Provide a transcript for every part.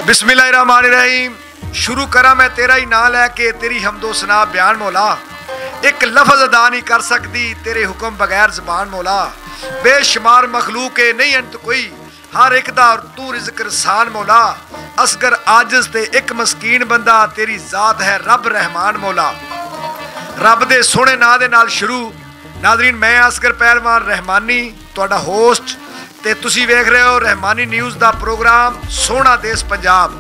बिस्मिल्लाहिर्रहमानिर्रहीम। शुरू करा मैं तेरा ही नाम लैके तेरी हमदो सना बयान मौला। एक लफज अदा नहीं कर सकती तेरे हुक्म बगैर जबान मौला। बेशुमार मखलूक है नहीं अंत कोई, हर एक दा तू रिज़्क़ रसान मौला। असगर आजिज़ ते एक मस्कीन बंदा तेरी ज़ात है रब रहमान मौला। रब दे सोहणे नां दे नाल शुरू। नाज़रीन मैं असगर पहलवान रहमानी तुहाडा होस्ट ते तुसी वेख रहे हो रहमानी न्यूज़ दा प्रोग्राम सोहना देश पंजाब।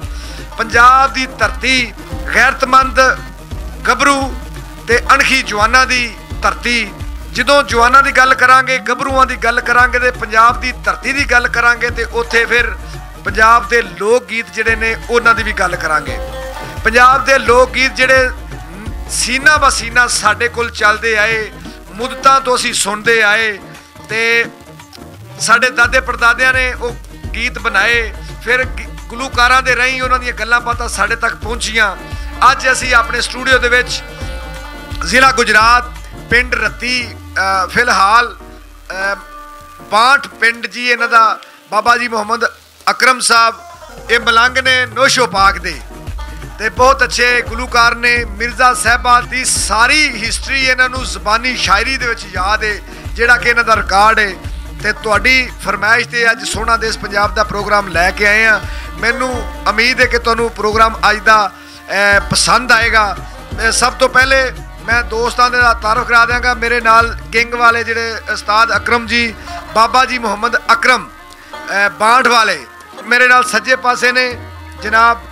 पंजाब दी धरती गैरतमंद गबरू ते अणखी जवानां दी धरती। ਜਦੋਂ ਜਵਾਨਾਂ ਦੀ ਗੱਲ ਕਰਾਂਗੇ, ਗੱਭਰੂਆਂ ਦੀ ਗੱਲ ਕਰਾਂਗੇ ਤੇ ਪੰਜਾਬ ਦੀ ਧਰਤੀ ਦੀ ਗੱਲ ਕਰਾਂਗੇ ਤੇ ਉੱਥੇ ਫਿਰ ਪੰਜਾਬ ਦੇ ਲੋਕ ਗੀਤ ਜਿਹੜੇ ਨੇ ਉਹਨਾਂ ਦੀ ਵੀ ਗੱਲ ਕਰਾਂਗੇ। ਪੰਜਾਬ ਦੇ ਲੋਕ ਗੀਤ ਜਿਹੜੇ ਸੀਨਾ ਬਸੀਨਾ ਸਾਡੇ ਕੋਲ ਚੱਲਦੇ ਆਏ, ਮੁੱਦਤਾਂ ਤੋਂ ਅਸੀਂ ਸੁਣਦੇ ਆਏ ਤੇ ਸਾਡੇ ਦਾਦੇ ਪੜਦਾਦਿਆਂ ਨੇ ਉਹ ਗੀਤ ਬਣਾਏ, ਫਿਰ ਗੁਲੂਕਾਰਾਂ ਦੇ ਰਾਹੀਂ ਉਹਨਾਂ ਦੀਆਂ ਗੱਲਾਂ ਬਾਤਾਂ ਸਾਡੇ ਤੱਕ ਪਹੁੰਚੀਆਂ। ਅੱਜ ਅਸੀਂ ਆਪਣੇ ਸਟੂਡੀਓ ਦੇ ਵਿੱਚ ਜ਼ਿਲ੍ਹਾ ਗੁਜਰਾਤ ਪਿੰਡ ਰੱਤੀ ਫਿਲਹਾਲ ਬਾਂਠ ਪਿੰਡ ਜੀ ਇਹਨਾਂ ਦਾ ਬਾਬਾ ਜੀ ਮੁਹੰਮਦ ਅਕਰਮ ਸਾਹਿਬ ਇਹ ਮਲੰਗ ਨੇ ਨੋਸ਼ੋ ਪਾਕ ਦੇ ਤੇ ਬਹੁਤ ਅੱਛੇ ਗੁਲੂਕਾਰ ਨੇ। ਮਿਰਜ਼ਾ ਸਾਹਿਬਾ ਦੀ ਸਾਰੀ ਹਿਸਟਰੀ ਇਹਨਾਂ ਨੂੰ ਜ਼ਬਾਨੀ ਸ਼ਾਇਰੀ ਦੇ ਵਿੱਚ ਯਾਦ ਹੈ ਜਿਹੜਾ ਕਿ ਇਹਨਾਂ ਦਾ ਰਿਕਾਰਡ ਹੈ ਤੇ ਤੁਹਾਡੀ ਫਰਮਾਇਸ਼ ਤੇ ਅੱਜ ਸੋਹਣਾ ਦੇਸ਼ ਪੰਜਾਬ ਦਾ ਪ੍ਰੋਗਰਾਮ ਲੈ ਕੇ ਆਏ ਆ। ਮੈਨੂੰ ਉਮੀਦ ਹੈ ਕਿ ਤੁਹਾਨੂੰ ਪ੍ਰੋਗਰਾਮ ਅੱਜ ਦਾ ਪਸੰਦ ਆਏਗਾ। ਸਭ ਤੋਂ ਪਹਿਲੇ मैं दोस्तों के तारुफ करा देंगा। मेरे नाल किंग वाले जिहड़े उस्ताद अकरम जी, बाबा जी मुहम्मद अकरम बांठ वाले मेरे नाल सज्जे पासे ने जनाब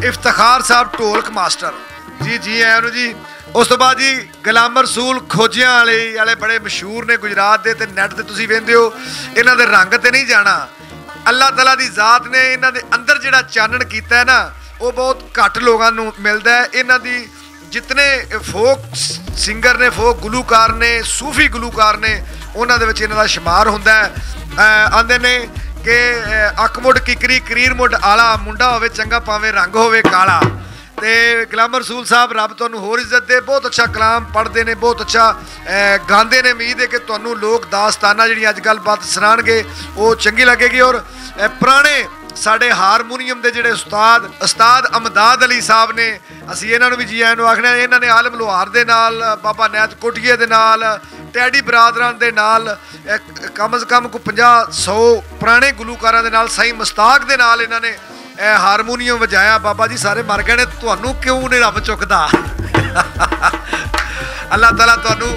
इफ्तिखार साहब ढोलक मास्टर जी जी आए जी। उस तो बाद जी गुलाम रसूल खोजियां वाले बड़े मशहूर ने गुजरात के, नैट ते तुसीं वेंदे हो, इन्हां दे रंग ते नहीं जाना। अल्लाह तआला दी ज़ात ने इन्हां दे अंदर जिहड़ा चानण कीता है ना वो बहुत घट लोगों नूं मिलदा है। इन्हां दी जितने फोक सिंगर ने, फोक गुलूकार ने, सूफी गुलूकार ने, उन्हां दे विच इन्हां दा शुमार हुंदा है। आंदे ने कि अख मुड़ किकरी करीर मुड़ आला, मुंडा होवे चंगा भावें रंग होवे काला। ते गुलाम रसूल साहब रब तुहानूं होर इज्जत दे, बहुत अच्छा कलाम पढ़ते हैं, बहुत अच्छा गाते हैं। उम्मीद है कि तुहानूं लोक दास्ताना जिहड़ी अज गलबात सुनाणगे वो चंगी लगेगी। और पुराने साढ़े हारमोनीयम के जोड़े उस्ताद अमदाद अली साहब ने, असी इन्हों भी जी आए आखने। इन्होंने आलम लोहार के नाल, बाबा नैत कोटिए के नाल, टैडी बरादरां के नाल कम से कम को 50-100 पुराने गुलूकारां के नाल, साईं मुस्ताक के नाल इन्होंने हारमोनीयम वजाया। बाबा जी सारे मर गए ने, तुहानूं क्यों नहीं रब चुकदा। अल्लाह ताला तुहानूं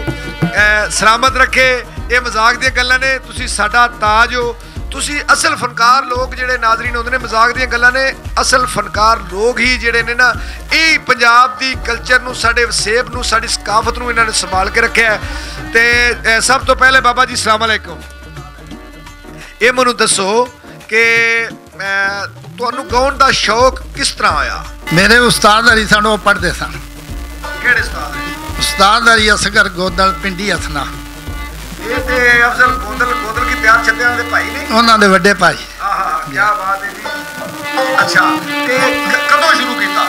सलामत रखे। ये मजाक दी गल्लां ने, तुसीं साडा ताज हो। तुसी असल फनकार लोग जिहड़े नाज़रीन होंदे ने, मजाक दी गल्लां ने, असल फनकार लोग ही जिहड़े ने ना ये पंजाब दी कल्चर नूं, साडे वसेब नूं, साडी सकाफत नूं इन्हां ने संभाल के रखिया है। ते सब तो पहले बाबा जी अस्सलाम वालेकुम, ये मैनूं दसो कि तुहानूं गाउण दा शौक किस तरह आया? मेरे उस्ताद अली सन, वो पढ़ते सन। किहड़े उस्ताद? उस्ताद अली असगर गोदल पिंडी हसना, अफजल गोदल की प्यार छत्ते दे भाई ने, उन्होंने वड्डे भाई। क्या बात है जी। अच्छा ते कदों शुरू किया?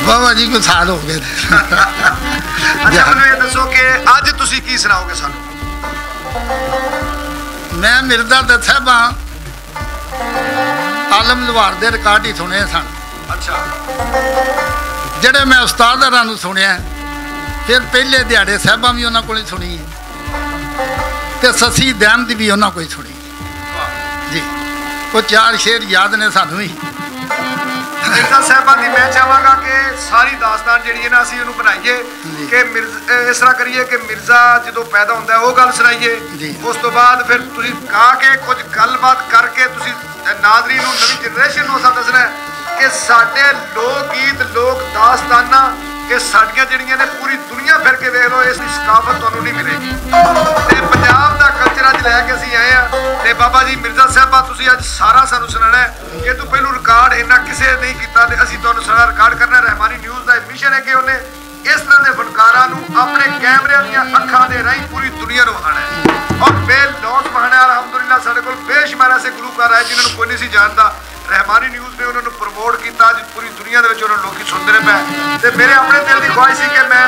बाबा जी को साल हो गए। अच्छा मैनूं ये दसो कि अज तुसीं की सुनाओगे सानूं? मैं मिर्जा दे साहबा आलम लोहार दे रिकॉर्ड ही सुने सन। अच्छा जिहड़े मैं उस्ताद हरां नूं सुनिया, फिर पहले दिहाड़े साहबा भी उन्होंने को सुनी ते ससी दैन की भी उन्होंने को सुनी जी। वो 4 शेर याद ने सानू ही। मिर्जा साहबा की मैं चाहांगा कि सारी दास्तान जिहड़ी है ना असीं उहनूं बनाईए कि मिर्जा इस तरह करिए कि मिर्जा जो पैदा होंदा है वो गल सुनाइए। उस तो बाद फिर तुसीं गा के कुछ गलबात करके तुसीं नाज़रीन नूं, नवीं जनरेशन नूं असां दसना है कि साडे लोक गीत, लोक दास्ताना कि साडियां जिहड़ियां ने पूरी दुनिया फिर के देख लो, इसकी सकाफत तुहानूं नहीं मिलेगी। ते पंजाब दा कल्चर अज लैके असीं आए हैं। ते बाबा जी मिर्जा साहबा तुसीं अज सारा सानूं सुनाना है। ये तो पहलू रिकॉर्ड इन्ना किसी नहीं कीता ते असीं तुहानूं सारा रिकॉर्ड करना। रहमानी न्यूज़ का मिशन है कि उन्हें इस तरह के फनकारां नूं अपने कैमरिਆਂ ਦੀਆਂ ਅੱਖਾਂ ਦੇ ਰਾਹੀਂ पूरी दुनिया ਨੂੰ ਵਿਖਾਣਾ है और बेलौस विखाना है। अलहमदुलिल्लाह साडे कोल बेशुमार ऐसे गुलूकार आए जिन्होंने कोई नहीं सी जानता। रहमानी न्यूज़ ने उन्होंने प्रमोट किया, अज पूरी दुनिया के लोग सुनते रहे पे। तो मेरे अपने दिल की ख्वाहिश थी कि मैं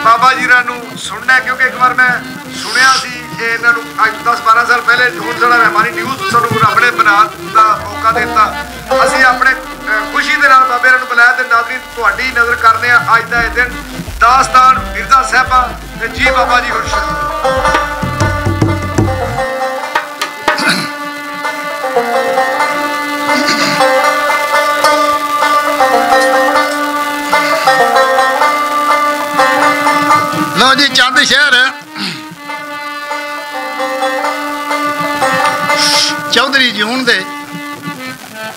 बाबा जी नूं सुनना है, क्योंकि एक बार मैं सुनिया सी ਇਹਨਾਂ ਨੂੰ ਅੱਜ 10-12 ਸਾਲ ਪਹਿਲੇ ਹੁਣ ਸਾਡਾ ਰਹਿਮਾਨੀ ਨਿਊਜ਼ ਸਾਨੂੰ ਰੱਬ ਨੇ ਬਣਾਉਣ ਦਾ ਮੌਕਾ ਦਿੱਤਾ। ਅਸੀਂ ਆਪਣੇ ਖੁਸ਼ੀ ਦੇ ਨਾਲ ਬਾਬੇ ਨੂੰ ਬੁਲਾਇਆ ਤੇ ਨਾਜ਼ਰੀਨ ਤੁਹਾਡੀ ਨਜ਼ਰ ਕਰਦੇ ਆ ਅੱਜ ਦਾ ਇਹ ਦਿਨ ਦਾਸਤਾਨ ਮਿਰਜ਼ਾ ਸਾਹਿਬਾਂ ਤੇ ਜੀ ਬਾਬਾ ਜੀ ਹੁਰਸ਼ਦ। लो जी चंद शहर चौधरी जून दे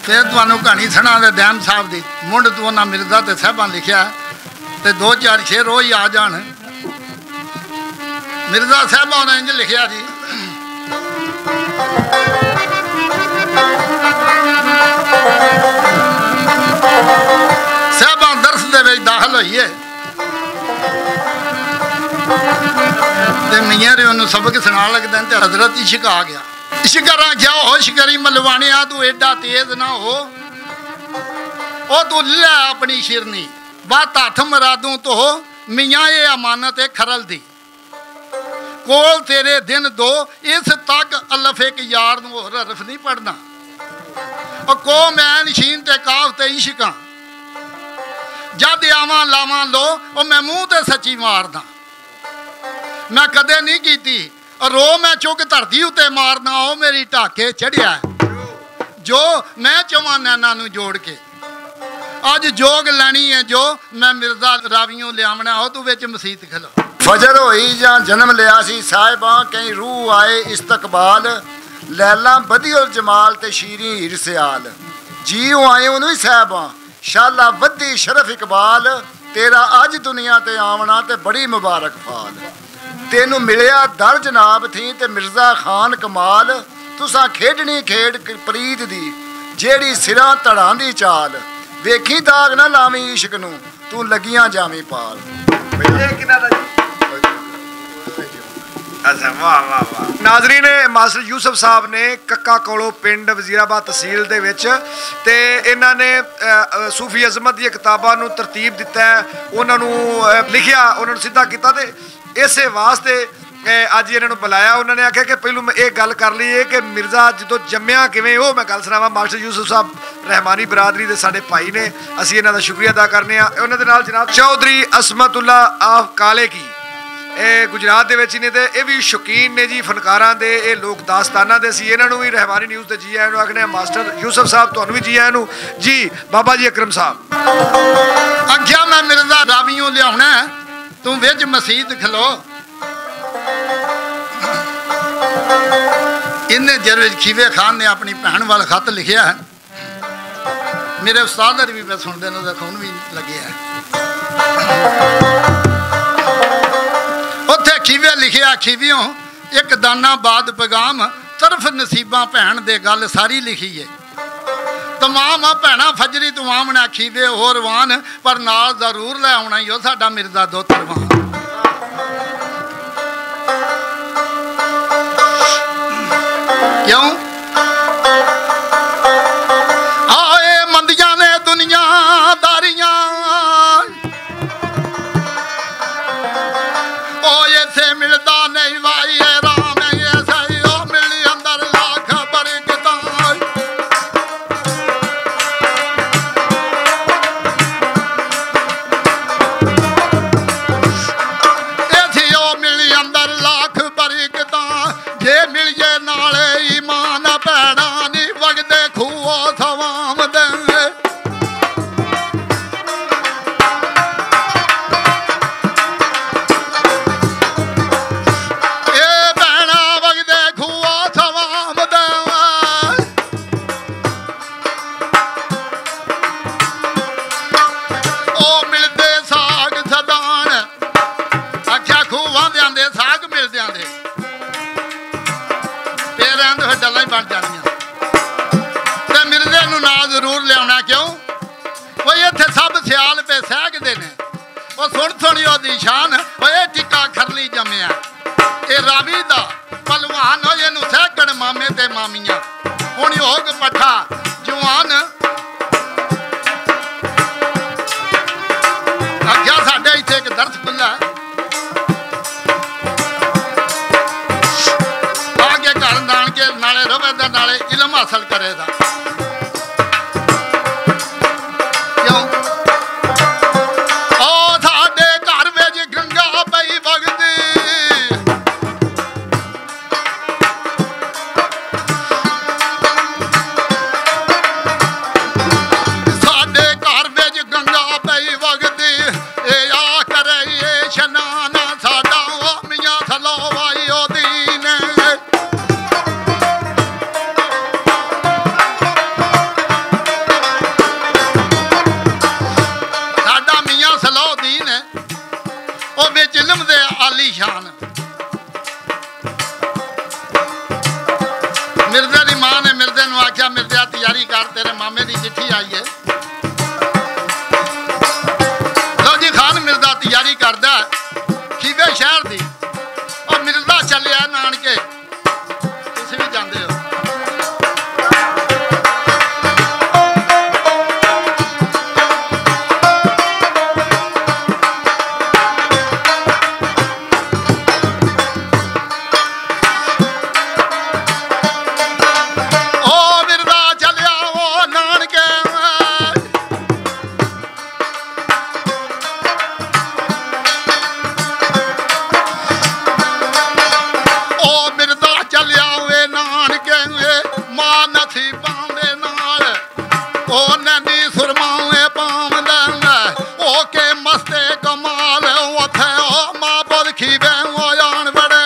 फिर तुहानू कहानी सुना दे दैम साहब दी मुंड तू उन्हां मिर्जा ते साहबां लिखिया ते 2-4 शेर रोज ही आ जान। मिर्जा साहबां ने इंज लिखिया जी साहबां दरस दे विच दाखल होई है ते मियां रे उन्होंने सबक सुना लगता है हजरत इश्क आ गया। इश्क क्या होश करी मलवाने तू एडा तेज ना हो ओ तू लै अपनी शिरनी बात हथ मरादू तो हो मियां ये अमानत है खरल दी कोल तेरे दिन दो इस तक अलफ एक यार नूं होर हरफ नहीं पढ़ना और को मैं शीन ते काफ ते इश्क जद आवां लावां लो और मैं मुंह ते सच्ची मारदा मैं कदे नहीं की रो मैं चुक धरती उत्ते मारना ओ मेरी ढाके चढ़िया जो मैं चौवां नैना नूं जोड़ के अज जोग लैनी है जो मैं मिर्जा रावियों लियावना हो तू विच मसीत खलो। फजर होई जां जन्म लिया सी साहिबां कई रूह आए इस्तकबाल लैला बदियुल जमाल ते शीरी हीर सियाल जीओ आए उन्होंने साहिबां शाला वधी शरफ इकबाल तेरा अज दुनिया ते आवना ते बड़ी मुबारक फाल तेनू मिलिया दर जनाब थी ते मिर्जा खान कमाल तुसां खेडनी खेड प्रीत दी जेड़ी सिरां धड़ां दी चाल वेखी दाग ना लावी इश्क नू तू लगियां जावी पाल। अच्छा वाह वाह वाह। नाजरीन मास्टर यूसुफ साहब ने कक्का कोलो पिंड वजीराबाद तहसील दे विच ते इन्हां ने सूफी अजमत दी किताबां नू तरतीब दिता है उन्हां नू लिखिया उन्हां नू सीधा कीता ते इसे वास्ते अज इन्हां नू बुलाया। उन्होंने आख्या कि पहलू मैं ये गल कर लीए कि मिर्जा जो जम्मिया किवें वो मैं गल सुनावां। मास्टर यूसुफ साहब रहमानी बरादरी दे साडे भाई ने असीं इन्हां दा शुक्रिया अदा करने आ। उन्हां दे नाल जनाब चौधरी असमतुल्ला आफ काले की गुजरात दे विच ने ते ये भी शौकीन ने जी फनकारां दे ये लोक दास्ताना दे सी इन्हां नू भी रहमानी न्यूज़ दे जी आए आखने मास्टर यूसुफ साहब तुहानू भी जी आए नू जी बाबा जी अकरम साहब आख्या मैं मिर्जा रावियों लियाउणा तू विच मसीत खलो इन्हें जर खीवे खान ने अपनी भैन वाल खत लिखिया है मेरे उस्ताद भी मैं सुनते हैं खून भी लगे है उत्थे खीवे लिखिया खीवियों एक दाना बाद पैगाम तरफ नसीबा भैन दे गल सारी लिखी है तमाम भैन फजरी तमाम ने खीवे हो रवान पर नाल जरूर लै आना ही साडा मिर्जा दो तरवान। क्यों आए मंदियां ने दुनिया दारियां ओ ऐसे मिलता नहीं भाई राम ऐसा ही ओ मिली अंदर लाख बरकतां ऐसी ओ मिली अंदर लाख बरकतां जे मिलिए नाले ईमान भैड़ा नी वगदे खूओ सवाम दे बन जानियां मिर्जे नूं नाल जरूर लिया क्यों वो इत्थे सब सियाल पे सहकते ने वो सुन सुनी ओदी शान वो टिक्का खरली जम्मिया ये रावी दा पलवान हो इनू सहकण मामे ते मामियां हुण होग पट्ठा जवान आख्या साडे इत्थे एक दर्स खुला नानके नाले रवे दा नाले इलम हासिल करेगा क्यों ओ साडे घर विच गंगा पई वगदी साडे घर विच गंगा पई वगदी ए आ करे ये शनान साडा ओ मियां थलो आई ओ दीन साडा मियां सलाउद्दीन है ओ विच इल्म दे आली शान मिर्जे दी मां ने मिर्जे नूं आख्या मिर्जा तैयारी कर तेरे मामे दी चिट्ठी आई है लो जी खान मिर्जा तैयारी करदा खीवे शहर दी और मिर्जा चलिया नानके तुसीं भी जांदे हो ओ मिर्जा चलिया ओ नानके ओ मिर्जा चलिया वे नानके मां नसीबां दे नाल ओ नैनी सुरमावे पावंदा ओ के मस्ते कमाल ओथे ओ मां पुत खीवे ओ जान बड़े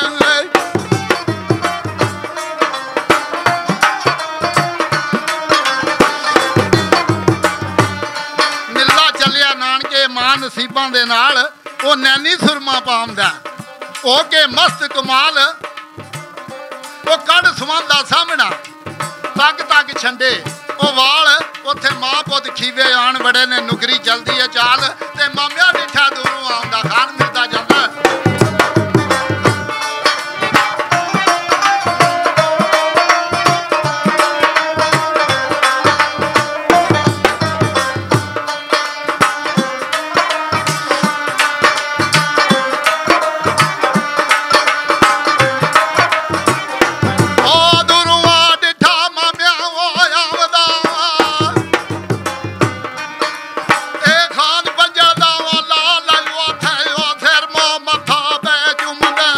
मिर्जा चलिया नानके मां नसीबां दे नाल ओ नैनी सुरमा पावंदा ओ के मस्त कमाल ਉਹ ਕੱਢ ਸਵਾਂਦਾ ਸਾਹਮਣਾ ਤੱਕ ਤੱਕ ਛੰਡੇ ਉਹ ਵਾਲ ਉੱਥੇ ਮਾਂ ਪੁੱਤ ਖੀਵੇ ਆਣ ਬੜੇ ਨੇ ਨੁਕਰੀ ਚਲਦੀ ਹੈ ਚਾਲ ਤੇ ਮਾਮਿਆਂ ਡਿੱਠਾ ਦੂਰੋਂ ਆਉਂਦਾ ਖਾਨ ਮਿਲਦਾ ਜਾਂਦਾ ਉਹ ਦੂਰੋਂ ਆ ਡਿੱਠਾ ਮਾਮਿਆਂ ਉਹ ਆਉਂਦਾ ਇਹ ਖਾਨ ਪੰਜਾ ਦਾ ਵਾਲਾ ਲਾਈ ਉੱਥੇ ਉਹ ਸਿਰ ਮੋ ਮੱਥਾ ਪੈ ਚੁੰਮਦਾ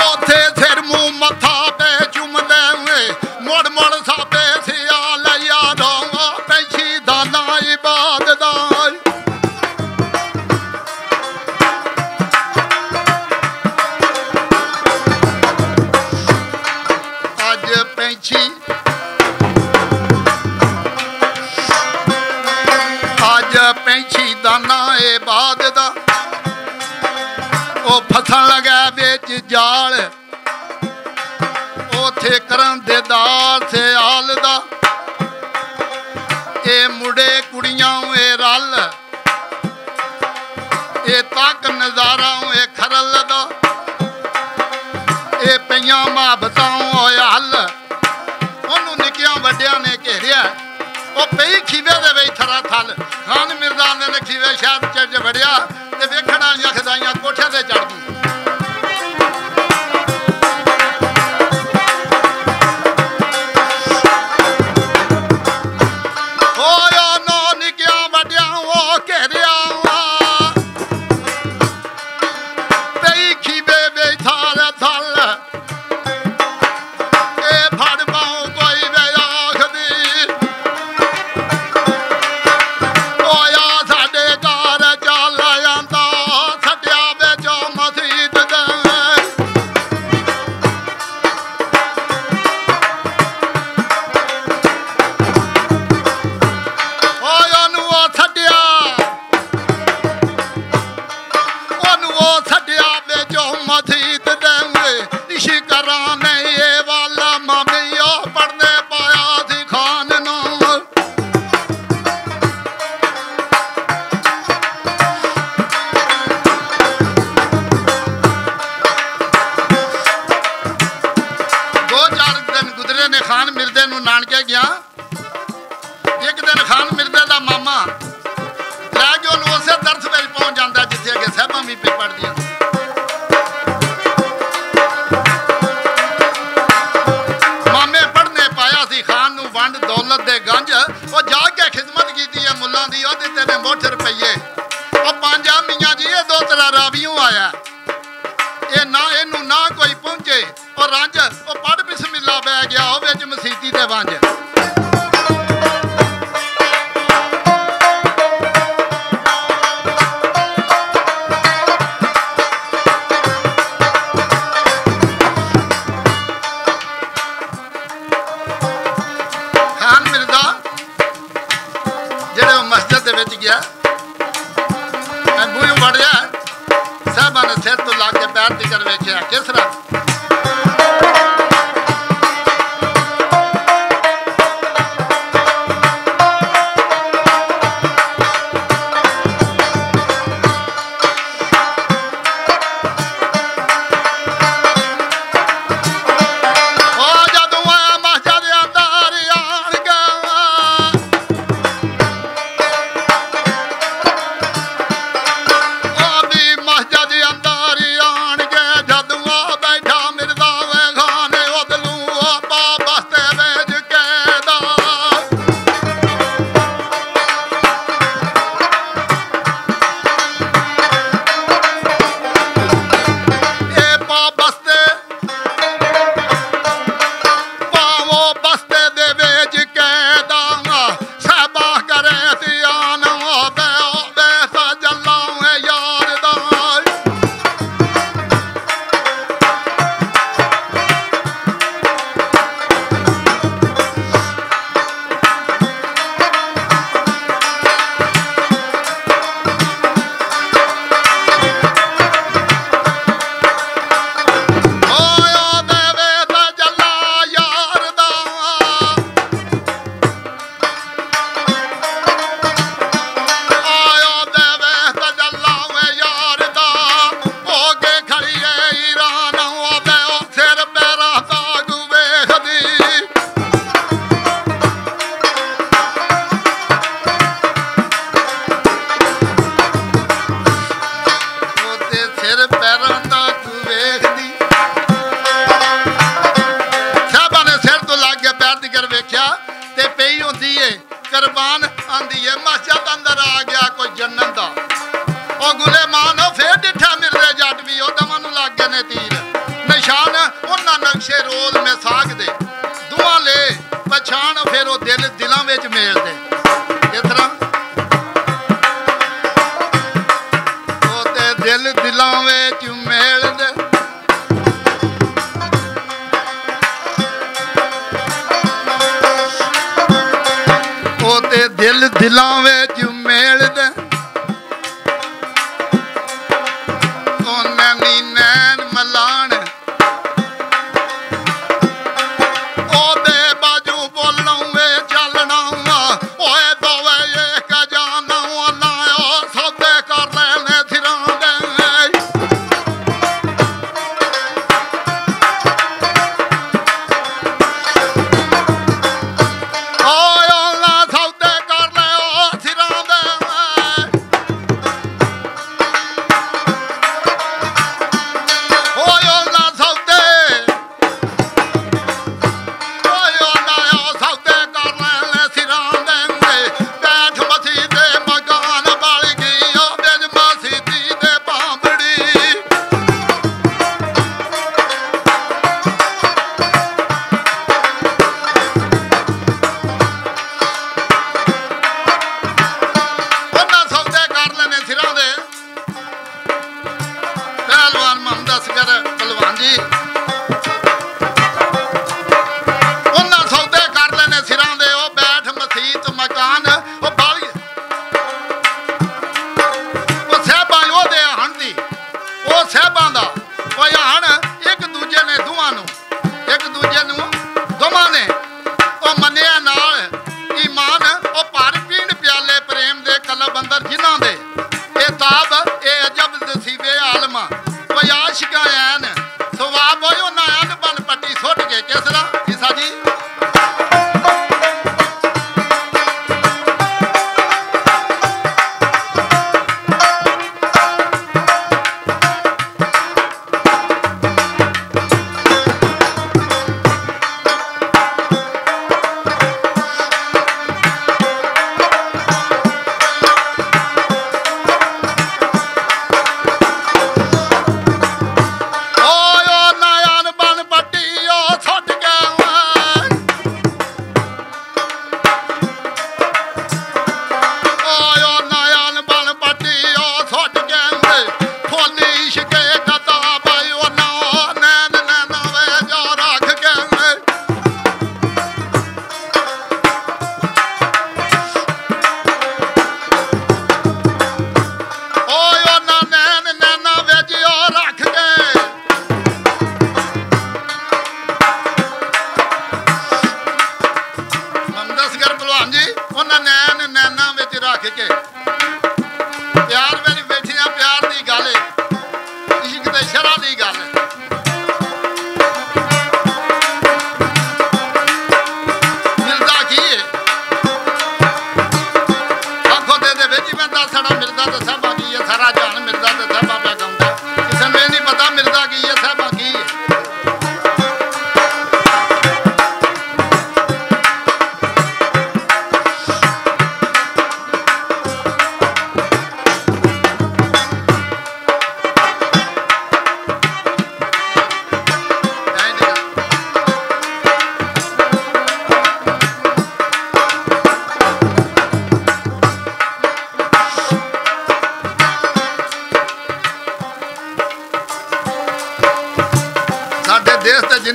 ਉੱਥੇ ਸਿਰ ਮੂੰਹ ਮੱਥਾ ਪੈ ਚੁੰਮਦਾ ਮੁੜ ਮੁੜ ਸਾਬੇ ਸਿਆ ਲਿਆ ਦੋ ਪੈਂਛੀ ਦਾਨਾ ਇਬਾਦਤ ਦਾ ਅੱਜ ਪੈਂਛੀ ਦਾਨਾ ਇਬਾਦਤ ਦਾ ਉਹ ਫਸਣ ਲਗਾ ਵਿੱਚ ਜਾਲ ਉਥੇ ਕਰਨ ਦੇ ਦਾਲ ਸਿਆਲ ਦਾ ਇਹ ਮੁੰਡੇ ਕੁੜੀਆਂ ਇਹ ਰਲ ਇਹ ਤੱਕ ਨਜ਼ਾਰਾ ਇਹ ਖਰਲ ਦਾ ਇਹ ਪਈਆਂ ਮੁਹੱਬਤਾਂ ਹੋਇਆ ਹੱਲ ਉਹਨੂੰ ਨਿੱਕਿਆਂ ਵੱਡਿਆਂ ਨੇ ਘੇਰਿਆ ਉਹ ਪਈ ਖੀਵੇ ਦੇ ਵਿੱਚ ਥਰਾ ਥਲ ਖਾਨ ਮਿਰਜ਼ਾ ਨੇ ਖੀਵੇ ਸ਼ਾਦ ਚ ਵੜਿਆ ਤੇ ਵੇਖਣਾ ਯਖਦਾਈਆਂ ਕੋਠੇ ਤੇ ਚੜ ਗਈ पे पढ़ दिया। मामे पढ़ने पाया सी खान नू वंड दौलत दे गंज वो जाके खिदमत की है मुल्लां दी ओदे तेरे मुठ रुपये ओ पांजा मियां जी ये दो तरह रावियों आया ये ना इनू ना कोई पहुंचे और रंज ओ पढ़ बिस्मिल्लाह बह गया ओ विच मसीती ते वंज गया बूह बढ़िया साहबा ने सिर तो ला के पैर तिकर वेख्या किस तरह दिल दिलां विच मेल दे नैनी नैन मलान ओदे बाजू बोलों वे चलना ओए दोवे एक जाना ना सौदे कर लेने सिरां दे ओए ओला सौदे कर ले ओ सिरां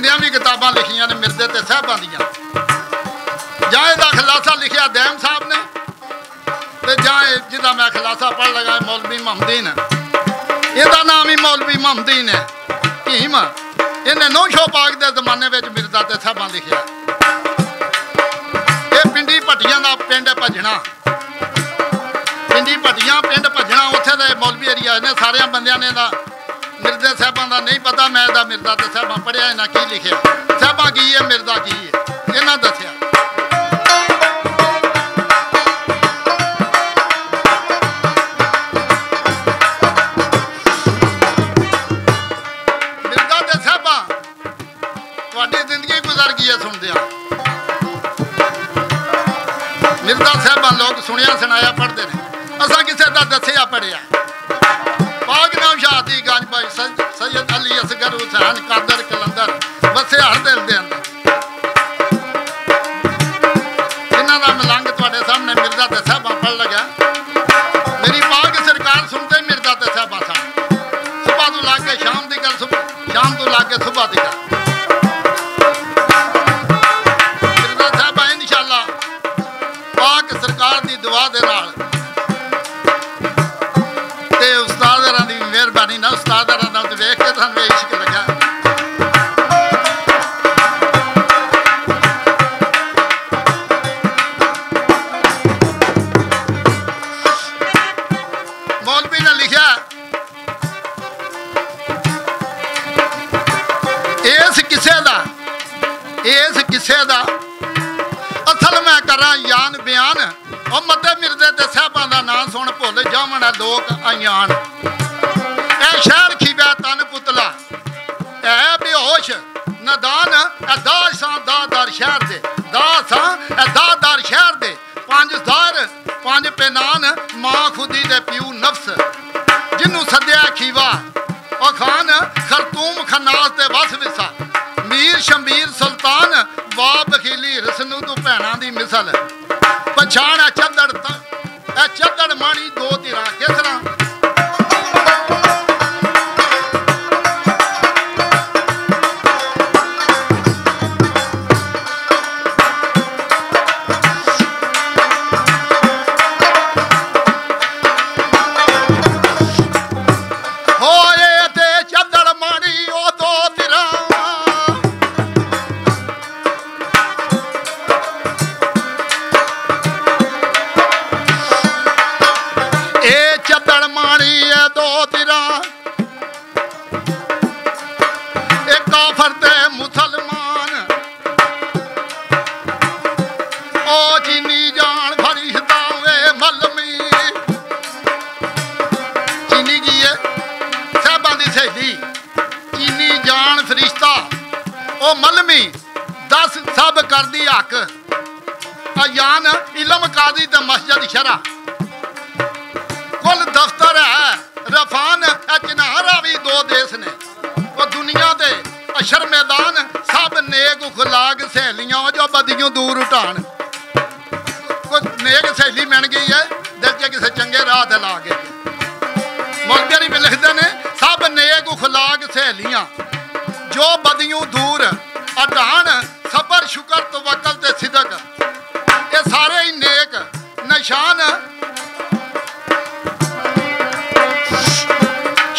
जिन्नियां भी किताबां लिखियां ने मिर्जे ते साहबां दियां, जां इहदा खलासा लिखिया दैम साहब ने ते जां जिहदा मैं खलासा पढ़ लगा मौलवी मोहम्मदीन, इहदा नाम ही मौलवी मोहम्मदीन है कीम। इन्हें नौशो पाक के जमाने में मिर्जा ते साहबां लिखिया। ये पिंडी भट्टियां का पिंड भजना, पिंडी भट्टियां पिंड भजना, उत्थे दे मौलवी एरिया ने सारे बंदियां ने दा मिर्जे साहबां का नहीं पता। मैं दा मिर्जा ते साहबां पढ़िया, इन्हें की लिखिया, साहबां की है मिर्जा की है, इन्हें दसिया। मिर्जा साहबा लोग सुनिया सुनाया पढ़ते हैं, असा किसी का दसिया पढ़िया। पाक नाम शाहती गंज भाई सैयद अली असगर हुसैन कादर कलंदर बसे हर दिल के अंदर, इन्हों का मलंग थोड़े सामने मिर्जा ते साहबा पढ़ लगा। मेरी पाक सरकार सुनते ही मिर्जा ते साहबा सन, सुबह तो ला के शाम की गल, शाम तो ला के सुबह की गल। सरकार की दुआ दे नाल ते उस्ताद हरां दी मेहरबानी ना, उस्ताद हरां दा ते वेख के सानूं इश्क लगा। मौलवी ने लिखा इस किसे दा असल मैं करा यान बयान, और मते मिर्जे ते साहबां दा नाम सुन भुल जावण लोक अयान। ए शहर खीबा तन पुतला ए बेहोश नदान, ए दासां दादर शहर दे, दासां ए दादर शहर दे, पंज दार पंज पेनान, मां खुदी दे प्यू नफ्स, जिन्नू सद्या खीवा ओ खान, खरतूम खन्नास ते वस विसा, मीर शमीर सुल्तान, वाह बखीली रसनू तू भैणा दी मिसल, पछाण है चदड़ माणी दो तिरा किस तरह। अयान इलम काजी ते मस्जिद शरा, कुल दफ्तर है रफान चिन्हारा भी दो देश ने, वो दुनिया दे अशर मैदान, सब नेक उखलाग सहेलियां जो बदियों दूर उठान। कुछ नेक सहेली मिल गई है दिल च किसी चंगे राह ते ला गए। मौलवी भी लिखते ने सब नेक उखलाग सहेलियां जो बदियों दूर अटान, सबर शुक्र तवक्कल ते सिदक, ये सारे ही नेक निशान।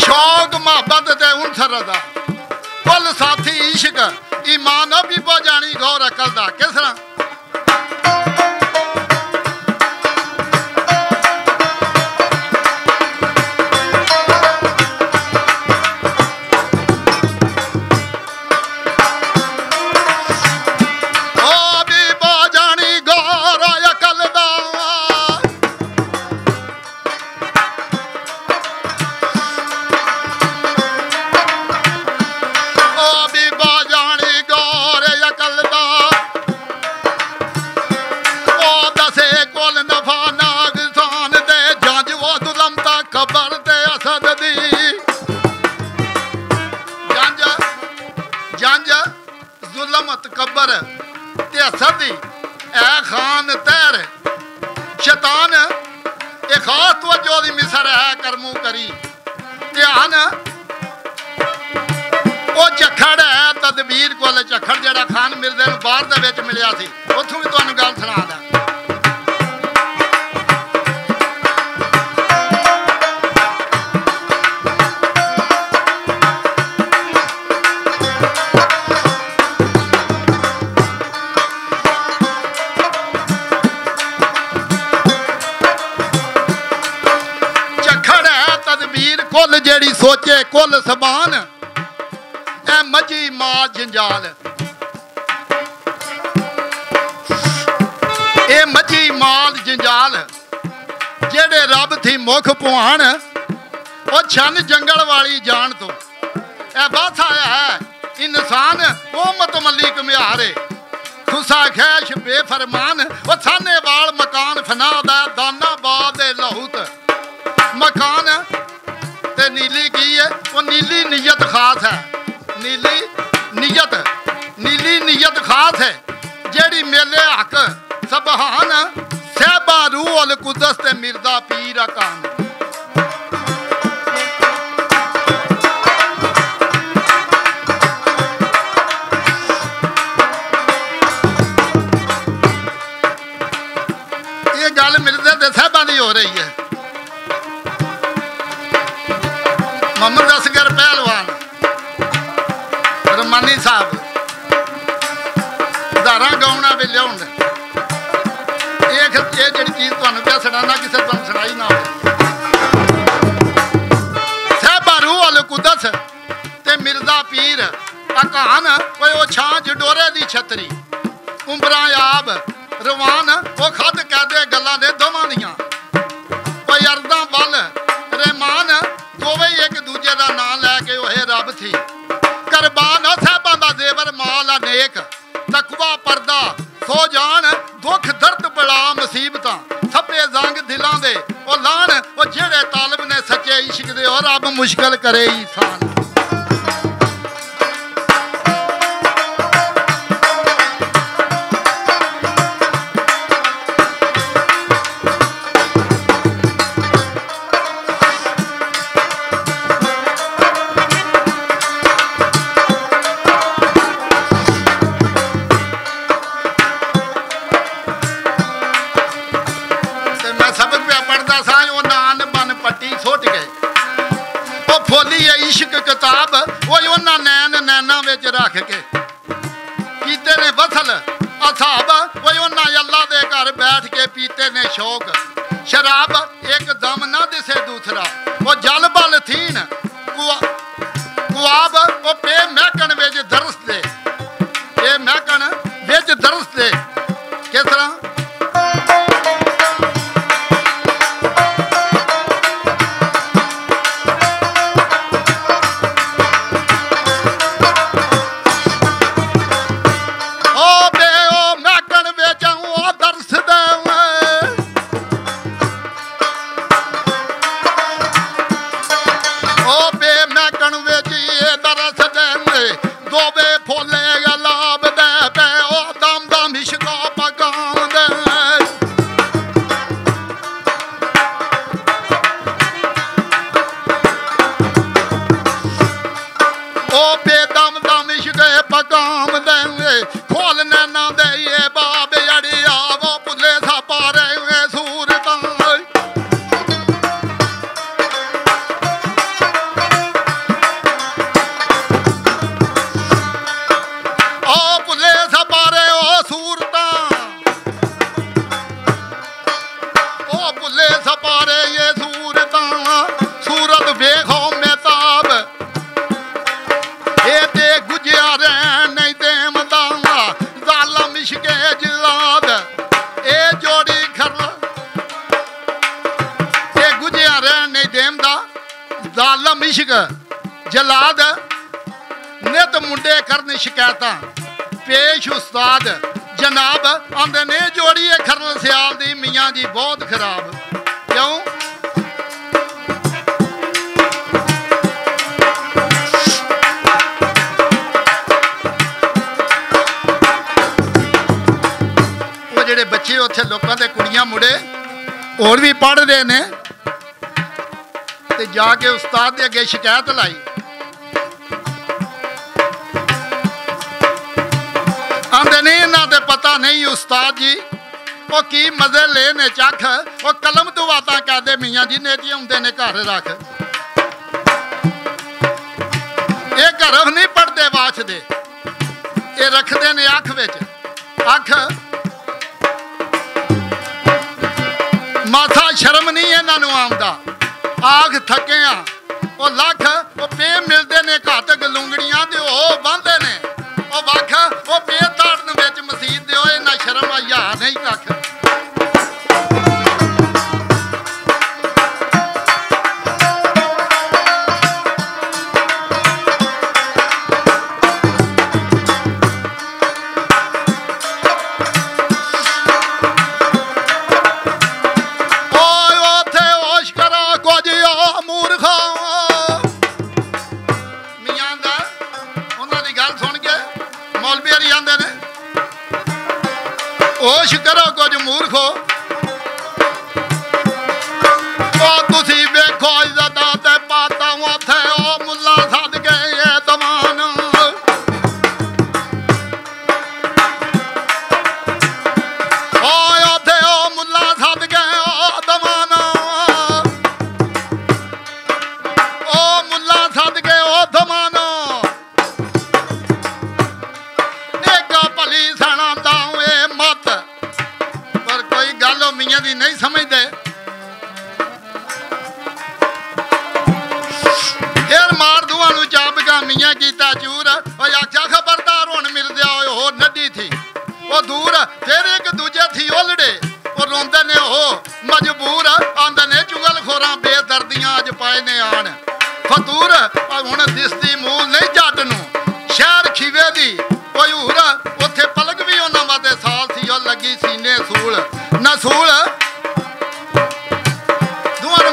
शौक मोहब्बत ते उनसर दा, कुल साथी इश्क ईमान भी पहुंचानी गौर अकल दा किस तरह। वो झक्खड़ है तदबीर कोल झक्खड़ जेड़ा खान मिर्जे नूं बाहर दे विच मिलिया सी उत्थों भी तुहानूं गल सुणा दा। झक्खड़ है तदबीर कुल जेड़ी सोचे कुल सबान ऐ मजी माल जंजाल ए मजी माल जंजाल जेड़े रब थी मुख पुहान ओ छन जंगल वाली जान तो ए बस आया है इंसान ओ मतमली कम्यारे खुसा खैश बेफरमान ओ साने वाल मकान फना दा दाना बाद लहूत मकान ते नीली की है वो नीली नीयत खास है नीली नीयत खास है जेड़ी मेले हक सबहान सहबा रूह अल कुदस ते मिर्जा पीर अकान। ये गल मिर्जे ते सहबा दी हो रही है। मोहम्मद असगर पहलवान रमानी साहब धारा गाउना भी लियाउन ये जी चीज तुहानूं क्या सुनाना किसी तुहानूं सुनाई ना हो। सहबा रूह अल कुदस ते मिर्जा पीर अकान वो छां जडोरे दी छतरी उमरा आब रवान वो खद कहदे गल्लां दे दोवां दियां कोई अरदां बल रहमान दोवे एक दूजे दा नाम लैके ओहे रब थी करबान साहबां दा जेवर माल अनेक तकवा पर्दा सो जान दुख दर्द बड़ा मुसीबतां सपे जंग दिलां दे ओ लान ओ जेड़े तालिब ने सच्चे इश्क दे ओ रब मुश्किल करे इंसान। इश्क किताब वो नैन नैना विच रख के पीते ने वसल असाब वो अल्लाह दे घर बैठ के पीते ने शौक शराब एक दम ना दिसे दूसरा वो जल बल थीन कुआब वो पे महकन विच दरस दे पे महकन विच दरस दे किस तरह जलाद नित मुंडे करन शिकायत पेश उस्ताद जनाब आंदे ने जोड़ी है खरल सियाल दी मियाँ जी बहुत खराब क्यों वो जेडे बच्चे उत्थे लोगों के कुड़ियां मुड़े और भी पढ़ रहे ने ते जाके उस्ताद दे अगे शिकायत लाई नहीं इन्हां दे पता नहीं उस्ताद जी वो की मजे ले ने चख वो कलम तो बातां कहते मियाँ जी नेटी आउंदे ने घर रख ये घरों नहीं पढ़ते वाचते ये रखते ने अख विच अख माथा शर्म नहीं इन्हों आमदा आग थके वो लख वो पे मिलते ने घातक लुंगड़ियां दे ओ बांधे ने वो वख वो पे ताड़न विच मसीत दे इन्ना शर्म आया नहीं कख होश करो कुछ मूर्खो तुसी वेखो इज्जत ते पाता उथे ओ मुल्ला सद गए दमान उथे ओ मुल्ला सद गए दमान ओ मुल्ला सद गए ओ दमान एक भली सना मत पर कोई गल मियाँ दी नहीं समझते फिर मार दुआ चाबका मियाँ कीता चूर आख्या खबरदार हुण मिल गया हो नड्डी थी वो दूर फिर एक दूजे थी ओलड़े वो रोंदे ने हो मजबूर आंदे ने चुगल खोरा बेदर्दियां अज पाए ने आन फतूर हुण दिसदी मूल नहीं जट नूं शहर खिवे दी कोई हूर उथे पलक भी उन्हां वादे साल थी और लगी सीने सूल नसूल दुआन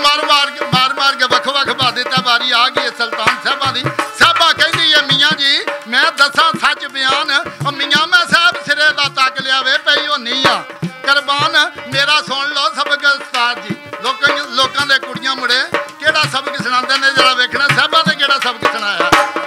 मार के वख वख पा दिता बारी आ गई सुल्तान साहबा दी साहबा कहंदी है मियाँ जी मैं दसा सच बयान मियाँ मैं साहब सिरे दा तक लिया वे पई हो नहीं आ कुर्बान मेरा सुन लो सबक उस्ताद जी लोकां दे कुड़ियां मुड़े केड़ा सबक सुणांदे ने जरा वेखना साहबा ने केड़ा सबक सुनाया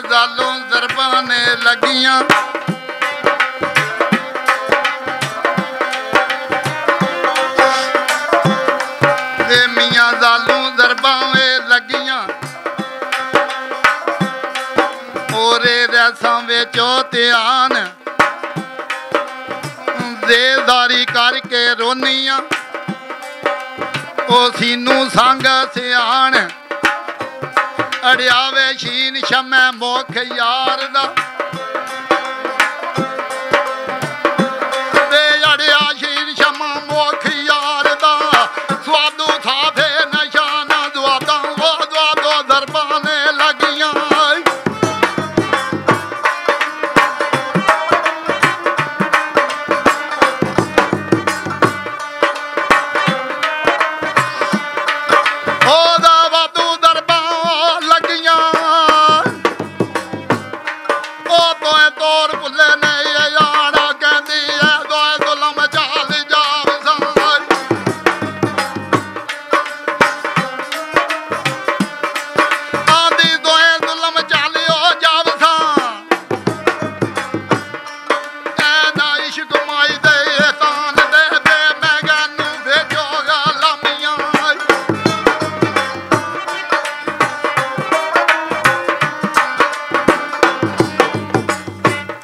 ਜ਼ਾਲੋਂ ਜ਼ਰਬਾਂ ਨੇ ਲੱਗੀਆਂ ਤੇ ਮੀਆਂ ਜ਼ਾਲੋਂ ਜ਼ਰਬਾਂ ਵੇ ਲੱਗੀਆਂ ਉਹਰੇ ਰਸਾਂ ਵਿੱਚੋਂ ਧਿਆਨ ਦੇਦਾਰੀ ਕਰਕੇ ਰੋਨੀਆਂ ਉਹ ਸੀਨੂੰ ਸੰਗ ਸਿਆਣ ਅੜਿਆ ਵੇ ਸ਼ੀਨ ਸ਼ਮੈ ਮੁਖ ਯਾਰ ਦਾ ਵੇ ਅੜਿਆ ਸ਼ੀਨ ਸ਼ਮੈ ਮੁਖ ਯਾਰ ਦਾ ਸਵਾਦੂ ਥਾਫੇ ਨਿਸ਼ਾਨਾ ਦੁਆਦਾਂ ਉਹ ਦੁਆਦੋ ਦਰਬਾਂ ਨੇ ਲੱਗੀਆਂ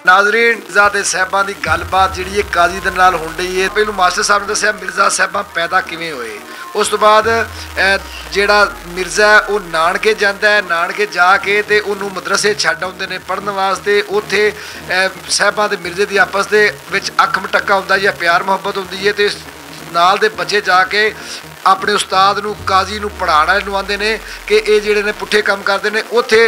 नाज़रीन मिर्ज़ा ते साहिबां दी गलबात जिहड़ी काजी दे नाल होण डई है। पहलू मास्टर साहब ने दस्सिया मिर्ज़ा साहिबां पैदा किवें होए। उस तो बाद जिहड़ा मिर्ज़ा है वो नानके जांदा है, नानके जाके ते उहनूं मदरसे छड्ड आउंदे ने पढ़न वास्ते। उत्थे साहिबां ते मिर्ज़े दी आपस दे विच अख मटक्का हुंदा या प्यार मुहब्बत हुंदी है ते नाल दे बच्चे जाके अपने उस्ताद नूं काजी नूं पढ़ाण वाले नूं आंदे ने कि ये जिहड़े ने पुट्ठे काम करते हैं। उत्थे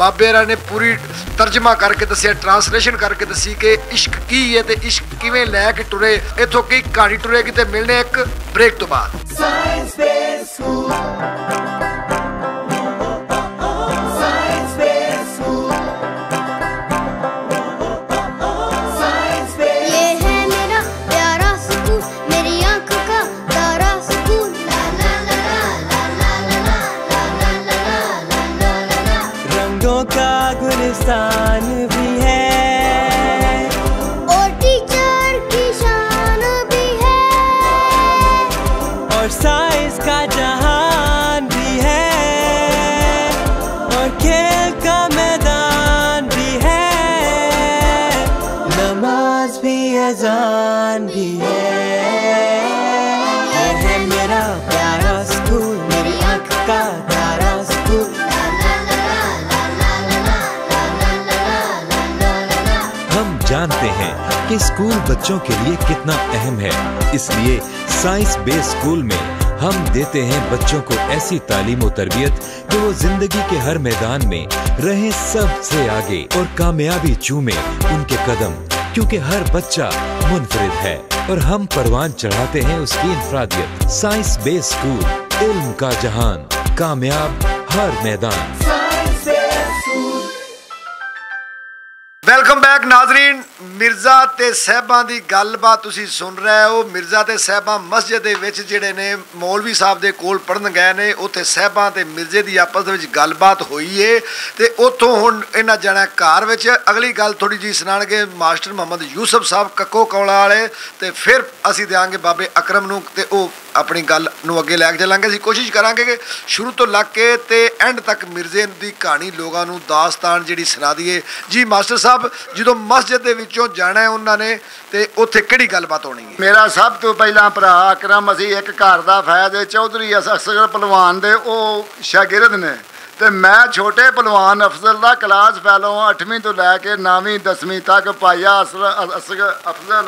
बाबे हरां ने पूरी तर्जमा करके दस्सिया, ट्रांसलेशन करके दसी कि इश्क की है ते इश्क किवें लै के टुरे। इत्थों की कहानी टुरेगी ते मिलने एक ब्रेक तो बाद। गुलिस्तान भी है और टीचर की शान भी है और साइंस का जहान भी है और खेल का मैदान भी है, नमाज भी अजान भी है मेरा प्यारा स्कूल, मेरी आँख का तारा स्कूल। जानते हैं कि स्कूल बच्चों के लिए कितना अहम है, इसलिए साइंस बेस्ड स्कूल में हम देते हैं बच्चों को ऐसी तालीम और तरबियत कि वो जिंदगी के हर मैदान में रहें सबसे आगे और कामयाबी चूमे उनके कदम, क्योंकि हर बच्चा मुनफरिद है और हम परवान चढ़ाते हैं उसकी इनफरादियत। साइंस बेस्ड स्कूल, इल्म का जहान, कामयाब हर मैदान। वेलकम बैक नाजरीन। मिर्ज़ा ते साहिबां दी गलबात तुसीं सुन रहे हो। मिर्ज़ा ते साहिबां मस्जिद दे विच जिहड़े ने मौलवी साहब दे कोल पढ़न गए ने, उत्थे साहिबां ते मिर्ज़े दी आपस दे विच गलबात होई है ते उत्थों हुण इन्हां जाणा घर विच अगली गल थोड़ी जी सुणाणगे मास्टर मोहम्मद यूसुफ साहब कक्को कौला वाले ते फिर असीं देंगे बाबे अकरम नूं ते ओह अपनी गल नूं अगे लैके चलांगे। असीं कोशिश करांगे कि शुरू तो लग के ते एंड तक मिर्ज़े दी कहानी लोगों नूं दास्तान जिहड़ी सुणा दईए। जी मास्टर साहब, जो मस्जिद दे विचों जाना है उन्होंने ते उत्थे किहड़ी गलबात होनी है? मेरा सब तो पहला भरा अकरम, असीं एक घर दा फैज़ चौधरी असगर पहलवान दे ओह शागिर्द ने ते मैं छोटे पहलवान अफजल दा क्लास फैलो 8वीं तो लैके 9वीं 10वीं तक पाया असगर अफजल।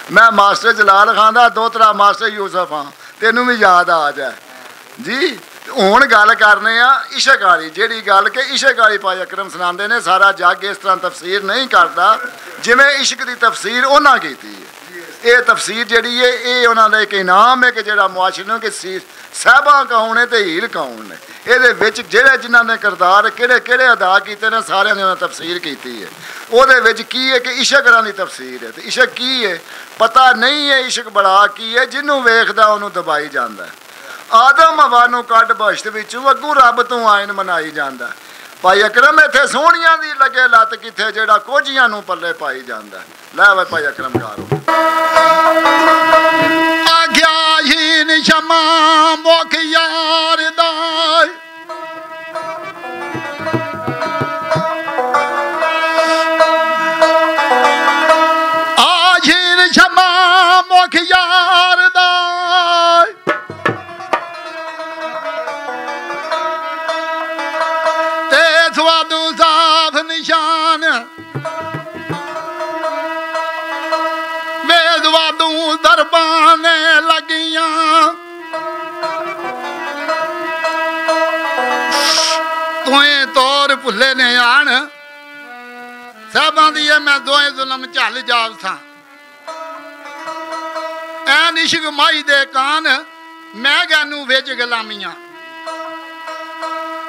मैं मास्टर जलाल खान दा दोतरा मास्टर यूसुफ हाँ, तेनू भी याद आ जाए जी। हुण गल करने इशक वाली, जिहड़ी गल कि इशक वाली भाई अकरम सुणांदे ने, सारा जग इस तरह तफसीर नहीं करता जिवें इश्क की तफसीर उन्हां कीती है। ये तफसीर जिहड़ी है ये उन्हां दा एक इनाम है कि जिहड़ा मुआशिर कि साहिबां कौन है ते हीर कौन ने, ये विच जिहड़े जिन्हां ने किरदार किहड़े किहड़े अदा कीते ने सारियां दी उन्हां तफसीर कीती है। ਉਹਦੇ ਵਿੱਚ ਕੀ है कि इशक दी तफसीर है। तो इशक की है पता नहीं है। इशक बड़ा की है, जिन्हों वेखदा उन्होंने दबाई जाता है। आदम हवा नूं कढ बश्त विचों अग्गों रब तो आयन मनाई जाता है। भाई अकरम इत्थे सोहणियां दी लगे लत किथे जेड़ा कोजियां नूं पल्ले पाई जांदा लै वे भाई अकरम गारो आ गया हीन शमा मुख यार दा यार दा ते स्वादू साफ निशान बेदवादू दरबाने लगियां तुएं तौर भुले ने आन साहबां दी मैं दोए जुलम झल जाव सा ऐन इश्क माई दे कान मैं गैनू विच गुलामियां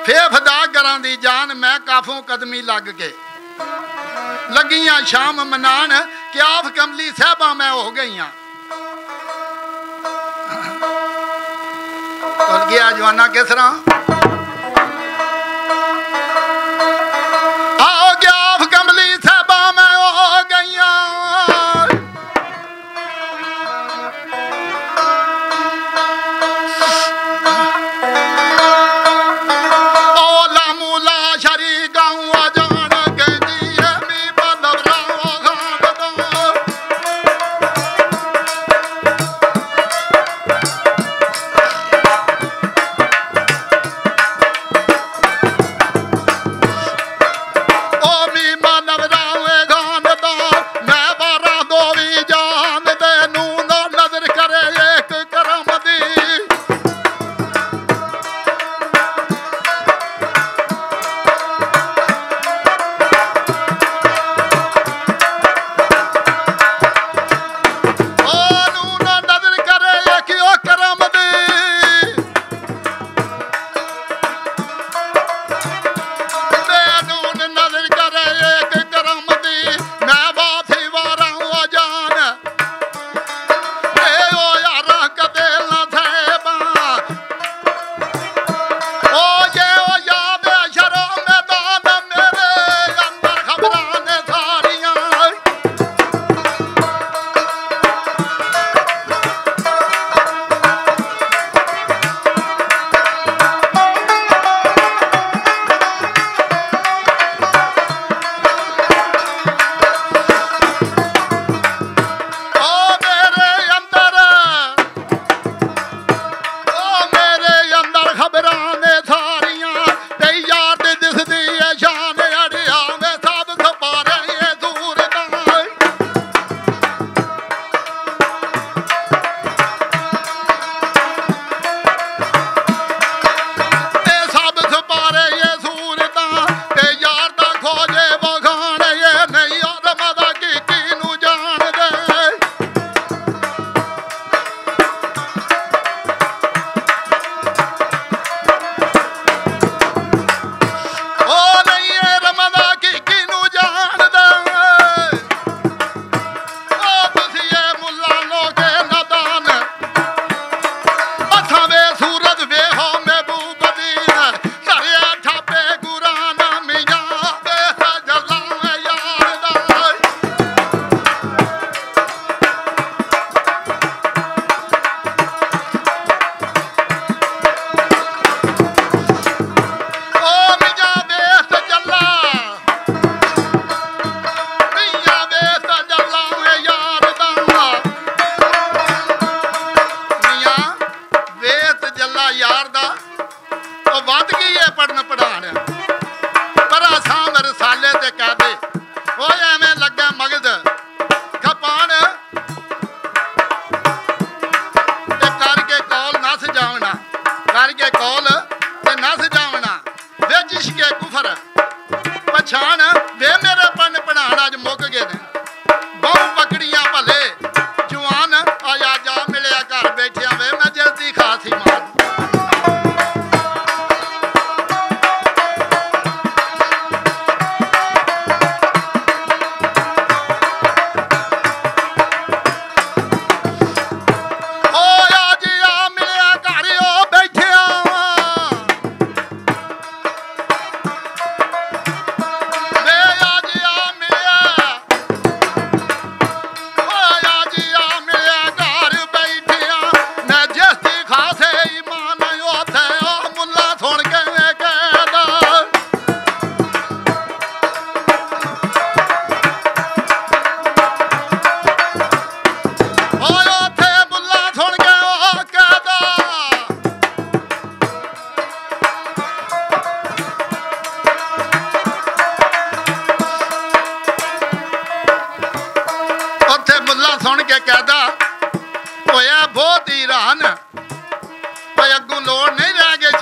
फे फदा करां दी जान मैं काफों कदमी लग के लगियां शाम मनान क्याफ कमली साहबा मैं हो गईयां और गया जवाना किस तरह आओ क्याफ कमली साहबा मैं हो गईयां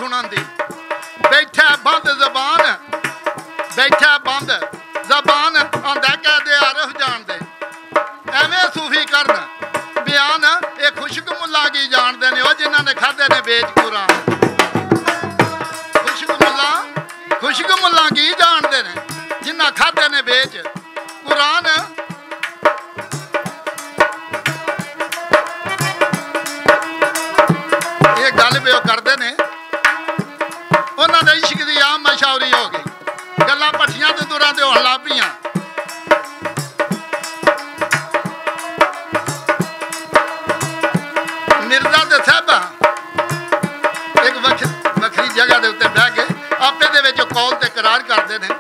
सुनन दी। बैठा बंद जबान, बैठा बंद जबान, आंदा कह दे आरफ जान दे। एवें सूफी करन बयान, ये खुशक मुल्ला की जानते ने, जिन्हों ने खाधे ने बेच कुरान। खुशक मुल्ला की जानते ने, जिन्हें खाधे ने बेच कुरान। ये गल भी करते ने, उन्होंने इश्क की आम मशहूरी हो गई, गल्लां भट्ठियां ते तुरां ते होण लग पईयां। मिर्जा ते साहबा एक वक्री जगह के उत्ते बह के आपे दे विच कौल ते करार करते हैं।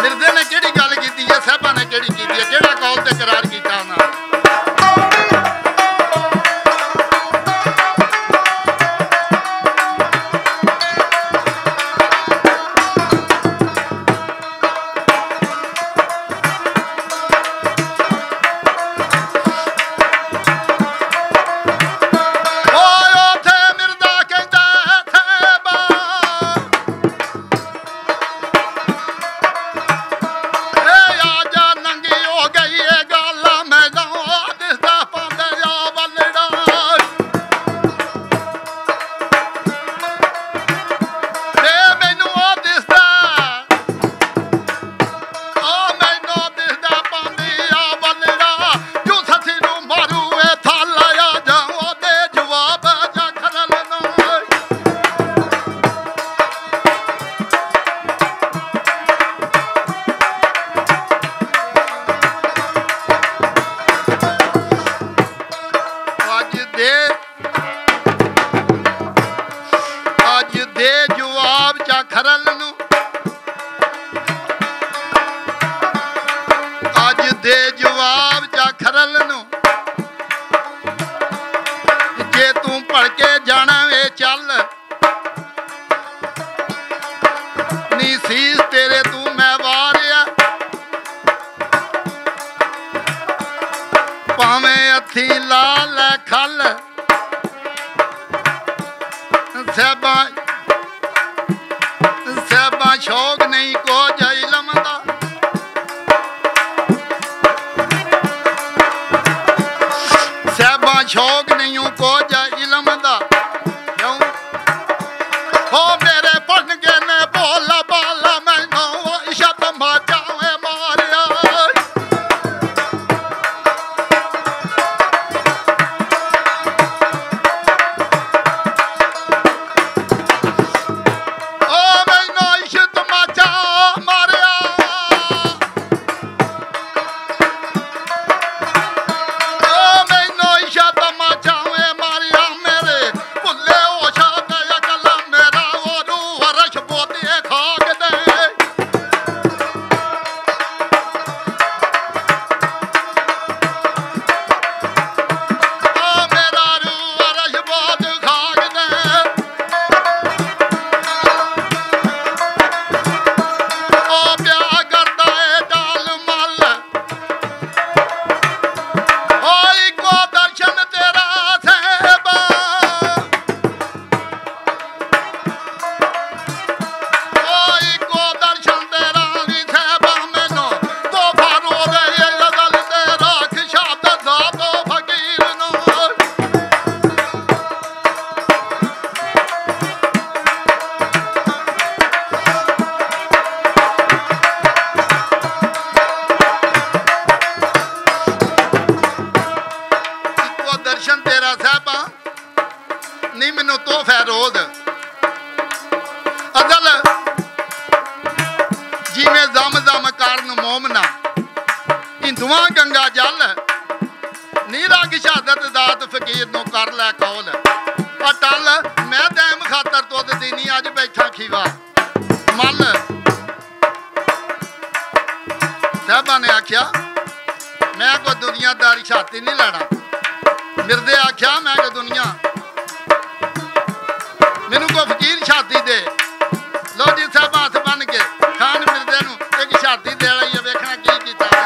मिर्जे ने किहड़ी गल कीती है, साहबा ने किहड़ी कीती है, किहड़ा कौल ते करार कीता उन्हां। शौक नहीं को इलम दा, साहबा शौक नहीं को इलम दा। क्यों हो मेरे पढ़ के ने बोला बाला मैनू इशत मचावे मारिया। साहबा ने आख्या मैं कोई दुनियादारी छाती नहीं लैना। मिर्दे आख्या मैं कोई दुनिया मैनू कोई फकीर छाती दे। लो जी साहब हाथ बन के खान मिर्दे नू एक छाती दे रही है, वेखना की कीता है।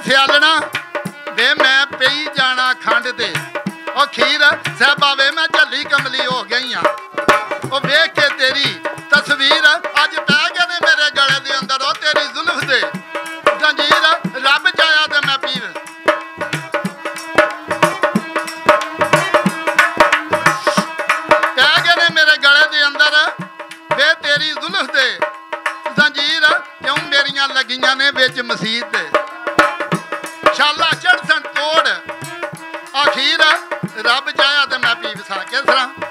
सियालना वे मैं पई जाना खंड दे ओ खीर साहबा वे मैं झली कमली हो गई हाँ ओ वेख के तेरी तस्वीर अज पै गए ने मेरे गले दे अंदर ओ तेरी जुल्फ दे जंजीर रब चाया ते मैं पीव पै गए ने मेरे गले दे अंदर वे तेरी जुल्फ दे जंजीर क्यों मेरियां लगियां ने विच मसीत दे शाला चढ़ तोड़ आखिर रब चाया तो मैं पी वसा किस तरह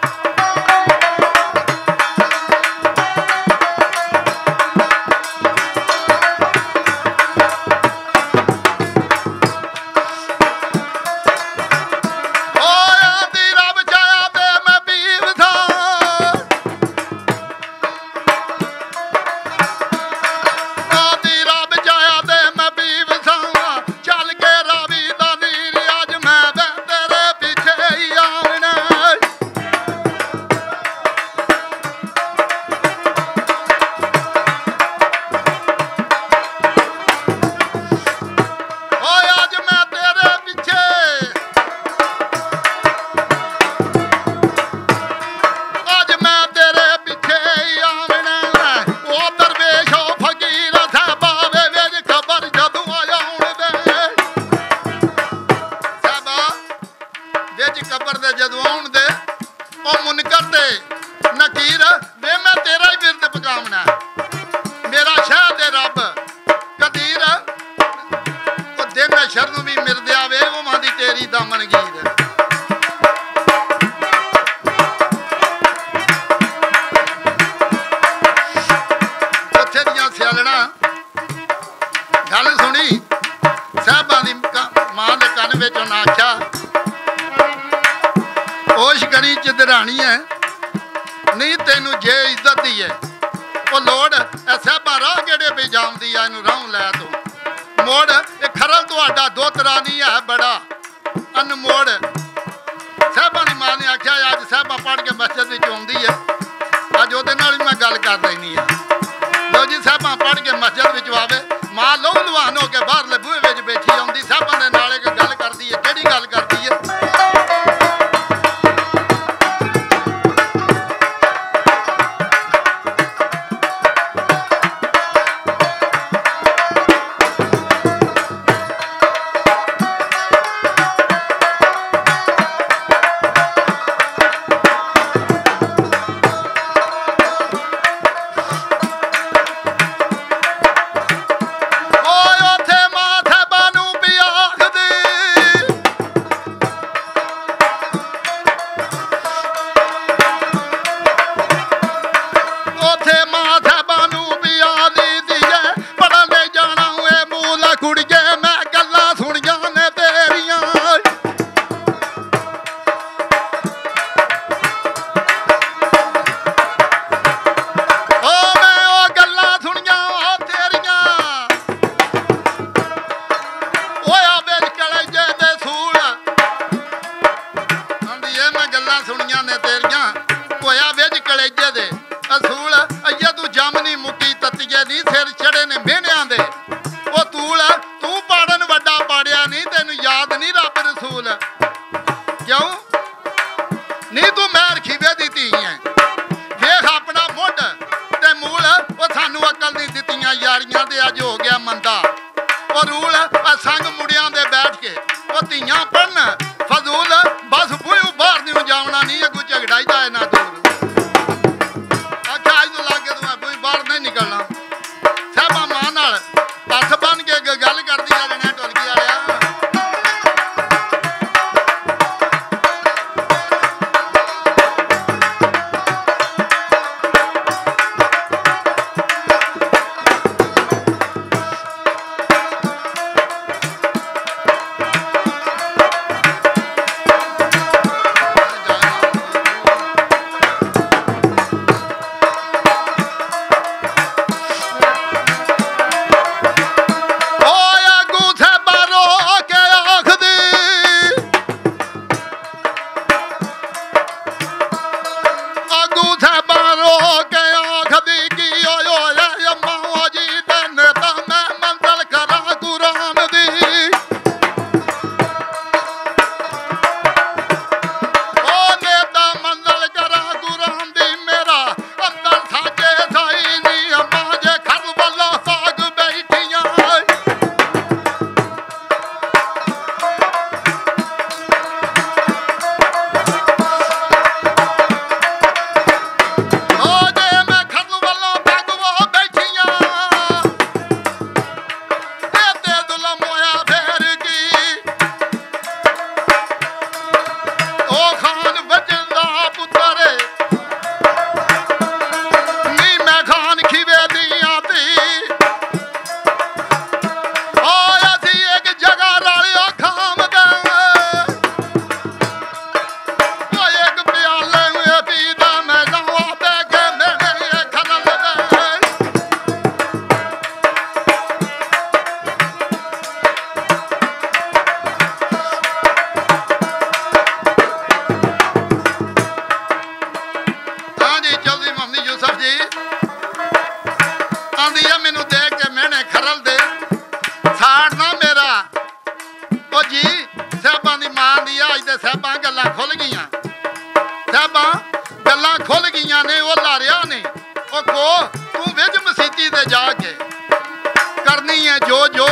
जो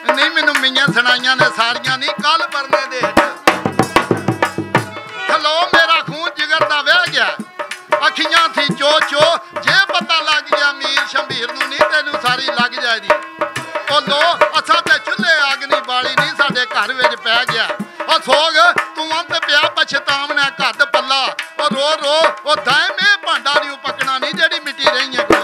नहीं मैनू मियाँ सुनाइया ने सारिया नहीं कल परने दे थलो मेरा खून जिगर दा वह गया अखियां थी चो चो जे पता लग गया मीर शंबीर नू नहीं तेनू सारी लग जाएगी ओ लो असा ते चुल्हे अग नहीं बाली नहीं साडे घर विच पै गया ओ सोग तू अंत पिया पछतावना घट पल्ला ओ रो रो ओ दाए में भांडा नहीं पकना नहीं जेड़ी मिट्टी रही है को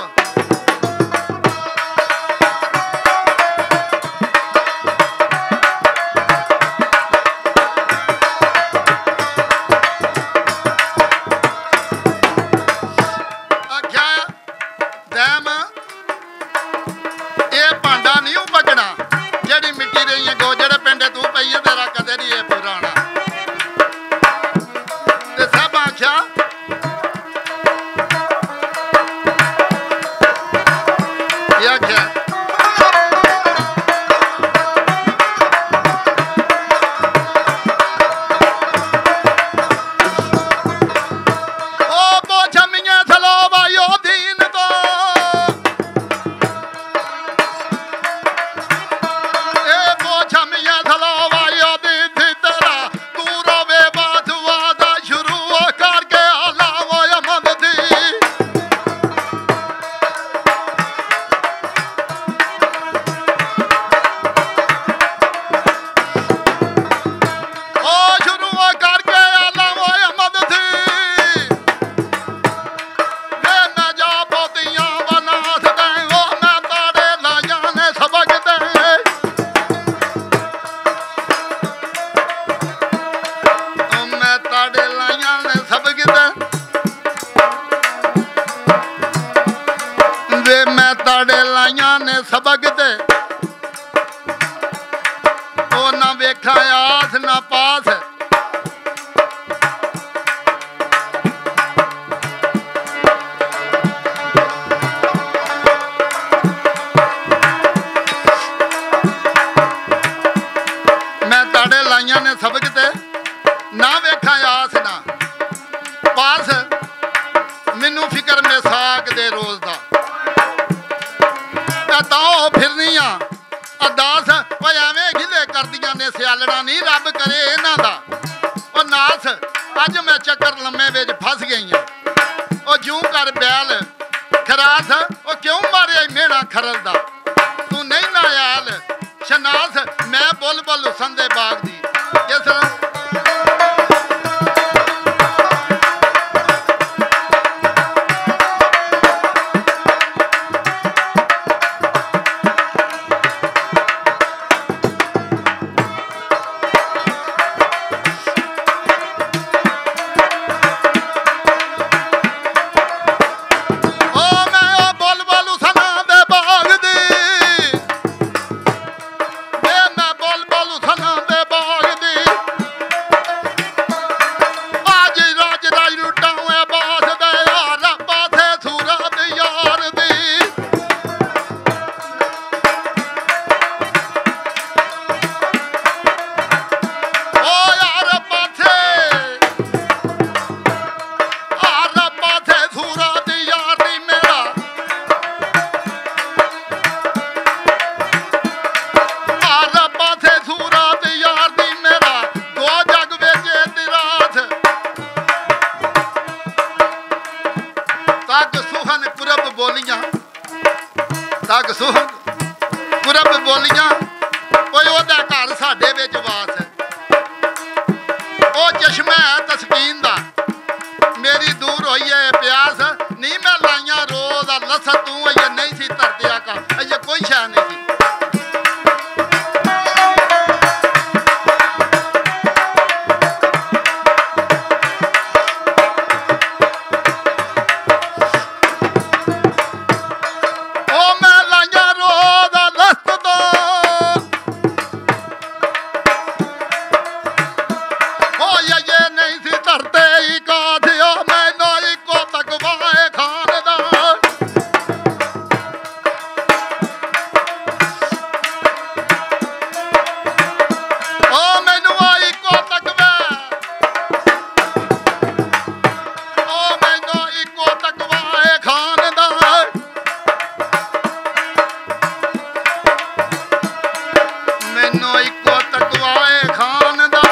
मैनू इको तकवाए खान दा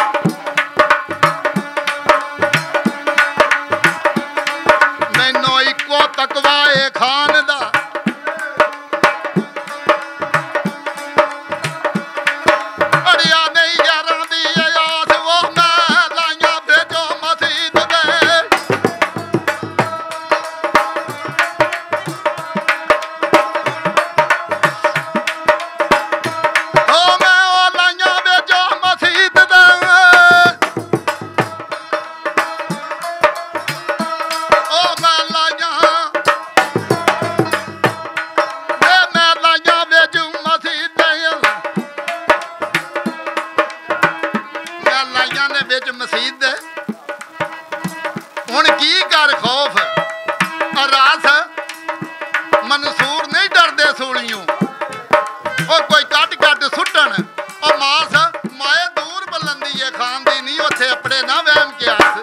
मैनू इको तकवाए खान दा अड़िया नहीं यारां दी आस वो मैं लाइया भेजो मसीद दे ओ मैं ओ लाइया भेजो मसीद दे ओ मैं लाइया भेजू मसीद दे मैं लाइया ने बिच मसीद दे हुण की कर खौफ रास मंसूर नहीं डरदे सूलियों और कोई कट कट सुटन और मास माए दूर बुलंदी है खान दी नहीं उथे अपने ना वहम के आस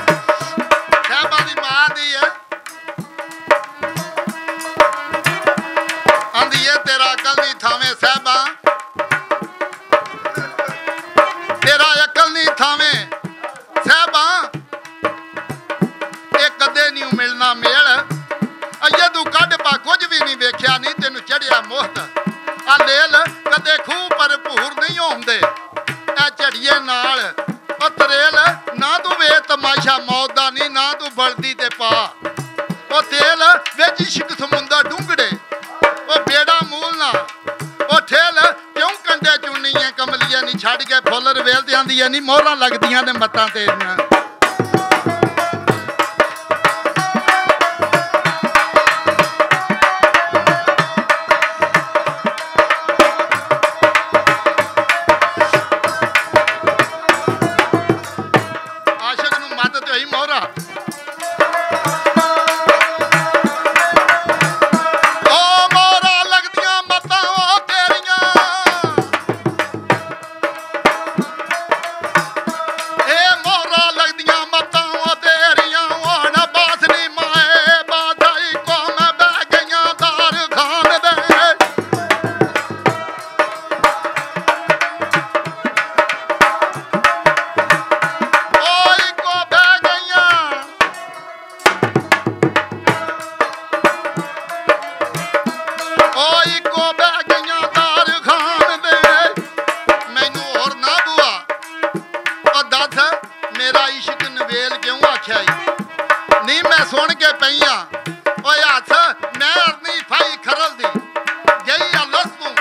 साहबा दी मां दी है आंदी है तेरा अकल नहीं थावे साहबा तेरा अकल नहीं थावे साहबा एक कदे नहीं मिलना मेल अये तू कढ़ पा कुछ भी नहीं वेख्या नहीं तेन चढ़िया मोहत आ लेल कदे खूह भरपूर नहीं होंदे ए झड़िए नाल ओ तरेल ना तू वे तमाशा मौत दा नहीं ना तू बलदी ते पा ओ तेल विच इश्क समुंदर डूंगड़े ओ बेड़ा मूल ना ओ ठेल क्यों कंडे चुनिए कमलिया नहीं छड़ के फुल रवेल ते आंदी नहीं मोहरां लगदियां ने मत्तां तेरियां आशिक नूं मत ते होई मोहरा ओ मोहरा लगदियां मत्तां ओ तेरियां ए मोहरा लगदियां मत्तां ओ तेरियां हुण बासनी माए बाधाई को मैं बह गईयां दार खान दे ओई को बह गईयां ओई को बह गईयां दार खान दे मैनू होर ना बुआ ओ दस मेरा इश्क नवेल क्यों आख्या ई नहीं मैं सुन के पईयां ओए हथ मैं अरनी फाई खरल दी गई अलस तू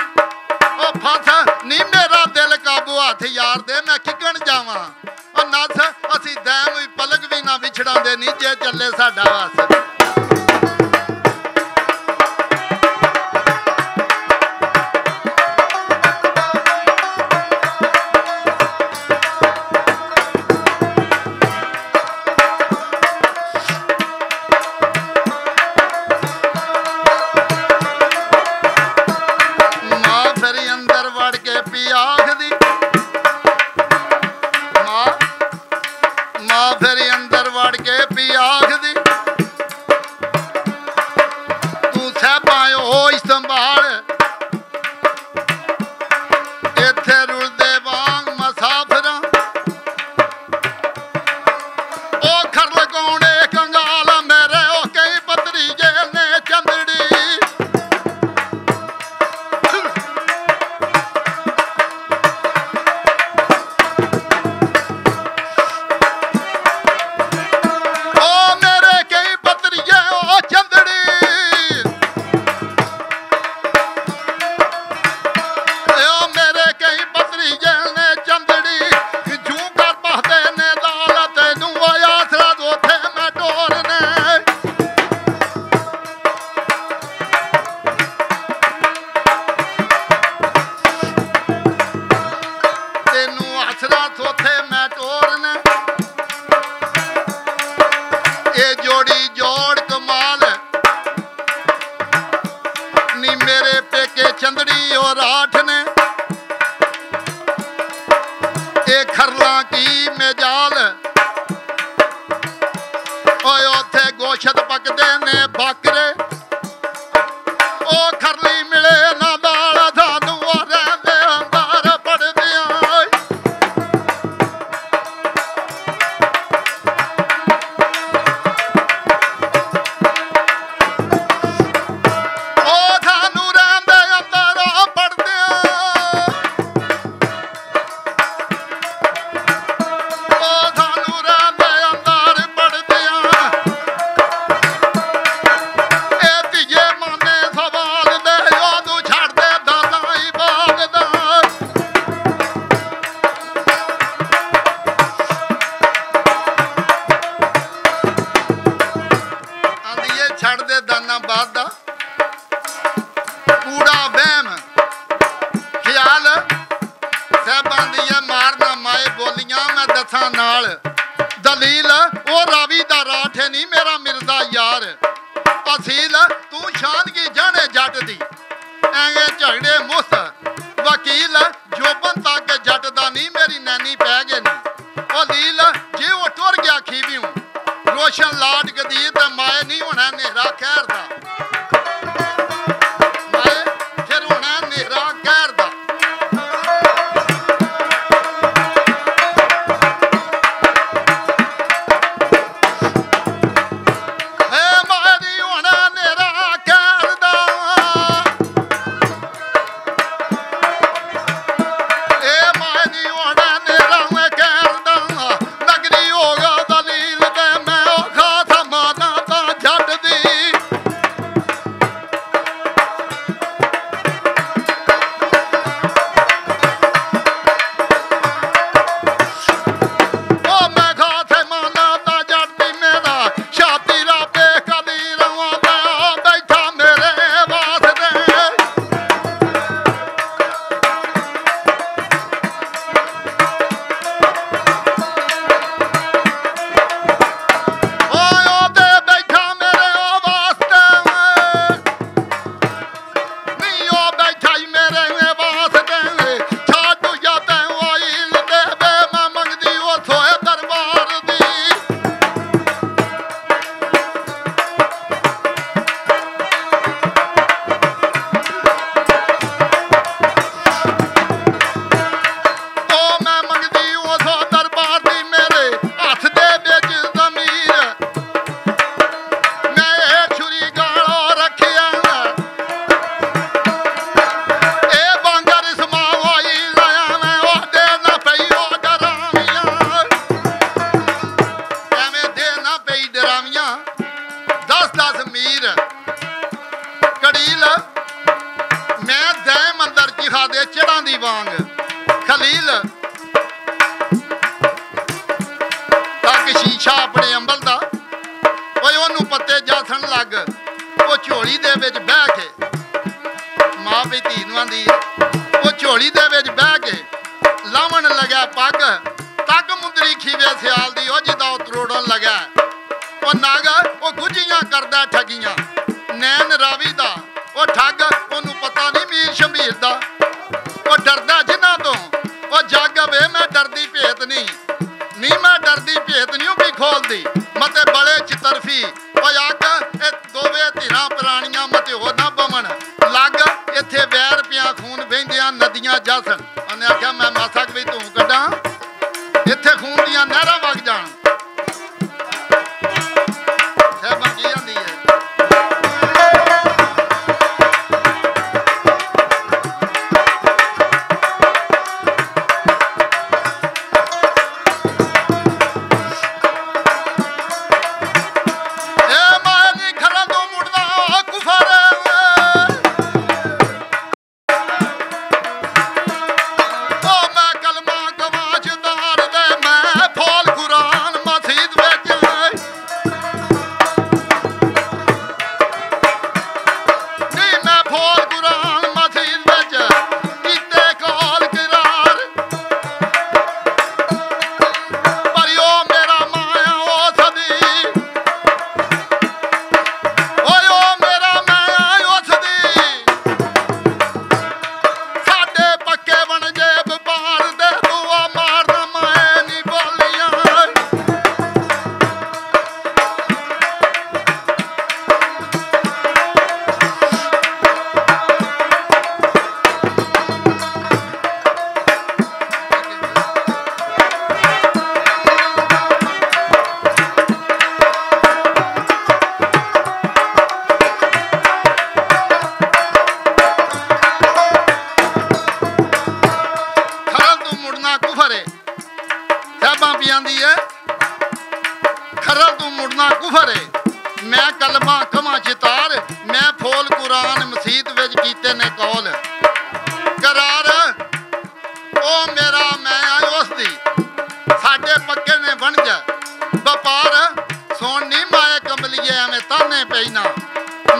ओ फस नहीं मेरा दिल काबू हथ यार दे मैं किकण जावां ओ नस असी दैम भी पलक भी ना विछड़ांदे नहीं जे चले साडा वस मां फिर अंदर वड़ के पी आखदी मां फिर अंदर वड़ के पी आखदी तू साहबा ओ संभाल इत्थे रुलदे वांग मसाफरां ओ खर लगाउणे कंगाल मेरे ओ कई पतरी जेल ने चंदड़ी ओ मेरे कई पतरिये ओ चंदड़ी ओ मेरे कई पतरिये ने चंदड़ी जू कर पहदे ने लाल तेनू आसरा दोथे मैं टोरने तेनू आसरा सोथे मैं टोरने ये जोड़ी जोड़ कमाल नी मेरे पेके चंदड़ी और आठ ने ये खरला की मेजाल ओए ओथे गोशत पकदे ने बकरे ना बात दा कूड़ा वहम ख्याल साहबां दी मारना माए बोलियां मैं दसां नाल दलील ओ रावी दा राठ है नहीं मेरा मिर्जा यार असील तू शान की जाने जट दी ऐवे झगड़े मुस्त वकील जोबन तक जट दा नहीं मेरी नैनी पै गए नी ओ लील जे वो टुर गया खीवियों रोशन लाट गदी ते माए नहीं होना नेहरा खैर दा माए फिर होना नेहरा खैर दा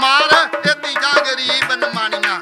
शुमार ये तीजा गरीब नमानियां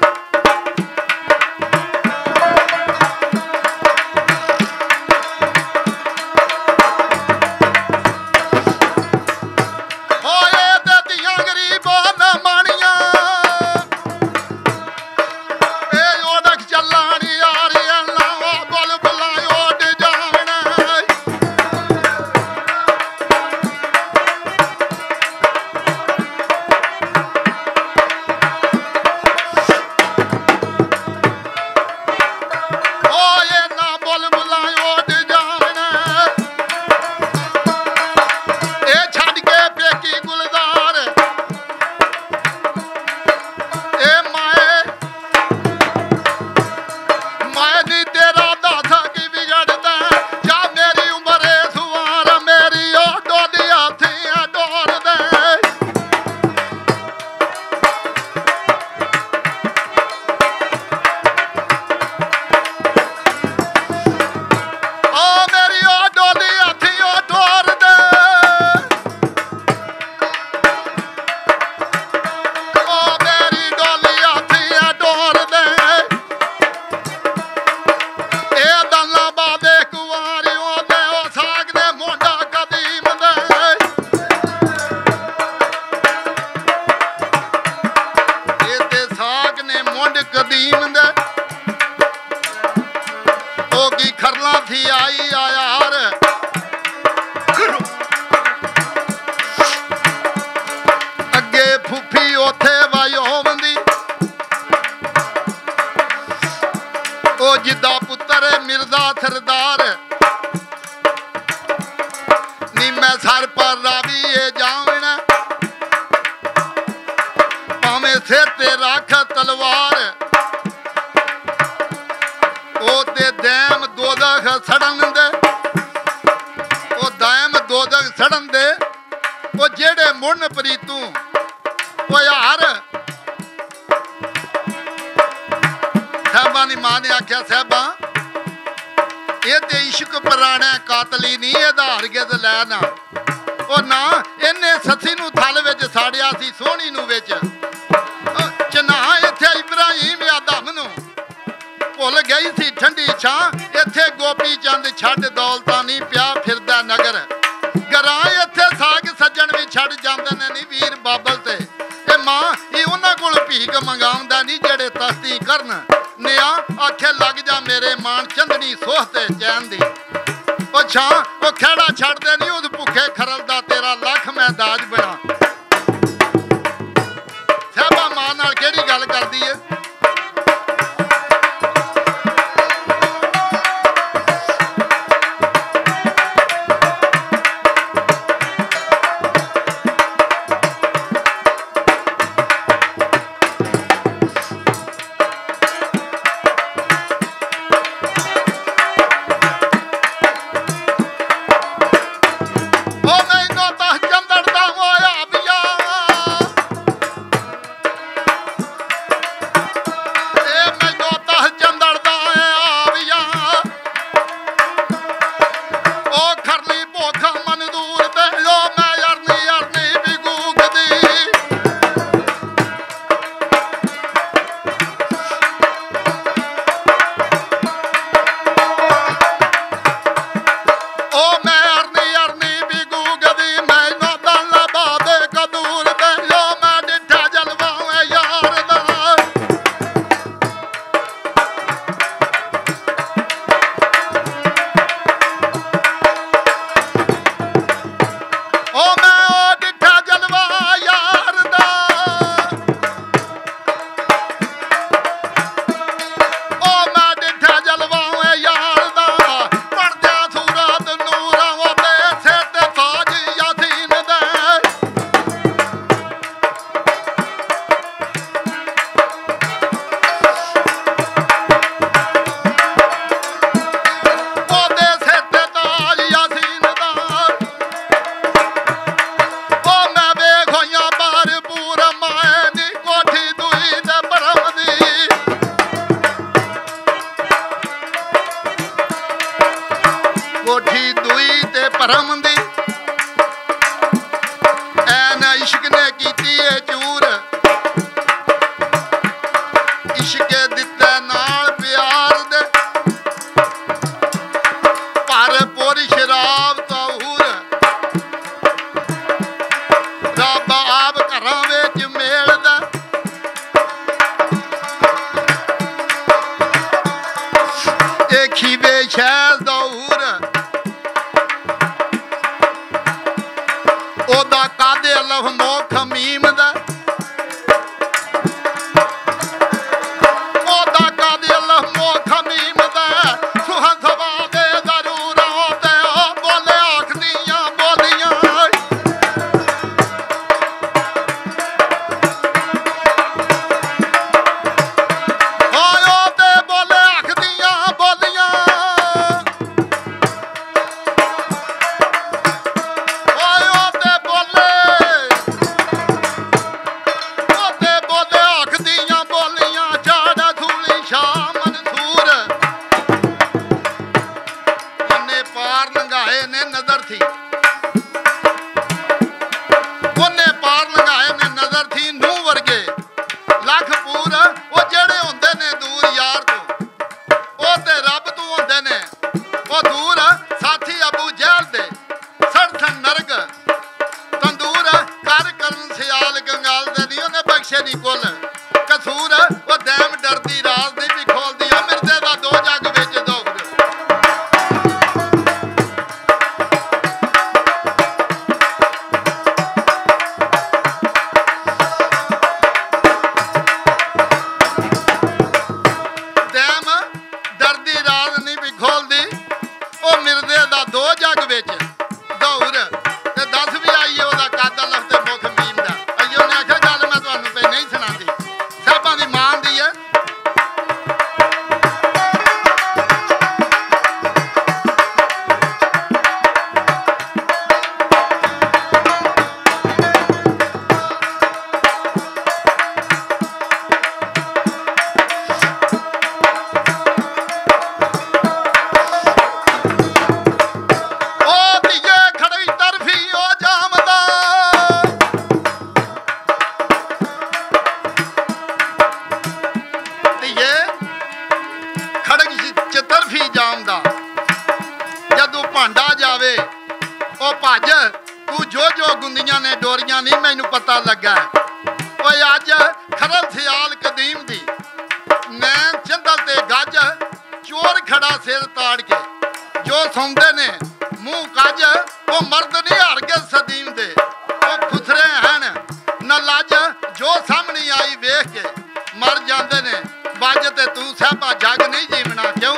टुटियां ने डोरियां नहीं मैनू पता लगा ओए अज खरल सियाल कदीम दी नैन चंदल ते गज चोर खड़ा सिर ताड़ के जो सौंदे ने मुंह कज वो मर्द नहीं हरगे सदीम दे वो खुसरे हैं न लज जो सामने आई वेख के मर जाते ने बज ते तू साहबा जग नहीं जीवना क्यों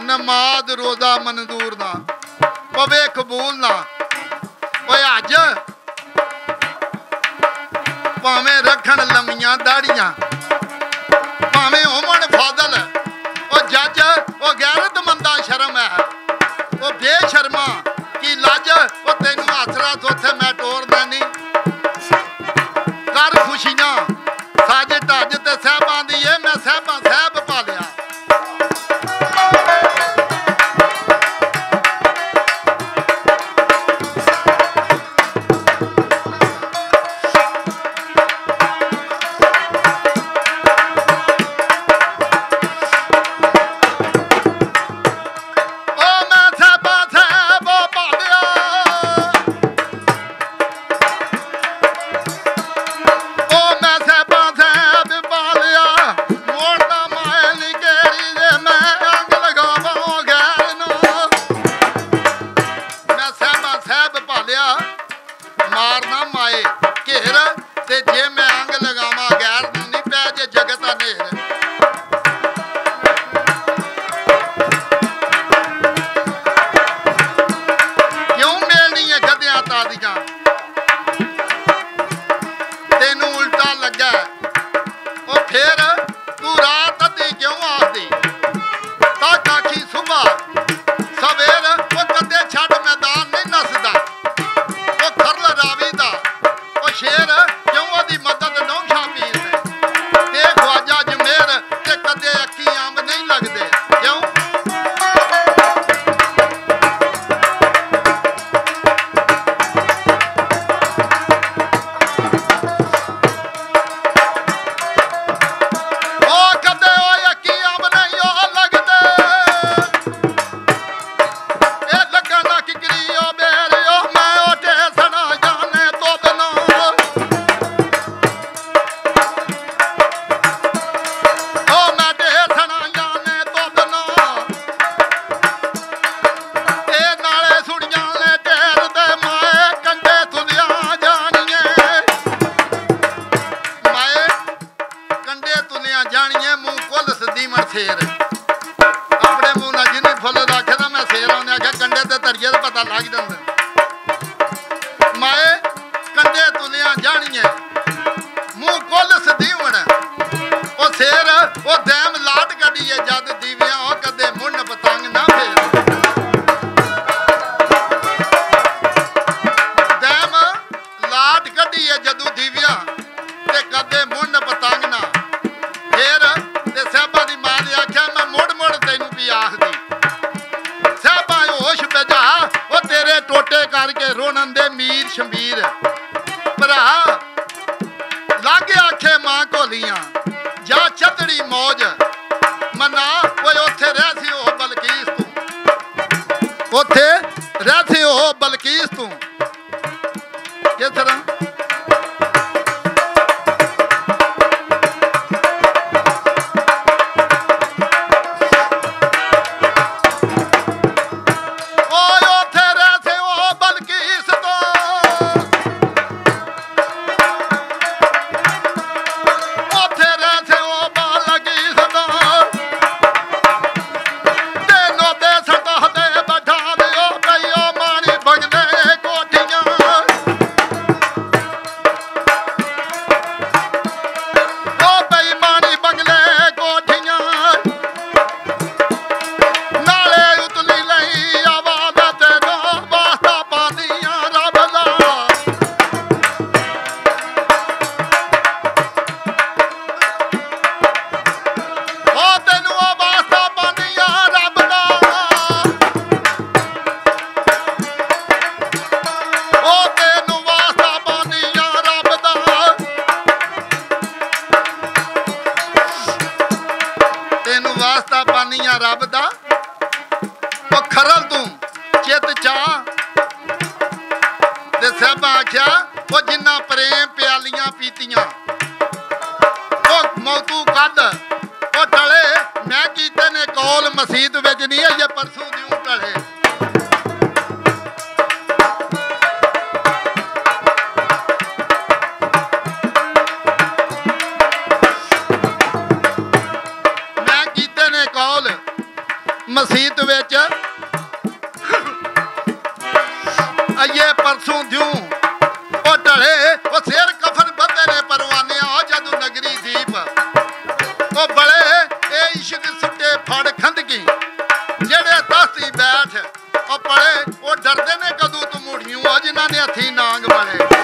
नमाज रोजा मंजूर ना पवे कबूल ना ओए अज भावें रखन लम्मियां दाड़ियां भावें होवन फादल ओ जज ओ गैरतमंदा शर्म है ओ बेशर्मा की लज ओ तेनू आसरा सोथे मैं टोरदा नहीं कर खुशियां साज ढज ते साहबां दी ए मैं साहबां साहब पालिया मारना माए घेर ते जे मैं अंग लगावा गैर नहीं पै जे जगत अनेर क्यों मिलनी है गद्दियां तादियां तेनू उल्टा लगा ओ फिर तू रात अद्धी क्यों आखदी तक आखी सुबह सवेर ओ कदे छड़ मैदान नहीं नसदा शेर क्यों ओदी मदद नौशा पीर ते ख्वाजा जमेर ते कदे अखी अंब नहीं लगदे क्यों ओ कदे ओ अखी अंब नहीं ओ लगदे ए लगना किकरी ओ बेर ओ मैं ओटे सना जाने तो बनो शेर अपने मुंह ना जिन्हें फुल रखे ना मैं शेर आने आख्या कंडे ते धरिए तो पता लग जाता माए कंडे तुलिया जानिए मुंह कुल सदीवण ओ शेर ओ दैम लाट कढ़िए जद दीवियां ओ कदे मुंड पतंग ना फेर दैम लाट कढ़िए जदू दीवियां ते कदे मुंड पतंग ना फेर ते साहबा दी मां ने आख्या मैं मुड़ मुड़ तेनू भी आखदी साहबा होश बजा ओ तेरे टोटे रब दा ओ खरल तू चित चा ते साहबा आख्या ओ जिन्ना प्रेम प्यालियां पीतियां ओ मौतू कद ओ टले मैं कीते ने कौल मसीत विच नहीं अजे परसों दिऊं टले मसीत विच अये परसों द्यूं ओ ढले ओ सिर कफन बंदे ने परवाने आ जदू नगरी दीप ओ बड़े ए इश्क सुट्टे फड़ खंदकी जेड़े तास्ती बैठ ओ पड़े ओ डरदे ने कदू तू मुड़ियों आ जिन्हां ने हथी नांग बड़े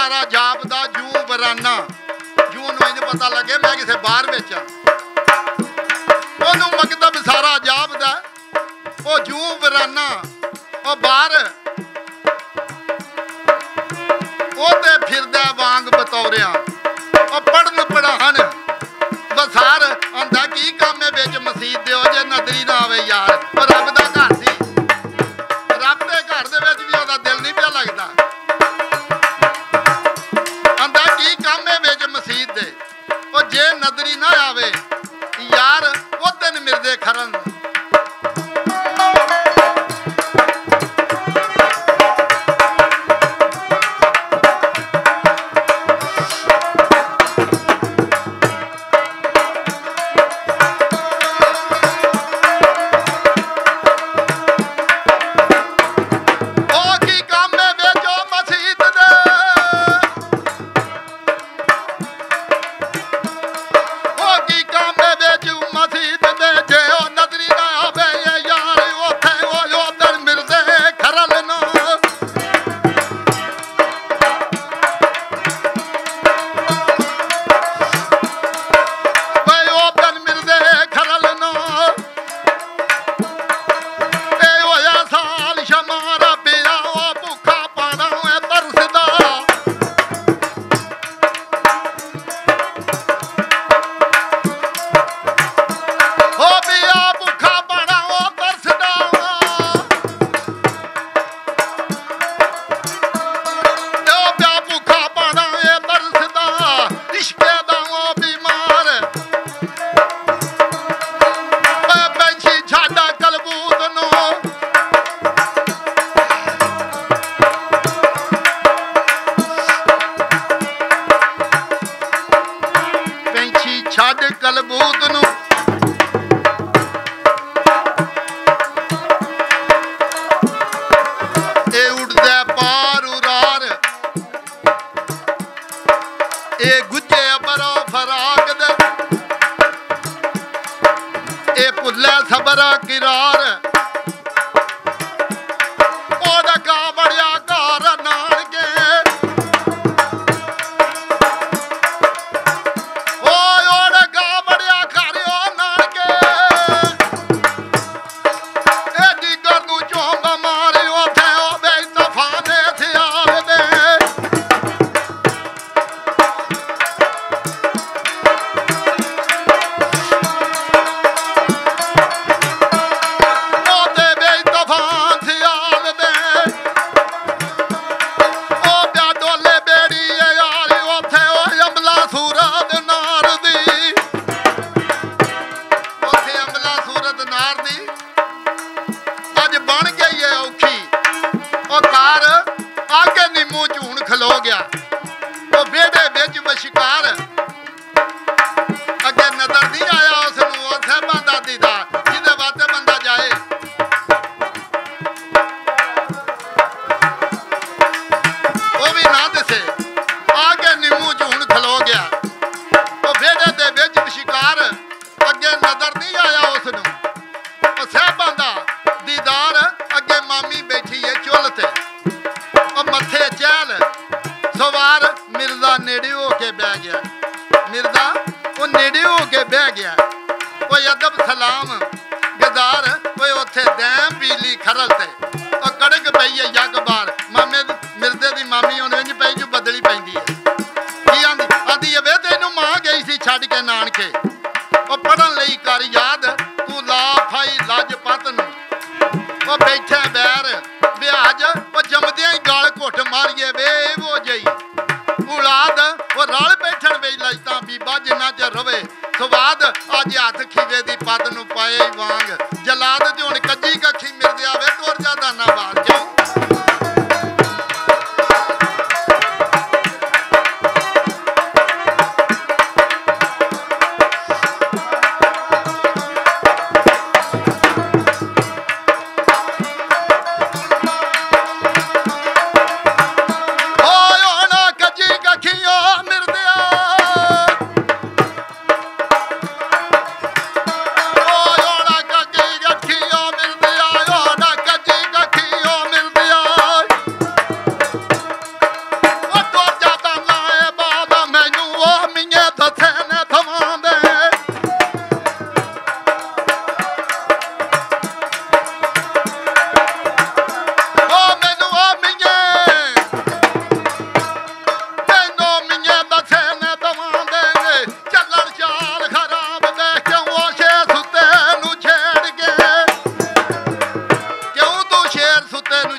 सारा जापदा जू बराना जू नहीं पता लगे मैं किसे बाहर बेचा ओनू मकतब सारा जापदा ओ जू बराना ओ बाहर ओते फिरदा वांग बतौरिया ओ पढ़न पढ़ान बसार आंदा की काम है बेच मसीद दे जे नदरी ना आवे यार और रब दा घर सी रब दे घर दे विच भी ओदा दिल नहीं पिया लगदा आंदा की काम है बेच मसीद दे ओ जे नदरी ना आवे यार ओ दिन मिलदे खरन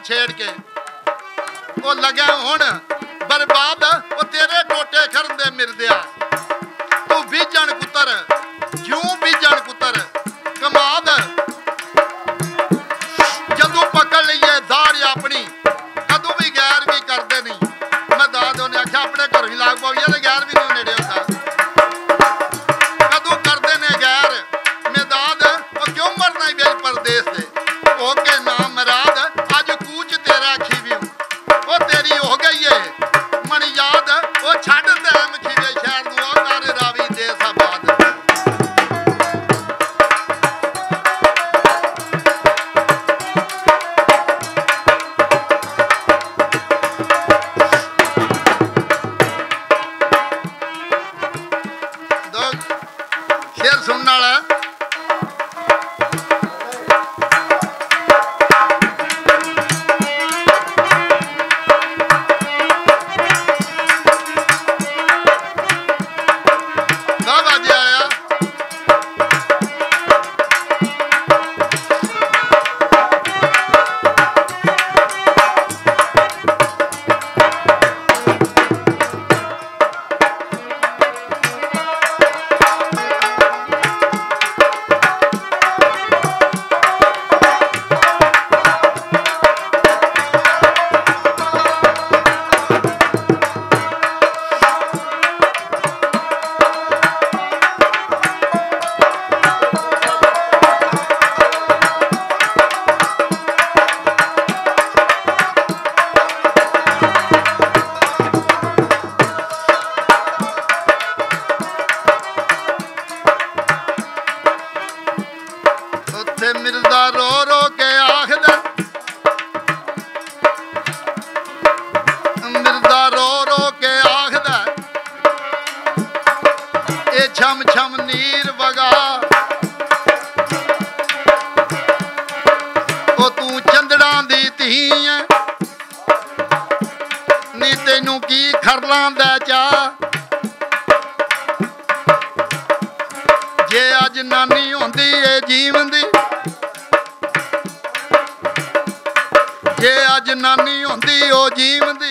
छेड़ के वो लगे हुण बर्बाद वो तेरे टोटे करन दे मिरदिया तू बीजन पुत्र क्यों बीजन पुत्र कमाद जदू पकड़ लीए दाड़ अपनी कदू भी गैर भी करते नहीं मैं दाद ने आख्या अपने घर ही लाग पाइए तो गैर भी नहीं नेड़े होता कदू करते ने गैर मैं दाद वो क्यों मरना ही बेच परदेश से ओके नाम मराद अज कूच तेरा खीवी वो तेरी हो गई है मन याद वो छड़ तैम खीवे शहर नू कर रावी देस आबाद शेर सुनने वाला मिर्जा रो रो के आखदा मिर्जा रो रो के आखदा ए छम छम नीर वगा ओ तू चंदड़ा दी धी है नी तेनू की खरलां दा चा जे अज नानी होंदी ए जीवन दी जे अज नानी होंदी ओ जीवन दी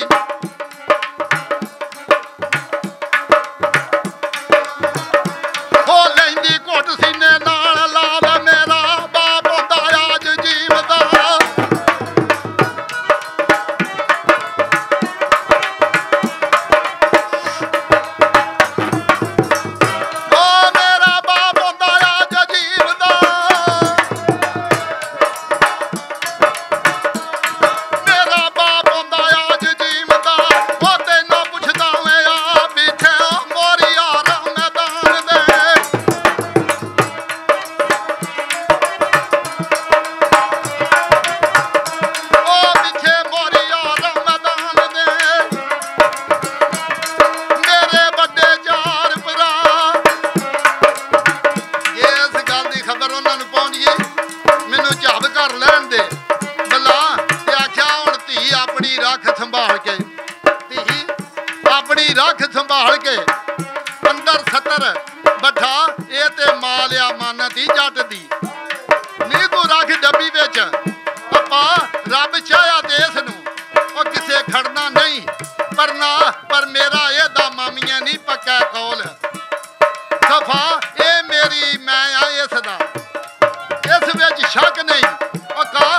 हो लैंदी घुट सीने नाल लाव मेरा बाप होंदा अज जीवदा रख संभाल के अंदर सतर बैठा ये ते मालिया मानती जट दी नी तू रख डब्बी विच अपा रब चाया देस नू ओ किसे खड़ना नहीं पर मेरा ये दा मामिया नहीं पक्का कौल सफा ये मेरी मैं आ इस दा इस विच शक नहीं ओ का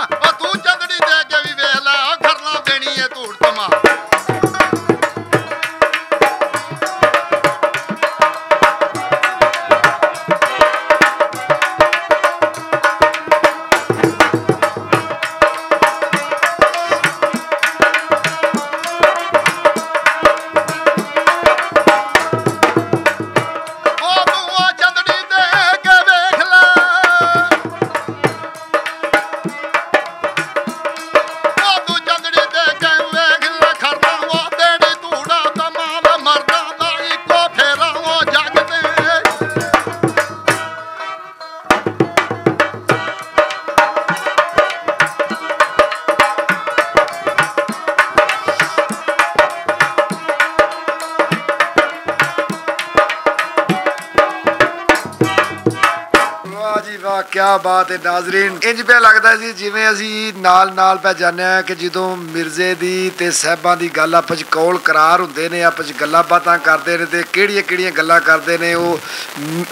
क्या बात है नाजरीन। इंज पे लगता जी जिवें असी नाल नाल पै जाने कि जदों मिर्जे दी ते साहिबां दी गल आपस कौल करार हुंदे ने, आपस गल्लां बातां करदे ने ते किहड़ियां गल्लां करदे ने, वो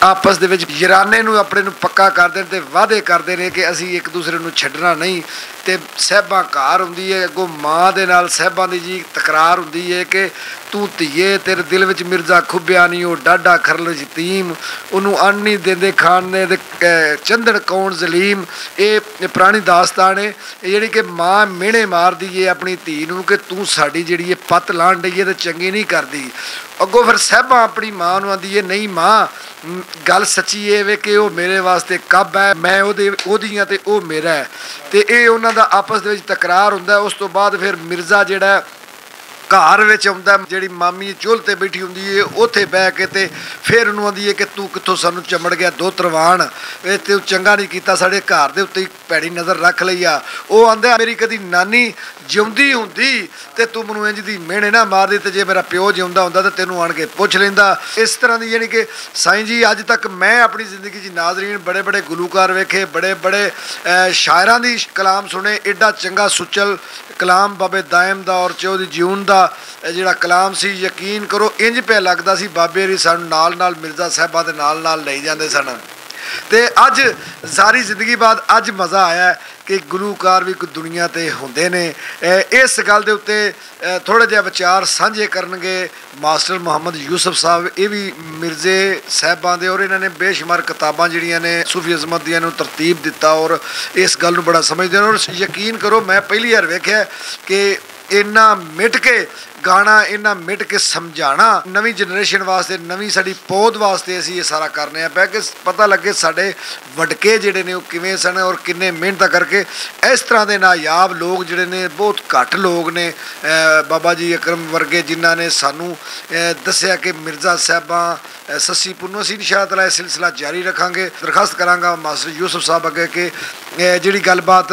आपस दे विच यराने नूं अपने नूं पक्का करदे ने ते वादे करदे ने कि असी एक दूसरे नूं छड्डना नहीं। ते साहिबां घर हुंदी है, अगों माँ दे नाल साहिबां दी जी तकरार हुंदी है कि तू धीए तेरे दिल विच मिर्जा खुब्बिया नहीं, वो डाढा खरल यतीम, उन्होंने अन्न नहीं देंदे खाने दे चंदन कौन जलीम। ये पुरानी दास्तान है जिहड़ी कि माँ मिहणे मारदी है अपनी धी नूं कि तू साडी जिहड़ी पत्त लाण डई है ते चंगी नहीं करदी। अगों फिर साहिबां अपनी माँ नूं आंदी है नहीं माँ गल सच्ची है वे कि वो मेरे वास्ते कब है, मैं ओहदी ते वो मेरा है। ते ये उन्हां दा आपस दे विच तकरार हुंदा है। उस तो बाद फिर मिर्जा जिहड़ा घर विच आउंदा, जिहड़ी मामी चुੱਲ੍ਹ ते बैठी हुंदी है उत्थे बह के ते फिर उन्होंने आंदी है कि तू कित्थों सानूं चमड़ गया दो तरवान, तू चंगा नहीं कीता, साडे घर दे उत्ते भैड़ी नज़र रख लई आ। वो आंदा मेरी कदी नानी जिउंदी हुंदी ते तू मैनूं इंज दी मिहणे ना मारदी, ते जे मेरा प्यो जिउंदा हुंदा ते तैनूं आण के पुछ लैंदा। इस तरह दी यानी कि साईं जी अज तक मैं अपनी जिंदगी च नाज़रीन बड़े बड़े गुलूकार वेखे, बड़े बड़े शायरां दी कलाम सुने, एडा चंगा सुचल कलाम बाबे दायम दा और चौधरी जीवन दा जिहड़ा कलाम सी, यकीन करो इंज पे लगदा सी बाबे हरी सानूं नाल नाल मिर्जा साहिबां दे नाल नाल लई जांदे सन। ते अज सारी जिंदगी बाद अज मज़ा आया कि गुलूकार भी कोई दुनिया ते हुंदे ने। इस गल दे उत्ते थोड़े जिहा विचार सांझे करनगे मास्टर मुहम्मद यूसुफ साहब, ये भी मिर्जे साहिबां दे, और इन्होंने बेशुमार किताबां जिहड़ियां ने सूफी अजमत दियां नूं तरतीब दिता और इस गल नूं बड़ा समझदे ने। और यकीन करो मैं पहली बार वेख्या कि इन्ना मिट के गाना, इन्ना मिट के समझाना नवीं जनरेशन वास्ते, नवीं साडी पौध वास्ते असीं ये सारा करने आ पै कि पता लगे साडे वडके जिहड़े ने वो किवें सन और किन्ने मेहनत करके इस तरह के नायाब लोग जिहड़े ने बहुत घट लोग ने। बाबा जी अकरम वर्गे जिन्हां ने सानू दस्सिया कि मिर्जा साहिबां ससी पुन्नू, असीं इंशाअल्लाह ताला सिलसिला जारी रखांगे। दरखास्त करांगा मास्टर यूसुफ साहब अगे कि जिहड़ी गलबात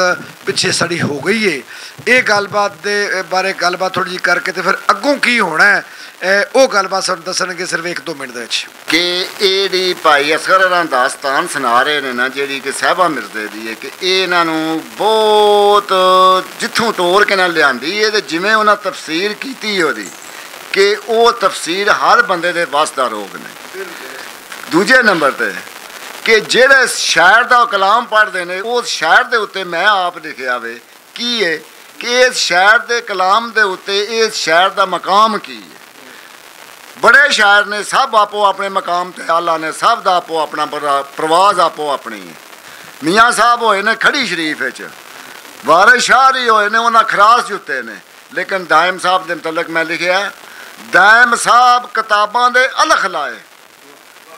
पिछे साडी हो गई है ये गलबात दे बारे गलबात थोड़ी जी करके ते फिर अगों की होना है वो गलबात सानूं दस्सणगे सिर्फ 1-2 मिनट दे विच कि ये भाई असगर होरां दास्तान सुना रहे ने ना जिहड़ी कि साहिबा मिर्जे दी है कि इन्हां नूं बहुत जिथों तोड़ के ना लिआंदी है ते जिवें उन्हां तफसीर कीती ओहदी कि वो तफसीर हर बंदे दे वस दा रोग ने। दूजे नंबर ते कि जेह्ड़े शायर दा कलाम पढ़दे ने उस शायर दे उत्ते मैं आप लिखिया वे की है कि इस शायर दे कलाम दे उत्ते इस शायर दा मकाम की है। बड़े शायर ने सब आपो अपने मकाम ते आला ने, सब दा आपो अपना प्रवाज आपो अपनी है। मियाँ साहब होए ने खड़ी शरीफ विच, वारिस शाह ही होए ने उन्हां खरास जुत्ते ने, लेकिन दायम साहब दे मुतलक मैं लिखिया दायम साहब किताबां दे अलख लाए,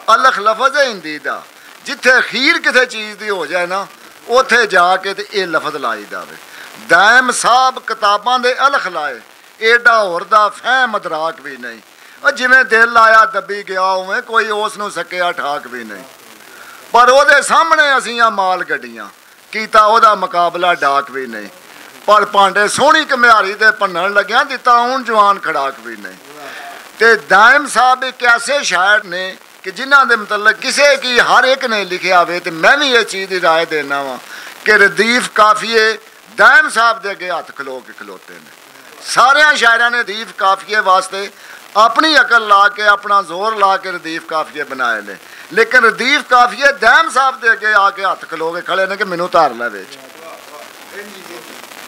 अलख लफज है हिंदी दा, जिथे खीर किसी चीज़ की हो जाए ना उत्थे जाके ते ये लफज लाई जाए। दायम साहब किताबां दे अलख लाए, एडा होर दा फहम अदराक भी नहीं, और जिवें दिल लाया दबी गया उवें कोई उस नूं सकिया ठाक भी नहीं। पर ओहदे सामने असीं माल गड्डियां कीता ओहदा मुकाबला डाक भी नहीं, पर भांडे सोहनी घमियारी दे भन्नण लग्या दिता हूण जवान खड़ाक भी नहीं। ते दायम साहब एक ऐसे शायर ने कि जिन्हां दे मतलब किसी की हर एक ने लिखिया वे, तो मैं भी इस चीज़ की राय देना वा कि रदीफ काफिए दायम साहब दे अगे हथ खलो के खलोते ने। सारिया शायरां ने रदीफ काफिए वास्ते अपनी अकल ला के अपना जोर ला के रदीफ काफिए बनाए ने, लेकिन रदीफ काफिए दायम साहब दे अगे आके हथ खलो के खड़े ने कि मैनू धार लै विच।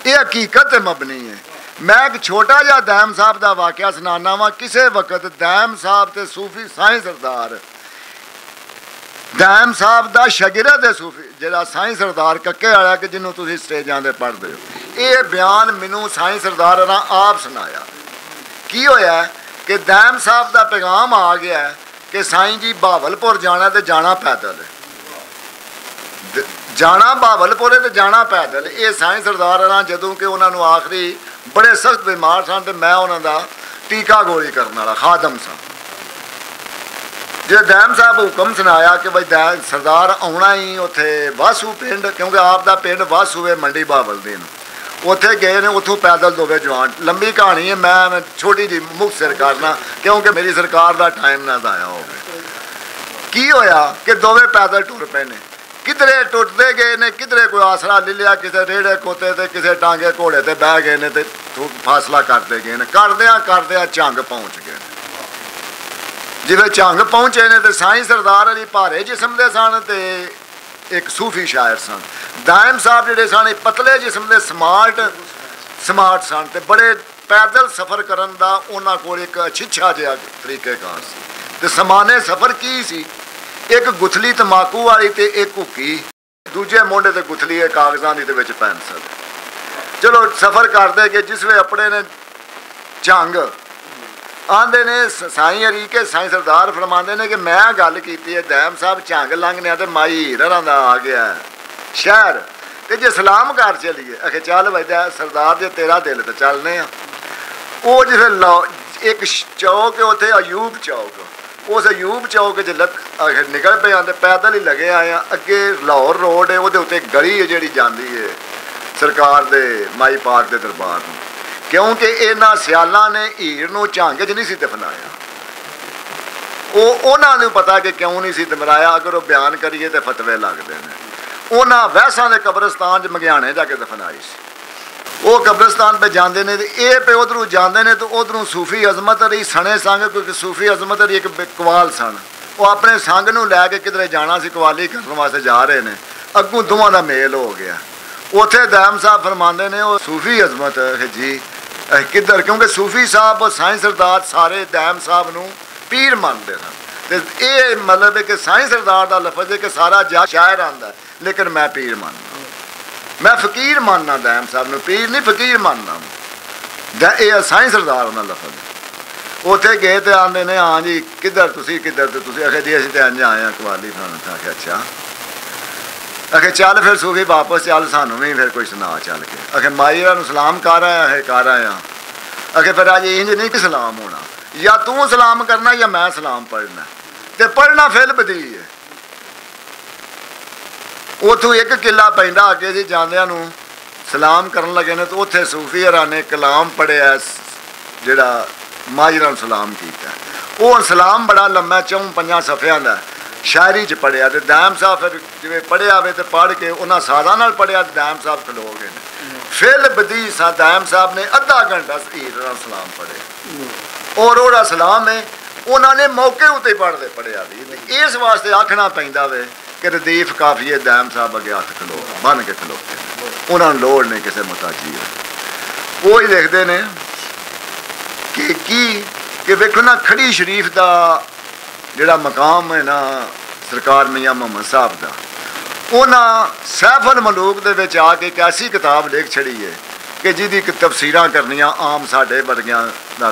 ये हकीकत मबनी है। मैं एक छोटा जिहा दायम साहब का वाकया सुनाना वा। किसी वक्त दायम साहब ते सूफी साईं सरदार दायम साहब का शागिर्द है सूफी जिहड़ा साईं सरदार कक्के वाला कि जिन्हों तुसीं स्टेजां ते पढ़दे हो, ये बयान मैनू साईं सरदार ने आप सुनाया। की होया कि दायम साहब का पैगाम आ गया कि साईं जी बहावलपुर जाना तो जाना पैदल, जाना बहावलपुर है तो जाना पैदल। ये साईं सरदार ने जदों कि उन्होंने आखिरी बड़े सख्त बीमार सन तो मैं उन्होंने टीका गोली करने वाला खादम सा, जे दायम साहब हुक्म सुनाया कि भाई सरदार आना ही उत्थे वासू पिंड, क्योंकि आपका पिंड वासू है मंडी बहावलदीन, उत्थे गए ने, उतों पैदल दोवे जवान। लंबी कहानी है, मैं छोटी जी मुख्तसर करना क्योंकि मेरी सरकार का टाइम ना जाया हो। की होया कि दोवे पैदल टुर पे ने, किधरे टुटते गए ने, किधरे कोई आसरा ले लिया, किसी रेड़े कोते ते किसी टांगे घोड़े ते बह गए ने, ते फासला करते गए ने। करदे झंग पहुँच गए। जिवें झंग पहुँचे ने, तो साईं सरदार अली भारे जिस्म दे सन, ते एक सूफी शायर सन। दायम साहब जिहड़े सन पतले जिस्म दे स्मार्ट सन, ते बड़े पैदल सफ़र करन दा उन्हां कोल एक अछिछा जिहा तरीकेकार सी। ते समाने सफ़र की सी, एक गुथली तंबाकू वाली ते एक हुक्की, दूजे मोढे ते गुथली कागज़ां दी ते विच पेंसिल। चलो सफ़र करदे गए। जिस वे अपने ने झंग आंदे ने साईं हरी के साईं सरदार फरमाते ने कि मैं गल की है दैम साहब झंग लंघने तो माई हीरा दा आ गया शहर, तो जे सलाम कर चलीए। आखे चल भाई सरदार जे तेरा दिल तो चलने। वो जिसे एक चौक है उत्थे अयूब चौक, उस अयूब चौक च निकल पे आते पैदल ही लगे आए हैं। अगे लाहौर रोड है, वो उत्ते गली है जी जाती है सरकार दे माई पाक के दरबार में, क्योंकि इन्होंने सियालों ने हीर नूं झंग च नहीं सी दफनाया। उन्होंने पता कि क्यों नहीं सी दफनाया, अगर वो बयान करिए तो फतवे लगते हैं। उन्होंने वैसा ने कब्रस्तान च मगियाने जाके दफनाई सी। वो कब्रस्तान पे जाते हैं, ये पे उधरों जाते हैं, तो उधरों सूफी अजमत अली सने संग, क्योंकि सूफी अजमत अली एक कवाल सन, वो अपने संग नूं लैके किधरे जाना सी, कवाली करने वास्ते जा रहे हैं। अगों दोवां दा मेल हो गया। उत्थे दैम साहब फरमाते ने वो सूफी अजमत जी किधर, क्योंकि सूफी साहब साईं सरदार सारे दैम साहब नूं पीर मानते सन। तो ये मतलब है कि साईं सरदार का लफज है कि सारा जग शायर आंदा, लेकिन मैं पीर मानना, मैं फकीर मानना। दैम साहब नूं पीर नहीं फकीर मानना। ये साईं सरदार उन्होंने लफज। उत्थे गए तो आंदे ने हाँ जी किधर तुसी, किधर तो तुसी। आखे जी असीं तो इंज आए हैं कवाली खाने। आखे अच्छा। आखे चल फिर सूफी वापस चल, सानू भी फिर कोई सुना चल के। आखे माई नूं सलाम कर आया है, कर आया। आखे फिर अज इंज नहीं कि सलाम होना, या तू सलाम करना या मैं सलाम पढ़ना, तो पढ़ना फिल बदी है। उतों एक किला पैंदा अगे जी जांदियां नूं सलाम करन लगे ने, तो उत्थे सूफी हरां ने कलाम पढ़िया जिहड़ा माजरा सलाम किया। वो सलाम बड़ा लम्मा 4-5 सफ़ियां दा शायरी च पढ़िया। तो दैम साहब फिर जिवें पढ़िया होवे तो पढ़ के उन्हां सारां नाल पढ़िया। दैम साहब खलो गए ने फिल बदी सा। दैम साहब ने अद्धा घंटा हीर नाल सलाम पढ़े, और ओड़ा सलाम है उन्होंने मौके उत्ते पढ़ते पढ़िया भी। इस वास्ते आखना पैंदा वे कि रदीफ काफिए दैम साहब अगे हथ खलो बन के खलोते, उन्होंने लोड़ नहीं किसी मुताजी। वो ही लिखते हैं कि वेखो ना खड़ी शरीफ का जिहड़ा मकाम है ना सरकार मियाँ मोहम्मद साहब का, उन्हें सैफल मलूक दे विच आके एक ऐसी किताब लिख छड़ी है कि जिहदी तफसीरां करनियां आम साडे वर्गियां दा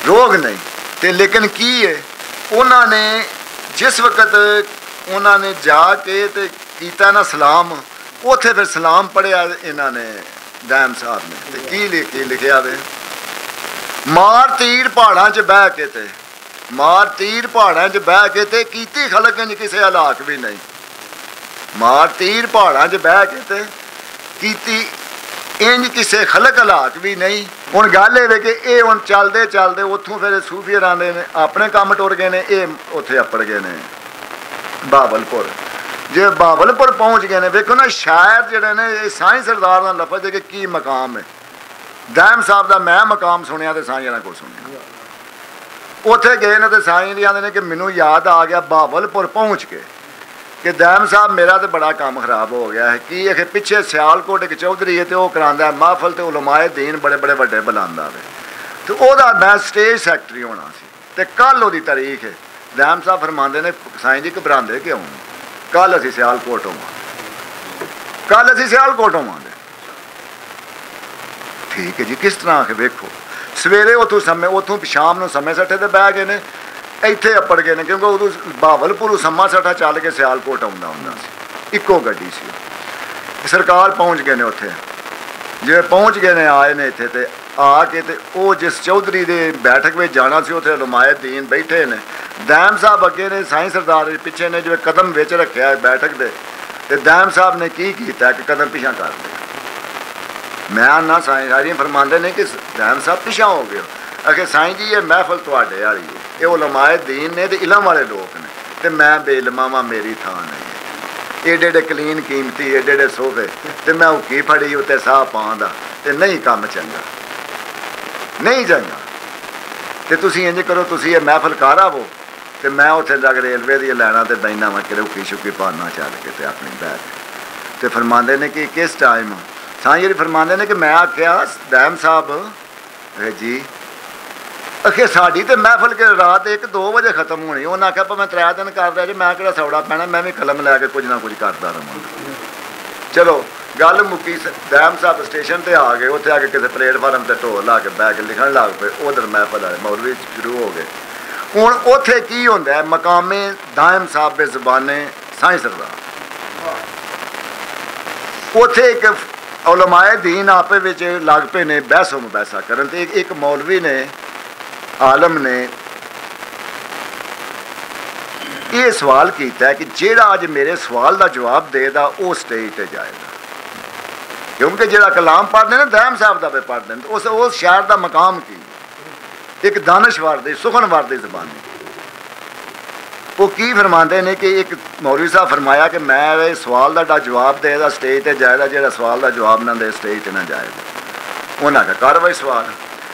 रोग नहीं। तो लेकिन की है उन्होंने जिस वक्त उन्होंने जाके तो कीता ना सलाम, उत्थे फिर सलाम पढ़िया इन्होंने दैम साहब ने। तो की लिखिया वे, मार तीर पहाड़ां च बह के ते, मार तीर पहाड़ां च बह के ते कीती खलक इंज किसे हलाक भी नहीं। मार तीर पहाड़ां च बह के ते कीती इंज किसे खलक हलाक भी नहीं। हुण गल ये कि ये हुण चलदे चलदे उत्थों फिर सूफी रांदे ने अपने काम टुर गए ने, ये उत्थे अपड़ गए ने बावलपुर। जे बावलपुर पहुँच गए ने, वेखो ना शायर जिहड़े ने साईं सरदार दा लफज है कि की मकाम है। दैम साहब का मैं मकाम सुनिया तो साईं को सुनिया। उत्थे गए ने तो साईं जी आंदे ने कि मैनू याद आ गया बावलपुर पहुँच के कि दैम साहब मेरा तो बड़ा काम खराब हो गया है। कि आखे पिछे सियालकोट एक चौधरी है तो वह करांदा महफल तो उलमाए दीन बड़े बड़े वड्डे बुलांदा वे, तो वह मैं स्टेज सैकटरी होना सी, ते कल वो तारीख है। दैम साहब फरमाते ने साईं जी घबरांदे क्यों, कल असीं सियालकोट होवांगे, कल असीं सियालकोट होवांगे। ठीक है जी, किस तरह आखे वेखो सवेरे उतों समय उतों शाम को समय सट्ठे तो बह गए ने, ਇੱਥੇ अपड़ गए ने क्योंकि उदों बहावलपुर समा सठा चल के सियालकोट आउंदा हुंदा सी, इक्को गड्डी सी। सरकार पहुँच गए ने उत्थे, जिवें पहुँच गए ने आए ने इत्थे ते आके ते वो जिस चौधरी दे बैठक में जाना सी उत्थे उलमाए दीन बैठे ने। दैम साहब अगे ने, साईं सरदार पिछे ने, जिवें कदम विच रखिया बैठक दे, ते दैम साहब ने की कीता कि कदम पिछा कर दिया। मैं आना साईं सारी फरमाते ने कि दैम साहब पिछा हो गए। आखे साईं जी ये महफल तुहाडे वाली है, ये उलमाए दीन ने ते इलम वाले लोग ने, ते मैं बेइलमा वां, मेरी थां नहीं है। एडे एडे क्लीन कीमती एडे एडे सोफे ते मैं हुक्की फड़ी उत्ते साह पां दा ते नहीं काम चंगा नहीं चंगा। ते तुसीं इंज करो, तुसीं ये महफल कर आवो ते मैं उत्थे जाके रेलवे दी लैना ते बहना वा कि हुक्की शुक्की पाना चल के ते अपनी बैठ ते फरमांदे ने कि किस टाइम साईं जी फरमांदे ने कि मैं आख्या दैम साहब जी अखे साड़ी तो महफल के रात 1-2 बजे खत्म होनी। उन्हें आख्या मैं 3 दिन कर रहा जी, मैं किहड़ा सौड़ा पैना, मैं भी कलम लैके कुछ ना कुछ करता रहा। चलो गल मुक्की, दैम साहब स्टेशन पर आ गए, उत्थे आके किसी प्लेटफार्म से ढोल ला के बह के लिखण लग पे। उधर महफल आए मौलवी शुरू हो गए। हुण उत्थे की हुंदा है, मकामे दायम साहब बे ज़बाने साईं सरदार, उत्थे एक उलमाए दीन आपे विच लग पे ने बहसो मुबैसा करन ते एक मौलवी ने आलम ने ये सवाल किया कि जेड़ा अज मेरे सवाल का जवाब देगा वो स्टेज पर जाएगा, क्योंकि जेड़ा कलाम पढ़ते ना दैम साहब का भी पढ़ते हैं उस शायर का मकाम की एक दानश्वर दी सुखनवर दी ज़बानी वो की फरमाते ने कि एक मौलवी साहब फरमाया कि मैं सवाल का जवाब देगा स्टेज पर जाएगा, जेड़ा सवाल का जवाब ना दे स्टेज पर ना जाएगा। उन्हें आखिया कर वही सवाल,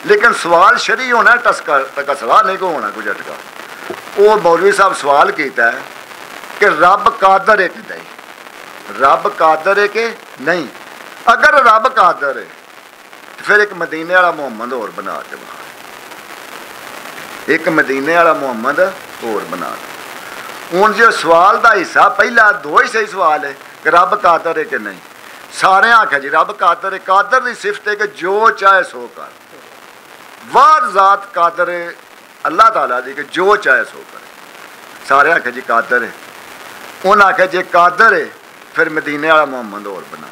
लेकिन सवाल शरी होना टकसला नहीं को होना कुछ अटका। वो मौलवी साहब सवाल किया है कि रब कादर है कि नहीं, रब कादर है कि नहीं। अगर रब कादर है तो फिर एक मदीने वाला मुहम्मद होर बना के बना, एक मदीने वाला मुहम्मद होर बना दे। हूँ जो सवाल का हिस्सा पहला 2 ही सही सवाल है कि रब कादर है कि नहीं। सारे आख्या जी रब कादर है, कादर की सिफत है कि जो चाहे सो कर, वार जात कादर है अल्लाह ताला दी कि जो चाहे सो करे। सारे आख्या जी कादर है। उन्हें आख्या जे कादर है फिर मदीने वाला मुहम्मद होर बना।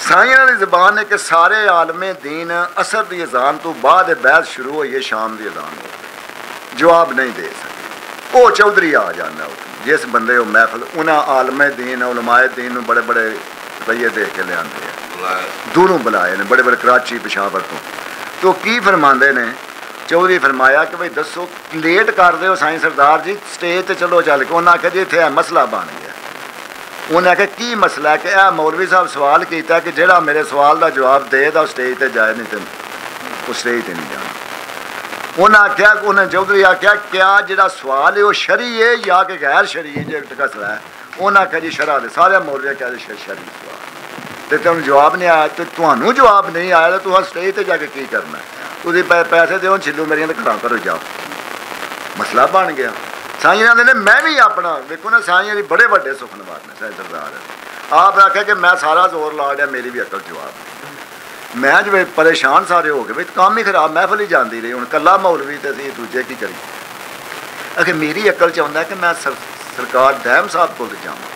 साइयां की ज़बान है कि सारे आलमे दीन असर की अजान तो बाद बहस शुरू हुई है, शाम की अजान हो जवाब नहीं दे सके। वो चौधरी आ जाना जिस बंदे वो महफल उन्हें आलमे दीन उलमाए दीन बड़े बड़े रुपये दे के लिया दूरों बुलाए ने, बड़े बड़े कराची पेशावर तो की फरमाते ने चौधरी फरमाया कि भाई दसो लेट कर दो साईं सरदार जी स्टेज ते चलो चल के। उन्हें आख्या जी इत्थे मसला बन गया। उन्हें आख्या की मसला है कि यह मौलवी साहब सवाल किया कि जेड़ा मेरे सवाल का जवाब दे तो स्टेज पर जाए, नहीं तो स्टेज पर नहीं जाना। उन्हें आख्या उन्हें चौधरी आख्या क्या जो सवाल है वो शरी है या कि गैर शरी है, जो टकसला है। उन्हें आख्या जी शरा दे। सारे मौलवी क्या शरी सवाल तो तुम जवाब नहीं आया, तो तुम्हें जवाब नहीं आया तो तुम स्टेज पर जाके की करना है, तुझे पैसे दो छिलो मेरिया तो घर करो जाओ। मसला बन गया। साइयां ने मैं भी अपना देखो ना, साइयां जी बड़े बड़े सुखनवार ने साईं सरदार। आप आख्या कि मैं सारा जोर ला दिया, मेरी भी अकल जवाब नहीं। मैं जो परेशान सारे हो गए भाई काम ही खराब, महफल ही जाती रही। हूँ कला मौलवी तो असी दूजे की करी। आखिर मेरी अकल चाहता कि मैं सरकार दैम साहब को जावा।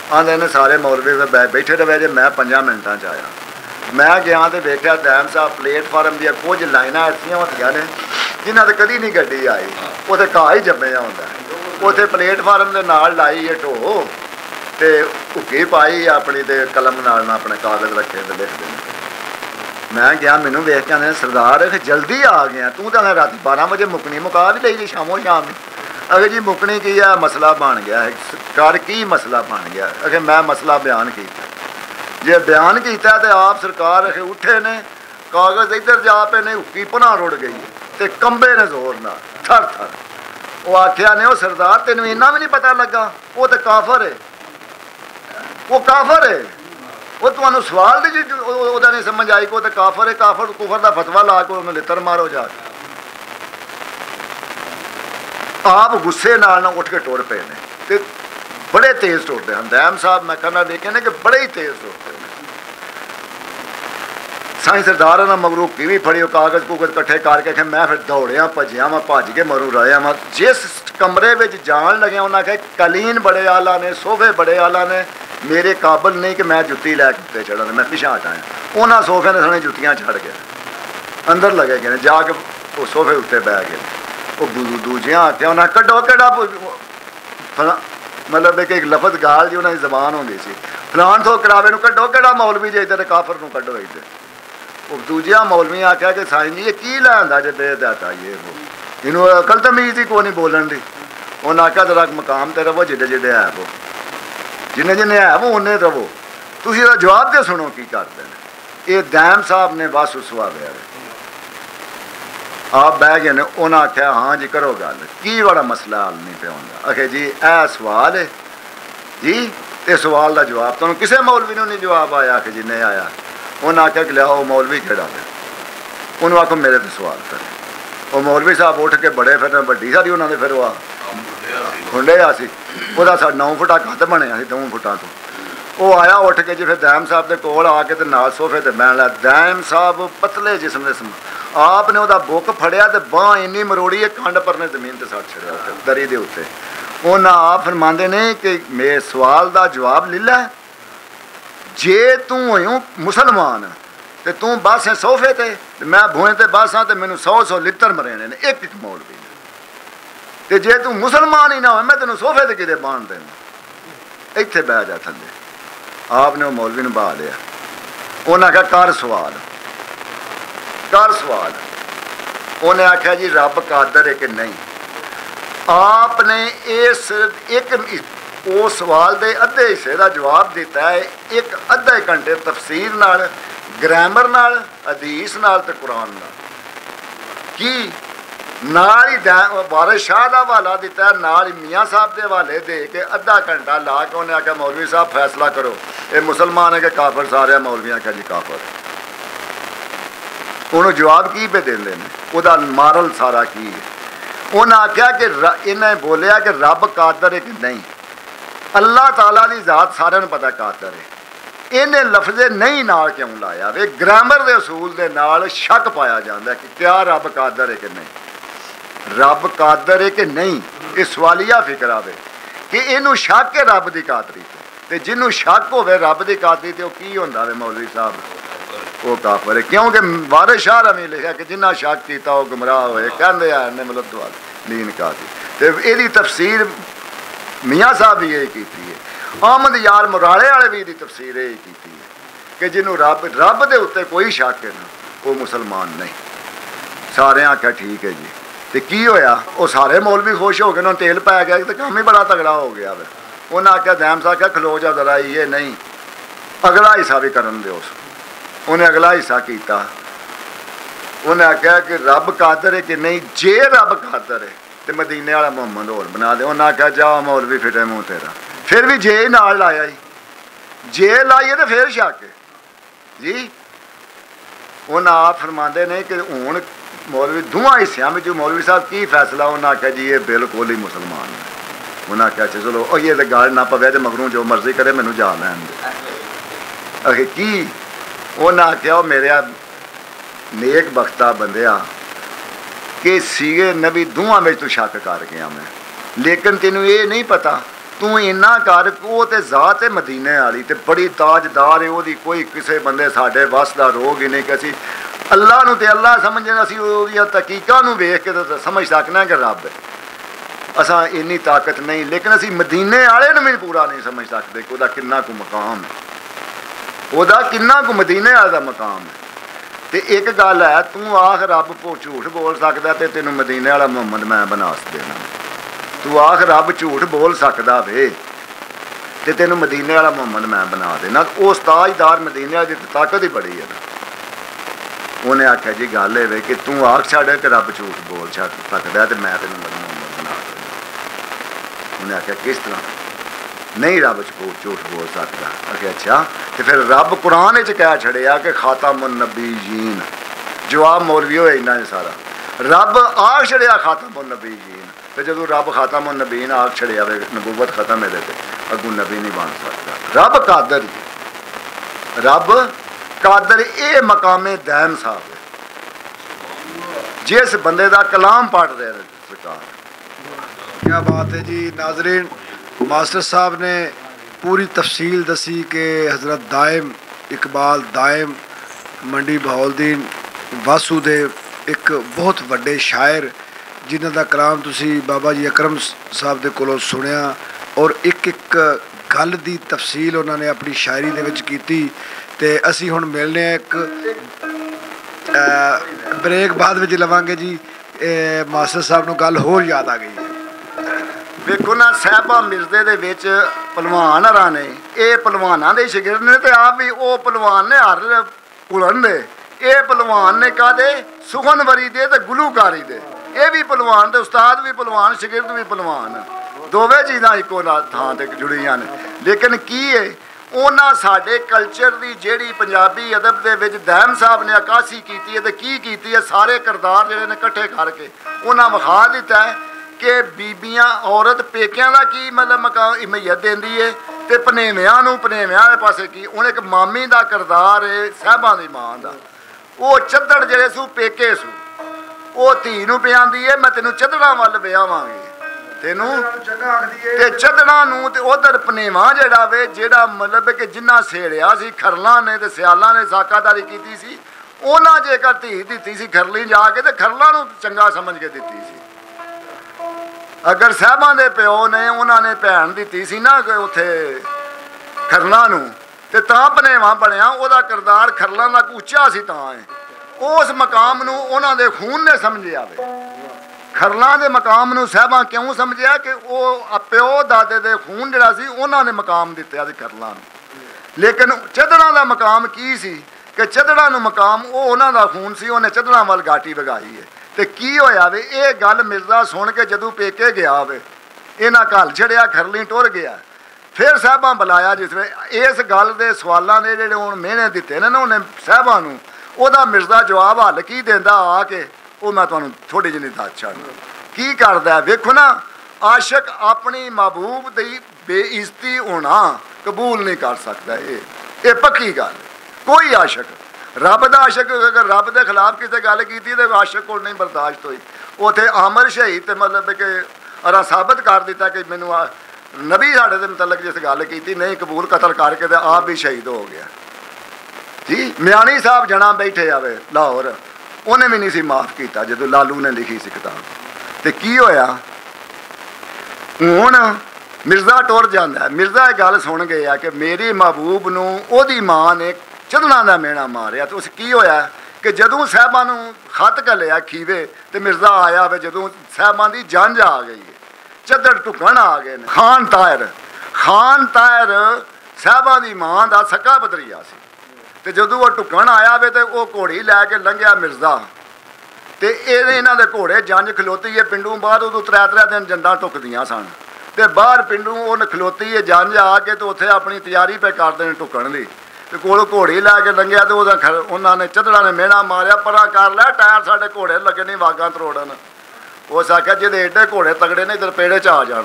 आंदे ने सारे मौलवी बैठे रहे जे मैं 5 मिनटा आया। मैं गया तो वेख्या दैम साहब प्लेटफार्म दी कुछ लाइना ऐसियां होंदियां ने जिन्हां ते कदी नहीं गड्डी आई, उत्थे घाह ही जम्मिया होंदा है। उत्थे प्लेटफार्म दे नाल लाई है ढो ते हुक्की पाई अपनी ते कलम नाल अपने कागज़ रखे ते लिख देने। मैं गया मैनू वेख के आने सरदार जल्दी आ गया, तू तो रात 12 बजे मुकनी मुका भी ली शामों शाम ही। अगर जी मुकनी की है मसला बन गया है, कर की मसला बन गया। अगर मैं मसला बयान किया, जे बयान किया तो आप सरकार अखे उठे ने, कागज़ इधर जा पे ने, हुक्की पुनः रुड़ गई तो कंबे ने जोर ना थर थर। वो आख्या ने वो सरदार तेन इन्ना भी नहीं पता लगा, वो तो काफर है, वो काफर है। वो तुम्हें सवाल की नहीं समझ आई को तो काफर है, काफर कुफर का फतवा ला के उन्होंने लितर मारो जाके। आप गुस्से नाल ना उठ के टुर पे ने, बड़े तेज टुरते हैं दैम साहब। मैं कहना देखे ने कि बड़े ही तेज टुरते हैं। साईं सरदार ने मगरू की भी फड़ी, कागज़ कूगज़ कट्ठे करके मैं फिर दौड़िया भजिया मैं भज के मरू रहा मैं। जिस कमरे में जान लगे उन्हें आख्या कलीन बड़े आला ने, सोफे बड़े आला ने, मेरे काबिल नहीं कि मैं जुत्ती लैके उत्ते चढ़ा। मैं पिछा हटाया, उन्होंने सोफे ने साढ़े जुत्तियां चढ़ गए, अंदर लगे गए जाके वो सोफे उत्ते बह गए। वो दूजिया आख्या उन्हें कड्डो केड़ा मतलब एक लफज गाल जी उन्होंने जबान होंगी सी फलान थो करावे कड्डो केड़ा मौलवी जे इधर काफर को कड्डो इधर। वो दूजिया मौलवी आख्या कि साईं जी ये की लैंदा जे बेदाता ये वो इनू अकल तमीज़ ही को नहीं बोलन दी। उन्हें आख्या जरा मकाम ते रवो जिडे जिडे है वो जिन्ने जिन्ने है वो उन्ने रवो। तुसीं ਇਹਦਾ जवाब तो सुनो की करते हैं। ये दैम साहब ने बस सुआवे आप बह गए ने, उन्हें आख्या हाँ जी करो गल की बड़ा मसला हल नहीं पे होंदा। आखे जी ए सवाल है जी, ते सवाल का जवाब तुहानूं किसी मौलवी नूं नहीं जवाब आया। आखे जी नहीं आया। उन्हें आख्या कि लियाओ मौलवी केड़ा है, उन्होंने आखो मेरे तो सवाल करे। वो मौलवी साहब उठ के बड़े फिर वड्डी सारी उन्होंने फिर वो खुंडे आ सी, वह 9 फुटा कद बनया 2 फुटा तो वो आया उठ के जी फिर दैम साहब के कोल आके ते नाल सोफे ते बैठ लिया। दैम साहब पतले जिस्म दे आपने वह बुक फड़िया तो बांह इन्नी मरोड़ी है खंड पर ने जमीन से सट छड़िया दरी के उत्ते। उन्हें आप फरमाते ने कि मेरे सवाल का जवाब ले लै, जे तू हो मुसलमान तो तू बस है सोफे ते मैं भूए ते बस हाँ तो मैनू 100 लित्र मरेने ने एक मौलवी ने, ते जे तू मुसलमान ही ना हो मैं तेन सोफे ते कि बांध देना, इत्थे बह जा थले। आपने वो मौलवी ने बहा लिया। उन्हें आख्या कर सवाल, कर सवाल। उन्हें आख्या जी रब कादर है कि नहीं। आपने इस एक उस सवाल के अद्धे हिस्से का जवाब दिता है, एक अद्धे घंटे तफसीर नाल, ग्रामर नाल, हदीस नाल ते कुरान नाल। की नाल ही वारिस शाह का हवाला दिता है, नाल ही मियाँ साहब के हवाले दे के अद्धा घंटा ला के उन्हें आख्या मौलवी साहब फैसला करो ये मुसलमान है कि काफर। सारे मौलवी आख्या जी काफर। उन्होंने जवाब की पे देंदे ने, उहदा मारल सारा की है। उन्हें आख्या कि इन्हें बोलिया कि रब कादर है कि नहीं। अल्लाह ताला की जात सारे पता कादर है। इन्हें लफ्ज़े नहीं नाल क्यों लाया वे? ग्रामर के असूल के नाल शक पाया जाता है कि क्या रब कादर है कि नहीं। रब कादर है कि नहीं ये सवालिया फिक्र आवे कि इनू शक है रब की कादरी ते जिन्हों शक हो रब की कादरी तो की होंदा वे मौलवी साहब वो काफर है। क्योंकि वारिस शाह ने लिखा कि जिन्ना शक किया वो गुमराह होए, कहते हैं ने मतलब तो लीन कादी। तो यदी तफसीर मियाँ साहब भी यही की है, अहमद यार मुराले वाले भी यदी तफसीर यही की है कि जिन्हों रब रब के उत्ते कोई शक है ना वो मुसलमान नहीं। सारे आख्या ठीक है जी। तो की होया वो सारे मौलवी खुश हो गए, उन्होंने तेल पै गया तो काम ही बड़ा तगड़ा हो गया वे। उन्हें आख्या दैम साहब क्या खलो जा जरा ये नहीं अगला हिस्सा भी करन दो। उन्हें अगला हिस्सा किया। उन्हें आख्या कि रब कादर है कि नहीं। जे रब कादर है तो मदीने वाला मुहम्मद होर बना दे। उन्हें आख्या जा मौलवी फिटे मुँह तेरा। फिर भी जे ही नाल लाया ही, जे लाइए तो फिर शक है जी। उन्हें आप फरमाते ने कि हूँ मौलवी दोवां हिस्सों में जो मौलवी साहब की फैसला। उन्हें आख्या जी ये बिल्कुल ही मुसलमान है। उन्हें आख्या चलो ये तो गल ना पवे तो मगरों जो मर्जी करे मैनू जा लैन दे। आखे की? उन्हें आख्या मेरे नेक बख्ता बंदिया कि सीगे नबी दोवां में तू शक कर गया मैं, लेकिन तेनू ये नहीं पता तू इन्ना कर वो तो जात है मदीने वाली तो बड़ी ताजदार है, वो कोई किसी बंदे साढ़े बस का रोग ही नहीं कि असी अल्लाह नूं ते अल्लाह समझना, असी तहकीकां नूं वेख के तो समझ सकना कि रब है। असा इन्नी ताकत नहीं, लेकिन असी मदीने वाले नूं भी पूरा नहीं समझ सकते कि वह किन्ना को मकाम है, वह किन्ना को मदीने वाले का मकाम है। तो एक गल है तू आख रब झूठ बोल सकता तो तेनों मदीने वाला मुहम्मद मैं बना देना। तू आख रब झूठ बोल सकता वे तो तेनों मदीने वाला मुहम्मद मैं बना देना। उस ताजदार मदीने वाली ताकत ही बड़ी है ना। उन्हें आख्या जी गल है कि तू आख छड़ कि रब झूठ बोल सकता तो मैं तेन मुहम्मद बना देना। उन्हें आख्या किस तरह? नहीं रब झूठ बोल सकता। आख्या अच्छा तो फिर रब कुरान कह छड़िया कि खातमुन नबीयीन। जवाब मौलवी हो इन्ना सारा रब आख छड़िया खातमुन नबीयीन। तो जो रब खातमुन नबीयीन आख छड़िया वे नबूवत खत्म है अगू नबी नहीं बन सकता। रब कादर जी, रब कादर ये मकामे दैम साहब है जिस बंदे का कलाम पढ़ रहे हैं सरकार। क्या बात है जी। नाजरीन मास्टर साहब ने पूरी तफसील दसी कि हज़रत दायम इकबाल दायम मंडी बहाउद्दीन वासुदेव एक बहुत वड्डे शायर जिन्हां दा कलाम तुसी बाबा जी अकरम साहब दे कोलों सुनिया और एक एक गल दी तफसील उन्होंने अपनी शायरी दे विच कीती। ते असी हुण मिलने एक ब्रेक बाद विच लवांगे जी। मास्टर साहब नूं गल होर याद आ गई है। ਵੇਖੋ ਨਾ ਸਾਹਿਬਾਂ ਮਿਰਜ਼ੇ ਦੇ ਵਿੱਚ ਪਹਿਲਵਾਨ ਹਰਾਂ ਨੇ, ਇਹ ਪਹਿਲਵਾਨਾਂ ਦੇ ਸ਼ਾਗਿਰਦ ਨੇ ਤੇ ਆਪ ਵੀ ਉਹ ਪਹਿਲਵਾਨ ਨੇ ਹਰ ਕੁਲਨ ਦੇ। ਇਹ ਪਹਿਲਵਾਨ ਨੇ ਕਾਹਦੇ? ਸੁਖਨਵਰੀ ਦੇ ਤੇ ਗੁਲੂਕਾਰੀ ਦੇ। ਇਹ ਵੀ ਪਹਿਲਵਾਨ ਤੇ ਉਸਤਾਦ ਵੀ ਪਹਿਲਵਾਨ, ਸ਼ਾਗਿਰਦ ਵੀ ਪਹਿਲਵਾਨ, ਦੋਵੇਂ ਚੀਜ਼ਾਂ ਇੱਕੋ ਥਾਂ ਤੇ ਜੁੜੀਆਂ ਨੇ। ਲੇਕਿਨ ਕੀ ਹੈ, ਉਹਨਾਂ ਸਾਡੇ ਕਲਚਰ ਦੀ ਜਿਹੜੀ ਪੰਜਾਬੀ ਅਦਬ ਦੇ ਵਿੱਚ ਦਹਿਮ ਸਾਹਿਬ ਨੇ ਅਕਾਸ਼ੀ ਕੀਤੀ ਹੈ ਤੇ ਕੀ ਕੀਤੀ ਹੈ, ਸਾਰੇ ਕਿਰਦਾਰ ਜਿਹੜੇ ਨੇ ਇਕੱਠੇ ਕਰਕੇ ਉਹਨਾਂ ਵਿਖਾ ਦਿੱਤਾ ਹੈ ਕਿ ਬੀਬੀਆਂ ਔਰਤ ਪੇਕਿਆਂ ਦਾ ਕੀ ਮਤਲਬ ਮਹੀਤ ਦਿੰਦੀ ਹੈ ਤੇ ਭਨੇਵਿਆਂ ਨੂੰ ਭਨੇਵਿਆਂ ਦੇ ਪਾਸੇ ਕੀ। ਹੁਣ ਇੱਕ ਮਾਮੀ ਦਾ ਕਿਰਦਾਰ ਹੈ ਸਾਹਿਬਾਂ ਦੀ ਮਾਂ ਦਾ, ਉਹ ਚੱਦੜ ਜਿਹੜੇ ਸੂ ਪੇਕੇ ਸੂ, ਉਹ ਧੀ ਨੂੰ ਪਿਆਂਦੀ ਹੈ ਮੈਂ ਤੈਨੂੰ ਚੱਦੜਾਂ ਵੱਲ ਵਿਆਵਾਂਗੀ ਤੈਨੂੰ, ਤੇ ਚੱਦੜਾਂ ਨੂੰ ਤੇ ਉਧਰ ਭਨੇਵਾ ਜਿਹੜਾ ਵੇ ਜਿਹੜਾ ਮਤਲਬ ਕਿ ਜਿੰਨਾ ਸੇੜਿਆ ਸੀ ਖਰਲਾਂ ਨੇ ਤੇ ਸਿਆਲਾਂ ਨੇ ਸਾਕਾਦਾਰੀ ਕੀਤੀ ਸੀ, ਉਹਨਾਂ ਜੇਕਰ ਧੀ ਦਿੱਤੀ ਸੀ ਖਰਲੀ ਜਾ ਕੇ ਤੇ ਖਰਲਾਂ ਨੂੰ ਚੰਗਾ ਸਮਝ ਕੇ ਦਿੱਤੀ ਸੀ। ਅਗਰ ਸਾਹਿਬਾਂ ਦੇ ਪਿਓ ਨੇ ਉਹਨਾਂ ਨੇ ਭੈਣ ਦਿੱਤੀ ਸੀ ਨਾ ਉੱਥੇ ਖਰਲਾਂ ਨੂੰ ਤੇ ਤਾਂ ਭਨੇਵਾ ਬਣਿਆ, ਉਹਦਾ ਕਿਰਦਾਰ ਖਰਲਾਂ ਦਾ ਉੱਚਾ ਸੀ ਤਾਂ ਹੈ। ਉਸ ਮਕਾਮ ਨੂੰ ਉਹਨਾਂ ਦੇ ਖੂਨ ਨੇ ਸਮਝਿਆ ਵੇ। ਖਰਲਾਂ ਦੇ ਮਕਾਮ ਨੂੰ ਸਾਹਿਬਾਂ ਕਿਉਂ ਸਮਝਿਆ ਕਿ ਉਹ ਪਿਓ ਦਾਦੇ ਦੇ ਖੂਨ ਜਿਹੜਾ ਸੀ ਉਹਨਾਂ ਨੇ ਮਕਾਮ ਦਿੱਤਾ ਸੀ ਖਰਲਾਂ ਨੂੰ। ਲੇਕਿਨ ਚੱਦੜਾਂ ਦਾ ਮਕਾਮ ਕੀ ਸੀ ਕਿ ਚੱਦੜਾਂ ਨੂੰ ਮਕਾਮ ਉਹ ਉਹਨਾਂ ਦਾ ਖੂਨ ਸੀ, ਉਹਨੇ ਚੱਦੜਾਂ ਵੱਲ ਗਾਟੀ ਵਗਾਈ ਹੈ। ਤੇ ਕੀ ਹੋਇਆ ਵੇ, ਇਹ ਗੱਲ ਮਿਰਜ਼ਾ ਸੁਣ ਕੇ ਜਦੋਂ ਪੇਕੇ ਗਿਆ ਵੇ ਇਹਨਾਂ ਘਰ ਛੜਿਆ, ਖਰਲੀ ਟੁਰ ਗਿਆ। ਫਿਰ ਸਾਹਿਬਾਂ ਬੁਲਾਇਆ ਜਿਸ ਵੇਲੇ ਇਸ ਗੱਲ ਦੇ ਸਵਾਲਾਂ ਦੇ ਜਿਹੜੇ ਹੁਣ ਮਿਹਣੇ ਦਿੱਤੇ ਨੇ ਨਾ ਉਹਨੇ ਸਾਹਿਬਾਂ ਨੂੰ, ਉਹਦਾ ਮਿਰਜ਼ਾ ਜਵਾਬ ਹੱਲ ਕੀ ਦਿੰਦਾ ਆ ਕੇ, ਉਹ ਮੈਂ ਤੁਹਾਨੂੰ ਥੋੜੀ ਜਿਹੀ ਦੱਸ ਛੱਡਦਾ ਕੀ ਕਰਦਾ। ਵੇਖੋ ਨਾ, ਆਸ਼ਕ ਆਪਣੀ ਮਹਿਬੂਬ ਦੀ ਬੇਇੱਜ਼ਤੀ ਹੋਣਾ ਕਬੂਲ ਨਹੀਂ ਕਰ ਸਕਦਾ। ਇਹ ਪੱਕੀ ਗੱਲ। ਕੋਈ ਆਸ਼ਕ, ਰੱਬ ਦਾ ਆਸ਼ਕ ਅਗਰ ਰੱਬ ਦੇ ਖਿਲਾਫ ਕਿਸੇ ਗੱਲ ਕੀਤੀ ਤੇ ਆਸ਼ਕ ਕੋਲ ਨਹੀਂ ਬਰਦਾਸ਼ਤ ਹੋਈ। ਉੱਥੇ ਆਮਰ ਸ਼ਹੀਦ ਤੇ ਮਤਲਬ ਕਿ ਅਰਾ ਸਾਬਤ ਕਰ ਦਿੱਤਾ ਕਿ ਮੈਨੂੰ ਨਬੀ ਸਾਡੇ ਦੇ ਮੁਤਲਕ ਜਿਸ ਗੱਲ ਕੀਤੀ ਨਹੀਂ ਕਬੂਲ, ਕਤਲ ਕਰਕੇ ਤੇ ਆਪ ਵੀ ਸ਼ਹੀਦ ਹੋ ਗਿਆ ਜੀ। ਮਿਆਣੀ ਸਾਹਿਬ ਜਣਾ ਬੈਠੇ ਆਵੇ ਲਾਹੌਰ, ਉਹਨੇ ਵੀ ਨਹੀਂ ਸੀ ਮਾਫ ਕੀਤਾ ਜਦੋਂ ਲਾਲੂ ਨੇ ਲਿਖੀ ਸੀ ਕਿਤਾਬ। ਤੇ ਕੀ ਹੋਇਆ, ਹੁਣ ਮਿਰਜ਼ਾ ਟੁਰ ਜਾਂਦਾ। ਮਿਰਜ਼ਾ ਇਹ ਗੱਲ ਸੁਣ ਗਿਆ ਕਿ ਮੇਰੀ ਮਹਿਬੂਬ ਨੂੰ ਉਹਦੀ ਮਾਂ ਨੇ ਚੱਦੜਾਂ ਦਾ ਮਿਹਣਾ ਮਾਰਿਆ। ਤੇ ਉਸ ਕੀ ਹੋਇਆ ਕਿ ਜਦੋਂ ਸਾਹਿਬਾਂ ਨੂੰ ਖਤ ਘੱਲਿਆ ਖੀਵੇ ਤੇ ਮਿਰਜ਼ਾ ਆਇਆ ਵੇ, ਜਦੋਂ ਸਾਹਿਬਾਂ ਦੀ ਜੰਝ ਆ ਗਈ ਹੈ, ਚੱਦੜ ਟੁਕਣ ਆ ਗਏ ਨੇ। ਖਾਨ ਤਾਹਿਰ ਸਾਹਿਬਾਂ ਦੀ ਮਾਂ ਦਾ ਸਕਾ ਭਤਰੀਆ ਸੀ। ਤੇ ਜਦੋਂ ਉਹ ਟੁਕਣ ਆਇਆ ਵੇ ਤੇ ਉਹ ਘੋੜੀ ਲੈ ਕੇ ਲੰਘਿਆ ਮਿਰਜ਼ਾ, ਤੇ ਇਹਨਾਂ ਦੇ ਘੋੜੇ ਜੰਝ ਖਲੋਤੀ ਹੈ ਪਿੰਡੋਂ ਬਾਹਰ। ਉਦੋਂ 3 ਦਿਨ ਜੰਦਾਂ ਟੁਕਦੀਆਂ ਸਨ ਤੇ ਬਾਹਰ ਪਿੰਡੋਂ ਉਹ ਖਲੋਤੀ ਹੈ ਜੰਝ ਆ ਕੇ ਤੇ ਉੱਥੇ ਆਪਣੀ ਤਿਆਰੀ ਪੈ ਕਰਦੇ ਨੇ ਟੁਕਣ ਦੀ। ਤੇ ਕੋਲ ਘੋੜੀ ਲੈ ਕੇ ਲੰਘਿਆ ਤੇ ਉਹਨਾਂ ਨੇ ਚੱਦੜਾਂ ਨੇ ਮਿਹਣਾ ਮਾਰਿਆ, ਪਰਾਂ ਕਰ ਲੈ ਟਾਇਰ ਸਾਡੇ ਘੋੜੇ ਲੱਗੇ ਨਹੀਂ ਵਾਗਾਂ ਤਰੋੜਨ। ਉਸ ਆਖਿਆ ਜਿਹਦੇ ਏਡੇ ਘੋੜੇ ਤਗੜੇ ਨੇ ਇੱਧਰ ਪੇੜੇ 'ਚ ਆ ਜਾਣ।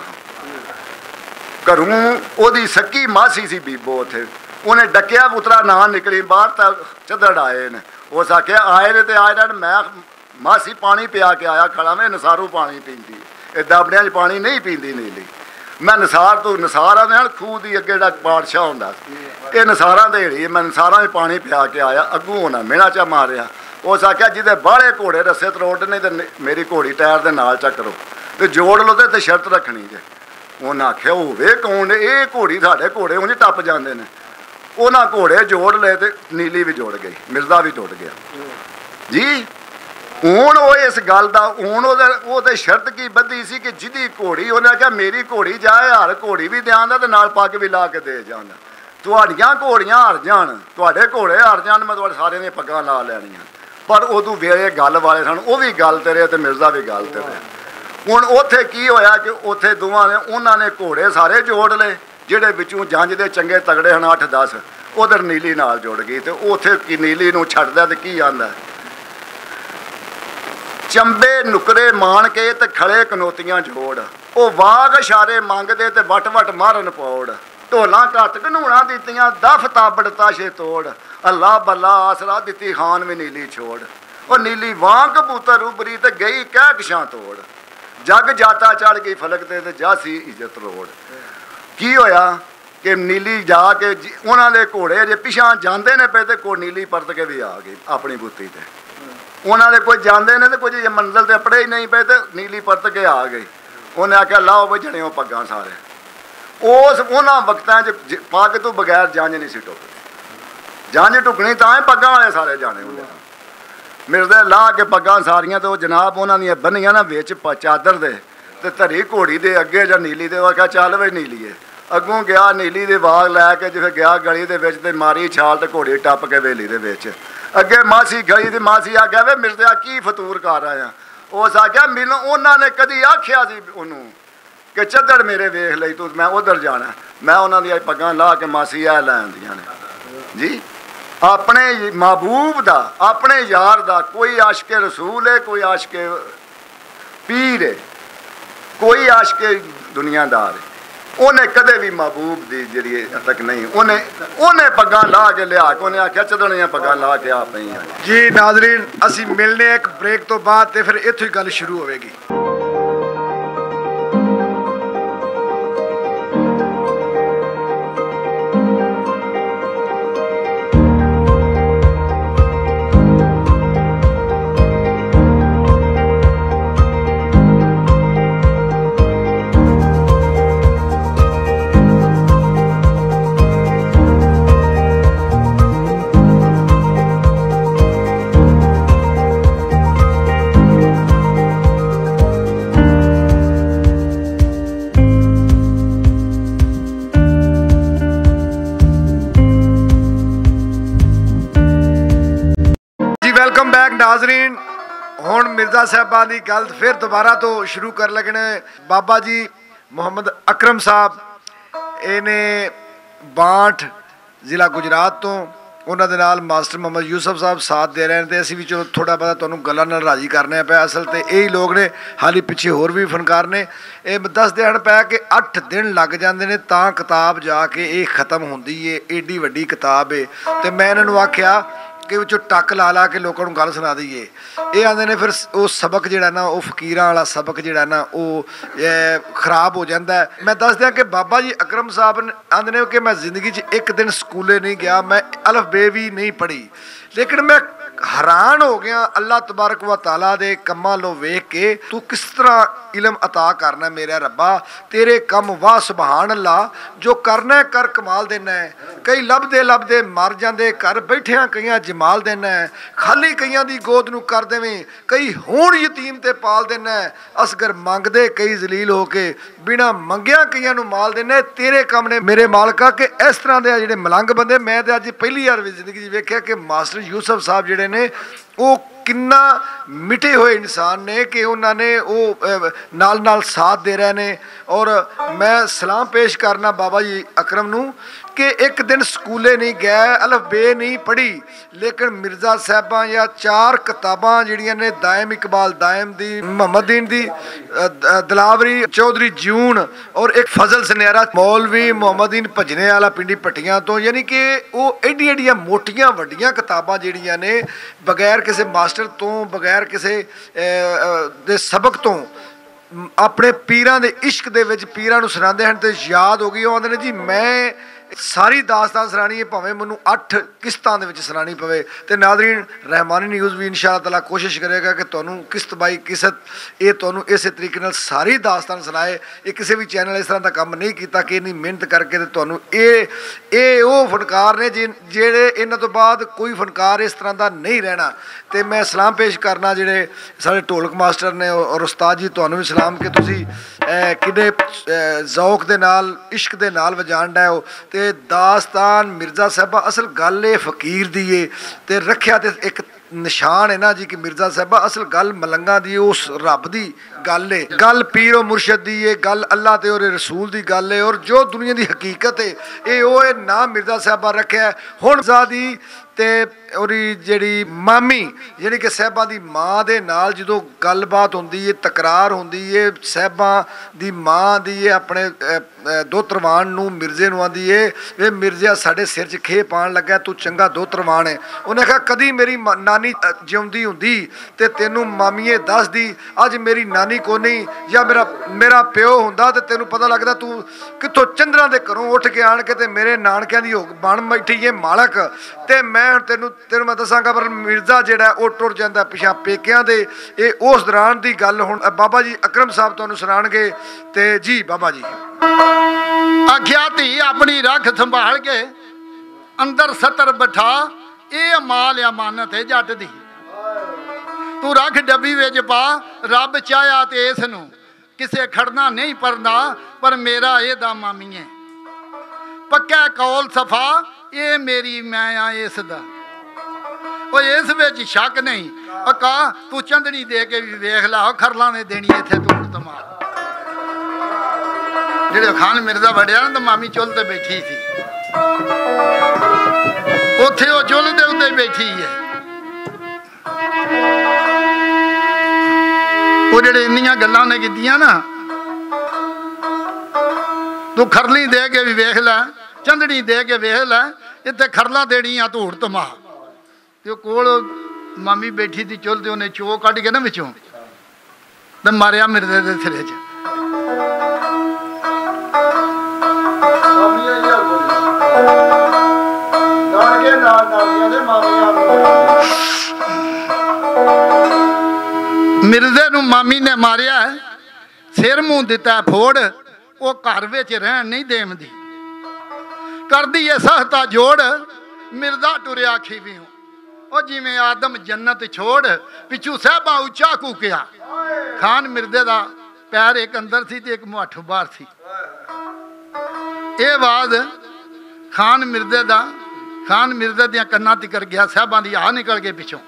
ਘਰੋਂ ਉਹਦੀ ਸੱਕੀ ਮਾਸੀ ਸੀ ਬੀਬੋ, ਉੱਥੇ ਉਹਨੇ ਡੱਕਿਆ ਪੁੱਤਰਾ ਨਾ ਨਿਕਲੀ ਬਾਹਰ ਤਾਂ ਚੱਦੜ ਆਏ ਨੇ। ਉਸ ਆਖਿਆ ਆਏ ਨੇ ਤੇ ਆਏ ਨੇ, ਮੈਂ ਮਾਸੀ ਪਾਣੀ ਪਿਆ ਕੇ ਆਇਆ ਖੜਾ ਮੈਂ, ਨਸਾਰੂ ਪਾਣੀ ਪੀਂਦੀ, ਇਹ ਦਾਬੜਿਆਂ 'ਚ ਪਾਣੀ ਨਹੀਂ ਪੀਂਦੀ ਨੀਲੀ। ਮੈਂ ਨਸਾਰ ਤੋਂ ਨਸਾਰਾਂ ਦੇ ਖੂਹ ਦੀ ਅੱਗੇ ਜਿਹੜਾ ਬਾਦਸ਼ਾਹ ਹੁੰਦਾ ਸੀ, ਇਹ ਨਸਾਰਾਂ ਦੇ ਢੇੜੀ, ਮੈਂ ਨਸਾਰਾਂ 'ਚ ਪਾਣੀ ਪਿਆ ਕੇ ਆਇਆ, ਅੱਗੋਂ ਹੋਣਾ ਮਿਹਣਾ ਚਾ ਮਾਰਿਆ। ਉਸ ਆਖਿਆ ਜਿਹਦੇ ਬਾਹਲੇ ਘੋੜੇ ਰਸੇ ਤਰੋੜਨੇ ਤੇ ਮੇਰੀ ਘੋੜੀ ਟਾਇਰ ਦੇ ਨਾਲ ਚੱਕਰੋ ਤੇ ਜੋੜ ਲਓ ਤੇ ਸ਼ਰਤ ਰੱਖਣੀ ਜੇ। ਉਹਨਾਂ ਆਖਿਆ ਹੋਵੇ ਕੌਣ, ਇਹ ਘੋੜੀ ਸਾਡੇ ਘੋੜੇ ਉਂਝ ਟੱਪ ਜਾਂਦੇ ਨੇ। ਉਹਨਾਂ ਘੋੜੇ ਜੋੜ ਲਏ ਤੇ ਨੀਲੀ ਵੀ ਜੁੜ ਗਈ, ਮਿਰਜ਼ਾ ਵੀ ਟੁੱਟ ਗਿਆ ਜੀ। ਹੁਣ ਉਹ ਇਸ ਗੱਲ ਦਾ ਹੁਣ ਉਹਦੇ ਸ਼ਰਤ ਕੀ ਬੱਧੀ ਸੀ ਕਿ ਜਿਹਦੀ ਘੋੜੀ, ਉਹਨੇ ਆਖਿਆ ਮੇਰੀ ਘੋੜੀ ਜਾਏ ਹਰ ਘੋੜੀ ਵੀ ਦਿਆਂਦਾ ਤੇ ਨਾਲ ਪੱਗ ਵੀ ਲਾ ਕੇ ਦੇ ਜਾਂਦਾ। ਤੁਹਾਡੀਆਂ ਘੋੜੀਆਂ ਹਰ ਜਾਣ, ਤੁਹਾਡੇ ਘੋੜੇ ਹਰ ਜਾਣ, ਮੈਂ ਤੁਹਾਡੇ ਸਾਰਿਆਂ ਦੀਆਂ ਪੱਗਾਂ ਲਾ ਲੈਣੀਆਂ। ਪਰ ਉਦੋਂ ਵੇਲੇ ਗੱਲ ਵਾਲੇ ਸਨ, ਉਹ ਵੀ ਗੱਲ ਤੇ ਰਿਹਾ ਤੇ ਮਿਰਜ਼ਾ ਵੀ ਗੱਲ ਤੇ ਰਿਹਾ। ਹੁਣ ਉੱਥੇ ਕੀ ਹੋਇਆ ਕਿ ਉੱਥੇ ਦੋਵਾਂ ਨੇ ਉਹਨਾਂ ਨੇ ਘੋੜੇ ਸਾਰੇ ਜੋੜ ਲਏ, ਜਿਹੜੇ ਵਿੱਚੋਂ ਜੰਝ ਦੇ ਚੰਗੇ ਤਗੜੇ ਹਨ 8-10, ਉਧਰ ਨੀਲੀ ਨਾਲ ਜੁੜ ਗਈ। ਤੇ ਉੱਥੇ ਕੀ ਨੀਲੀ ਨੂੰ ਛੱਡਦਾ ਤੇ ਕੀ ਆਂਦਾ, ਚੰਬੇ ਨੁਕਰੇ ਮਾਣ ਕੇ ਤੇ ਖੜੇ ਕਨੋਤੀਆਂ ਜੋੜ, ਉਹ ਵਾਗ ਇਸ਼ਾਰੇ ਮੰਗਦੇ ਤੇ ਵਟ ਮਾਰਨ ਪੌੜ, ਢੋਲਾਂ ਘੱਟ ਘਨੂਣਾ ਦਿੱਤੀਆਂ ਦਫ ਤਾਬੜ ਤਾਸ਼ੇ ਤੋੜ, ਅੱਲਾ ਬੱਲਾ ਆਸਰਾ ਦਿੱਤੀ ਖਾਨ ਵੀ ਨੀਲੀ ਛੋੜ, ਉਹ ਨੀਲੀ ਵਾਂ ਕਬੂਤਰ ਉਬਰੀ ਤੇ ਗਈ ਕਹਿ ਕਸ਼ਾਂ ਤੋੜ, ਜੱਗ ਜਾਤਾ ਚੜ ਗਈ ਫਲਕ ਤੇ ਜਾਸੀ ਇੱਜ਼ਤ ਰੋੜ। ਕੀ ਹੋਇਆ ਕਿ ਨੀਲੀ ਜਾ ਕੇ ਉਹਨਾਂ ਦੇ ਘੋੜੇ ਜੇ ਪਿਛਾਂ ਜਾਂਦੇ ਨੇ ਪਏ ਤੇ ਕੋ ਨੀਲੀ ਪਰਤ ਕੇ ਵੀ ਆ ਗਈ ਆਪਣੀ ਬੁੱਤੀ ਤੇ। ਉਹਨਾਂ ਦੇ ਕੋਈ ਜਾਂਦੇ ਨੇ ਤੇ ਕੁਝ ਮੰਜ਼ਲ ਤੇ ਅਪੜੇ ਹੀ ਨਹੀਂ ਪਏ ਤੇ ਨੀਲੀ ਪਰਤ ਕੇ ਆ ਗਈ। ਉਹਨੇ ਆਖਿਆ ਲਾਓ ਬਈ ਜਣਿਓ ਪੱਗਾਂ ਸਾਰੇ। ਉਸ ਉਹਨਾਂ ਵਕਤਾਂ 'ਚ ਪੱਗ ਤੋਂ ਬਗੈਰ ਜੰਝ ਨਹੀਂ ਸੀ ਟੁੱਕਦੀ, ਜੰਝ ਟੁੱਕਣੀ ਤਾਂ ਪੱਗਾਂ ਵਾਲੇ ਸਾਰੇ ਜਾਣੇ ਹੁੰਦੇ ਮਿਰਜ਼ੇ ਲਾ ਕੇ ਪੱਗਾਂ ਸਾਰੀਆਂ ਤੇ ਉਹ ਜਨਾਬ ਉਹਨਾਂ ਦੀਆਂ ਬੰਨੀਆਂ ਨਾ ਵਿੱਚ ਚਾਦਰ ਦੇ ਤੇ ਧਰੀ ਘੋੜੀ ਦੇ ਅੱਗੇ ਜਾਂ ਨੀਲੀ ਦੇ ਆਖਿਆ ਚੱਲ ਵੇ ਨੀਲੀਏ। ਅੱਗੋਂ ਗਿਆ ਨੀਲੀ ਦੇ ਬਾਗ ਲੈ ਕੇ ਜਿਵੇਂ ਗਿਆ ਗਲੀ ਦੇ ਵਿੱਚ ਤੇ ਮਾਰੀ ਛਾਲ ਤੇ ਘੋੜੀ ਟੱਪ ਕੇ ਵੇਲੀ ਦੇ ਵਿੱਚ। ਅੱਗੇ ਮਾਸੀ ਗਈ ਤੇ ਮਾਸੀ ਆਖਿਆ ਵੇ ਮਿਰਜ਼ਾ ਕੀ ਫਤੂਰ ਕਰ ਆਇਆ। ਉਸ ਆਖਿਆ ਮੈਨੂੰ ਉਹਨਾਂ ਨੇ ਕਦੀ ਆਖਿਆ ਸੀ ਉਹਨੂੰ ਕਿ ਚੱਦੜ ਮੇਰੇ ਵੇਖ ਲਈ ਤੂੰ, ਮੈਂ ਉਧਰ ਜਾਣਾ। ਮੈਂ ਉਹਨਾਂ ਦੀਆਂ ਪੱਗਾਂ ਲਾ ਕੇ ਮਾਸੀ ਆ ਲੈ ਆਉਂਦੀਆਂ ਨੇ ਜੀ। ਆਪਣੇ महबूब ਦਾ, ਆਪਣੇ ਯਾਰ ਦਾ, ਕੋਈ ਆਸ਼ਕੇ ਰਸੂਲ ਹੈ, ਕੋਈ ਆਸ਼ਕੇ ਪੀਰ ਹੈ, ਕੋਈ ਆਸ਼ਕੇ ਦੁਨੀਆਦਾਰ ਹੈ। ਉਹਨੇ ਕਦੇ ਵੀ महबूब ਦੀ ਜਿਹੜੀ ਤੱਕ ਨਹੀਂ, ਉਹਨੇ ਪੱਗਾਂ ਲਾ ਕੇ ਲਿਆ ਕੇ ਉਹਨੇ ਆਖਿਆ ਚੱਦਣੀਆਂ ਪੱਗਾਂ ਲਾ ਕੇ ਆ ਪਈਆਂ ਜੀ। ਨਾਜ਼ਰੀਨ ਅਸੀਂ ਮਿਲਨੇ ਇੱਕ ਬ੍ਰੇਕ ਤੋਂ ਬਾਅਦ ਤੇ ਫਿਰ ਇੱਥੋਂ ਹੀ ਗੱਲ ਸ਼ੁਰੂ ਹੋਵੇਗੀ। नाजरीन हुण मिर्ज़ा साहबां दी गल फिर दोबारा तो शुरू कर लगने। बाबा जी मुहम्मद अकरम साहब इहने बांठ ज़िला गुजरात तो उन्हां दे नाल मास्टर मोहम्मद यूसुफ साहब साथ दे रहे हैं। तो असीं भी चलो थोड़ा बहुत तुहानूं गल्लां नाल राजी करने पे। असल तो यही लोग ने, हाली पिछे होर भी फनकार ने। ये दसदे हन पै कि 8 दिन लग जाते हैं तां किताब जाके ये ख़त्म होंदी है। एडी वड्डी किताब है। तो मैं इन्हां नूं आखिया कि विचों टक ला ला के लोगों को गल सुना दईए। ये आते ने फिर वो सबक जिहड़ा ना, वो फकीरां वाला सबक जिहड़ा ना, वो खराब हो जाता है। मैं दस दियां कि बाबा जी अकरम साहब आते ने कि मैं जिंदगी च एक दिन स्कूले नहीं गया, मैं अलफ बे भी नहीं पढ़ी, लेकिन मैं हैरान हो गया अल्लाह तबारक व तआला दे कम्मां लो वेख के। तू किस तरह इलम अता करना मेरा रब्बा, तेरे कम वाह सुबहान अल्लाह। जो करना है कर कमाल देना है। कई लभदे मर जाते, घर बैठिया कईयां जमाल देना है। खाली कईयां दी गोद नूं कर देवें, कई होण यतीम ते पाल देना है। असगर मंगदे कई जलील हो के, बिना मंगिया कईयां नूं माल देना है। तेरे कम ने मेरे मालका के इस तरह के जिहड़े मलंग बंदे मैं तो अज पहली बार जिंदगी वेख्या कि मास्टर यूसुफ साहब जिहड़े ने वो किन्ना मिटे हुए इंसान ने कि उन्होंने वो नाल नाल साथ दे रहे ने। और मैं सलाम पेश करना बाबा जी अकरम नूं कि एक दिन स्कूले नहीं गए, अलफ बे नहीं पढ़ी, लेकिन मिर्ज़ा साहबां या 4 किताबां जिहड़ियां ने, दायम इकबाल दायम दी, मुहम्मद दीन दी, दिलावरी चौधरी जून और एक फजल सनेरा मौलवी मुहम्मद दीन भजने वाला पिंडी पट्टियां तो, यानी कि वो एडियां एडियां मोटियां वड्डियां किताबां जिहड़ियां ने बगैर किसी मास्टर तो, बगैर किसी दे सबक तो अपने पीरां दे इश्क दे विच पीरां नूं सुणांदे हन। ते याद हो गई आंदे ने जी मैं सारी दास्तान सुनानी है, भावें मैनूं 8 किस्तां दे विच सुनानी पवे। ते नाज़रीन रहमानी न्यूज़ भी इंशाअल्लाह ताला कोशिश करेगा कि तुहानूं किस्त बाई किस्त ये तुहानूं इस तरीके नाल सारी दास्तान सुनाए। ये किसी भी चैनल इस तरह का काम नहीं किया कि इन्नी मेहनत करके ते तुहानूं ये वो फनकार ने जेड़े इन्हां तो बाद कोई फनकार इस तरह का नहीं रहना। तो मैं सलाम पेश करना जेड़े साडे ढोलक मास्टर ने और उस्ताद जी, तुहानूं भी सलाम कि तुसीं किन्ने ज़ौक दे नाल इश्क दे नाल वजाण डए हो। ते दास्तान मिर्ज़ा साहबा असल गल है फकीर दी है ते रखिया ते एक निशान है ना जी कि मिर्ज़ा साहबा असल गल मलंगा दी, उस रब दी गल है, गल पीर और मुर्शद दी है, गल अल्लाह ते और रसूल दी गल है। और जो दुनिया दी हकीकत है ये वो है ना मिर्ज़ा साहबा रखिया हुण दी ते ओरी जेड़ी मामी यानी कि साहबा दी माँ दे नाल जो गलबात होंदी है, तकरार होंदी है, साहबा दी माँ दी है अपने दोतरवान नूं मिर्जे नूं आंदी है वे मिर्जिया साडे सिर च खे पाण लगा, तू चंगा दोतरवान है। उन्हें कहा कदी मेरी नानी जिउंदी हुंदी ते तैनूं मामीए दस दी, अज मेरी नानी को नहीं या मेरा प्यो हुंदा ते तैनूं पता लगदा तू कित्थों चंद्रां दे घरों उठ के आण के ते मेरे नानकियां दी बण बैठी है मालक। ते मैं तेनूं मैं दसांगा पर मिर्ज़ा जिहड़ा वो टुर जांदा पिछा पेकियां दे। ये उस दौरान दी गल हुण बाबा जी अकरम साहब तुहानूं सुणाणगे। ते जी बाबा जी आख्या धी अपनी रख संभाल के अंदर सतर बिठा, ये माल अमानत है जट दी, तू रख डब्बी विच पा, रब चाहया ते इस नूं किसे खड़ना नहीं परदा पर मेरा एदा मामी है पक्का कौल सफा ये मेरी मैं आ इसदा इस विच शक नहीं कहा तू चंदनी दे के भी वेख ला खरला ने देनी इत्थे धूड़ धमाल जेड़े खान मिर्जा वड़िया ना तो मामी चुल ते बैठी थी उत्थे वो चुल दे उत्ते बैठी है वो जेड़े इन्नियां गल्लां ने कीतियां ना तू खरली दे के भी वेख ला चंदनी दे के वेख ला इत्थे खरला देनी आ धूड़ धमा ते कोल मामी बैठी थी चुल ते उन्हें चो कढ़ के ना विचों ते मारिया मिर्जे दे सिरे च मिर्जे नूं मामी ने मारिया सिर मूंह दिता फोड़ वो घर विच रहन नहीं देवदी कर दी है सहता जोड़ मिर्जा टुरिया खीवियों ओ जिवें आदम जन्नत छोड़ पिछू साहबा उच्चा कूकिया खान मिर्जे दा पैर एक अंदर सी ते एक मुहठ बाहर सी ये आवाज खान मिर्जे दा खान मिर्जे दियां कन्नां तिकर गया साहबा दी आ निकल के पिछों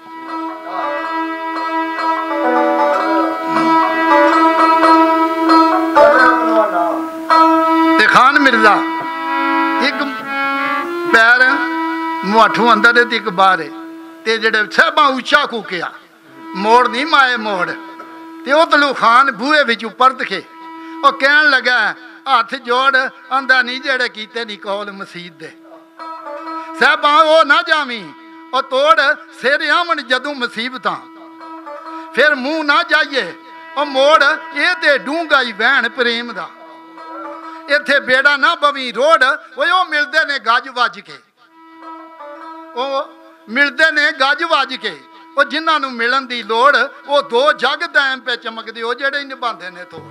ते खान मिर्जा एक पैर मुहठू अंदर है ते एक बाहर है ते जेड़े साहबा उच्चा कूकिया मोड़ नहीं माए मोड़ ते उतलू खान बूहे विचों परत के और कहन लगा हाथ जोड़ आंदा नहीं जेड़े कीते नहीं कौल मसीद दे साहबा वो ना जावी और तोड़ सिर आमन जदों मुसीबत फिर मुंह ना जाइए और मोड़ ये ते डूंगा ही बहन प्रेम दा इत्थे बेड़ा ना बवी रोड वो मिलते ने गज वज के वो मिलते ने गज वज के वो जिन्होंने मिलन की लोड़ वो दो जग दैम पे चमकते हो जेड़े निभाते ने तो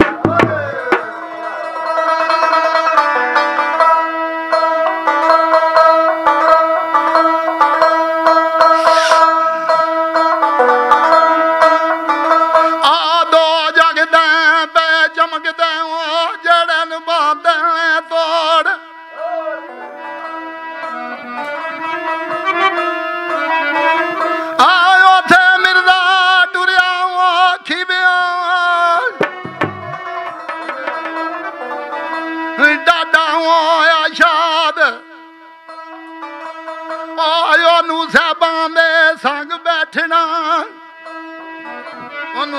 संग बैठना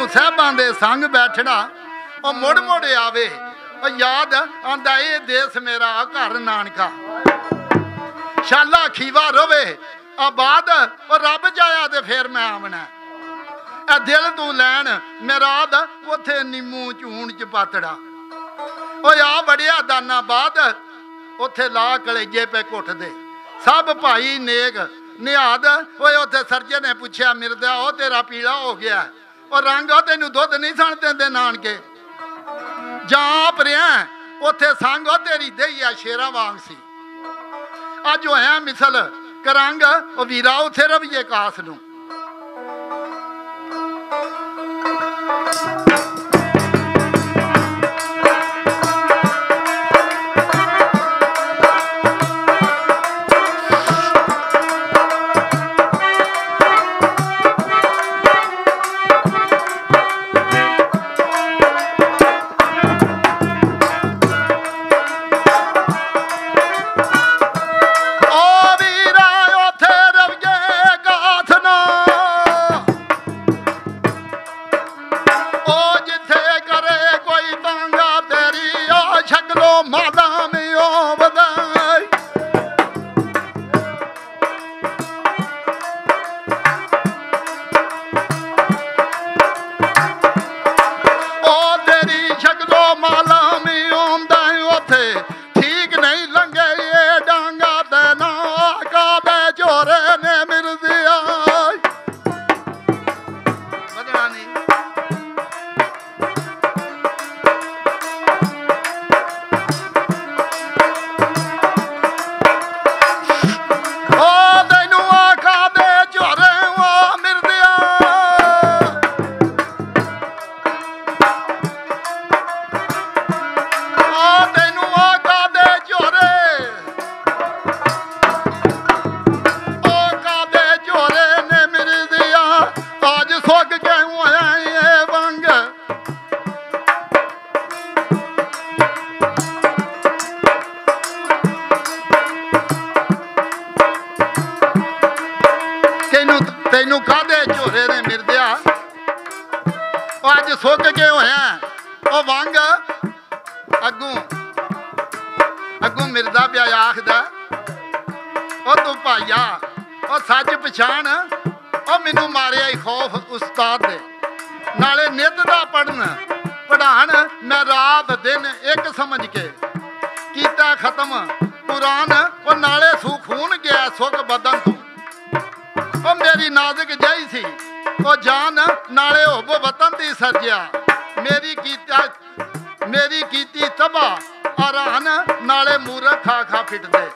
साहबां दे संग बैठना और मुड़ मुड़ आवे और याद आंदा ये देश मेरा घर नानका शाला खीवा रोवे आबाद और रब जाया ते फिर मैं आवना ए दिल तू लैन मेराद उथे नीमू चून च पातड़ा ओ आ बड़िया दाना बाद उथे ला कलेजे पे कुट दे सब भाई नेक निहाद उथे सरजे ने पूछया मिर्जा ओ तेरा पीला हो गया और रंग तेनू दुध नहीं सन देंदे नानके जाप रहा उथे संग तेरी दही आ शेरा वांग सी अज होया मिसल करंग ओ वीरा उथे रवीए कास नू मैनू तैनू कादे झोरे ने मिरदिया अज सुक के होया ओ वंग अगू मिरदा पिया आखदा ओ तू भाईया ओ सच पछाण ओ मैनू मारिया ही खौफ उस्ताद दे नाले नित दा पढ़ाण मैं रात दिन एक समझ के कीता खत्म कुरान ओ नाले सू खून गया सुख बदन तू ओ मेरी नाजुक जही सी ओ जान नाले होब वतन दी सर्जिया मेरी कीती तबाह आरान नाले मूरख खा खा फिटदे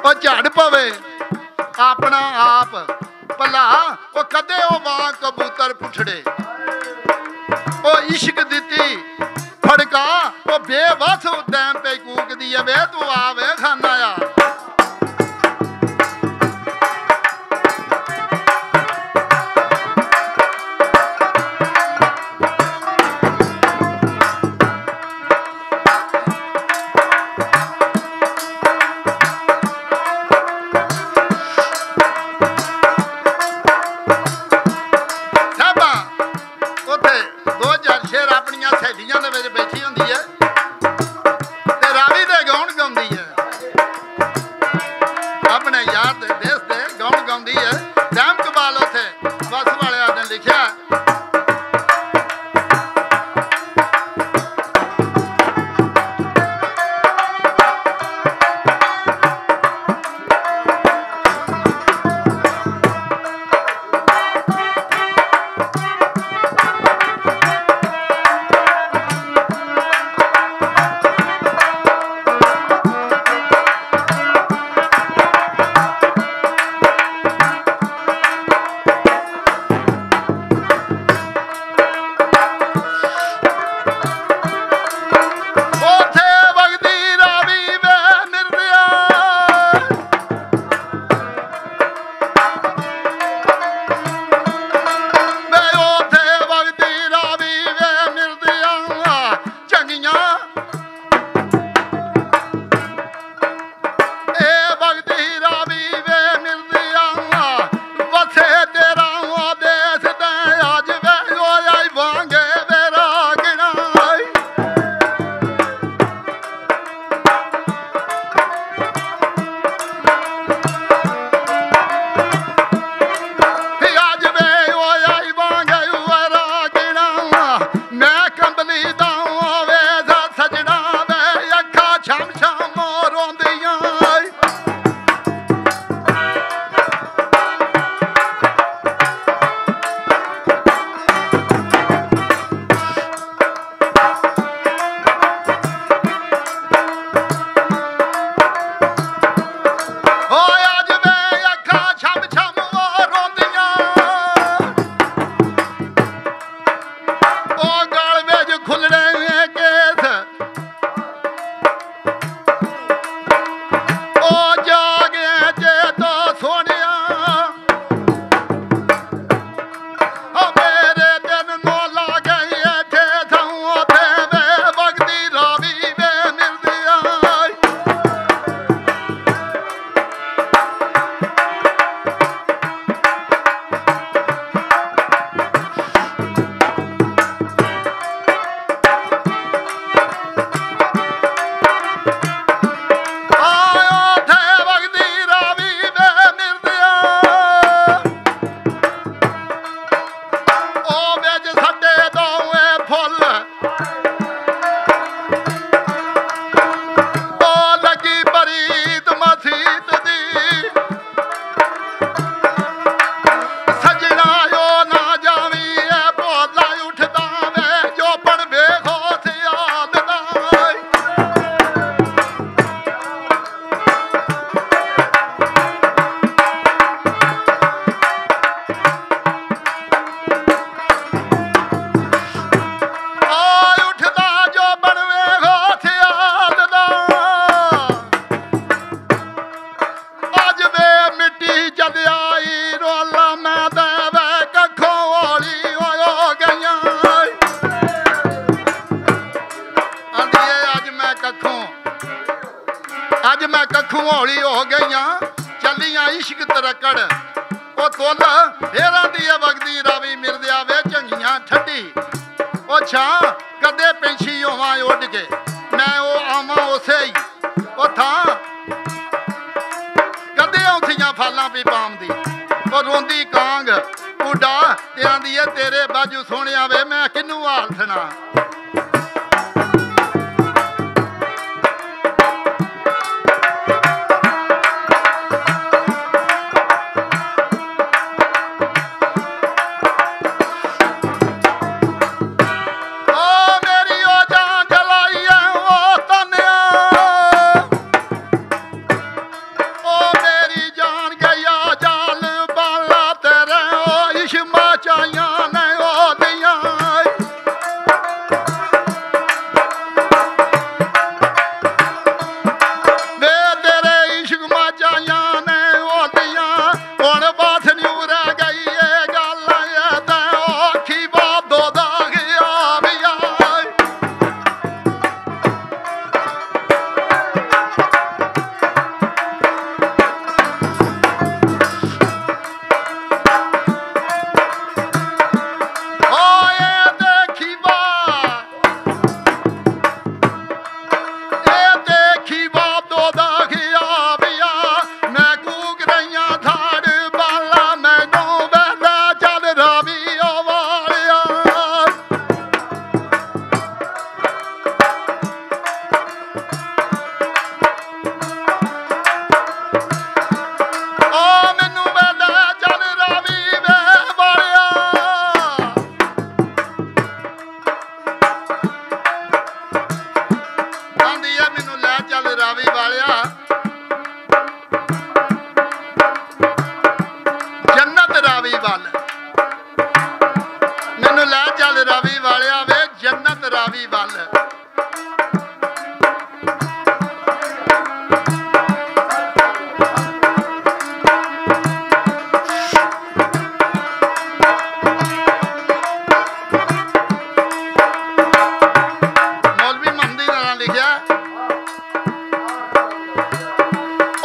ਉਹ ਝੜ ਪਵੇ ਆਪਣਾ ਆਪ ਭਲਾ ਉਹ ਕਦੇ ਉਹ ਵਾਂ ਕਬੂਤਰ ਪੁੱਠੜੇ ਉਹ ਇਸ਼ਕ ਦਿੱਤੀ ਫੜਕਾ ਉਹ ਬੇਵਸ ਡੈਮ ਪੇ ਕੂਕਦੀ ਆ ਵੇ ਤੂੰ ਆਵੇ ਖਾਨਾ ਆ हौली हो गई चलिया इश्क तरकड़ ओ तुल फिर आंदी है वगदी रावी मिरदिया वे चंगियां ठंडी ओ छां कदे पेंछी होवां उड़ के मैं ओ आवां उसे ही ओ थां कदे औंथियां फालां पी पाम दी ओ रोंदी कांग उड़ा ते आंदी है तेरे बाजू सोहणिया वे मैं किनू हाल सुना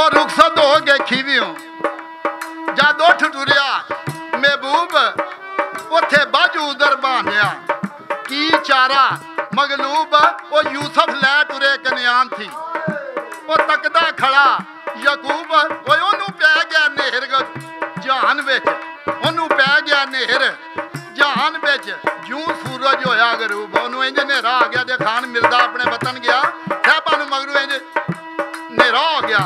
और रुखसत हो गए खीवियों जद उठ टुरिया महबूब उथे बाजू उधर बांधिया की चारा मगलूब वो यूसुफ लै टुरे कन्यान थी वो तकदा खड़ा यकूब वो ओनू पै गया नेहर जहान विच ओनू पै गया नेहर जहान विच जूं सूरज होया गरूब ओनू इंज नेरा आ गया जे खान मिर्जा अपने वतन गया साहबा नू मगरू इंज नेरा हो गया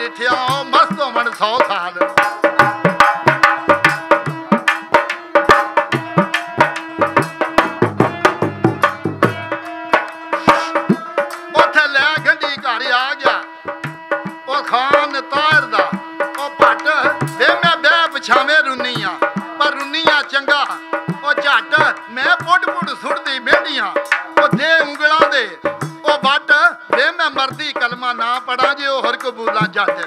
डिठिया मस्त होवन 100 साल। उथे लै गंढी घर आ गया ओ खान तार दा ओ भट वे मैं बह पछावे रुनिया पर रुनिया चंगा ओ झट मैं पुट पुट सुटदी मेंढियां ओ दे उंगलां दे ओ बट वे मैं मरदी कलमा ना पढ़ा जे ओ हर कबूला जट।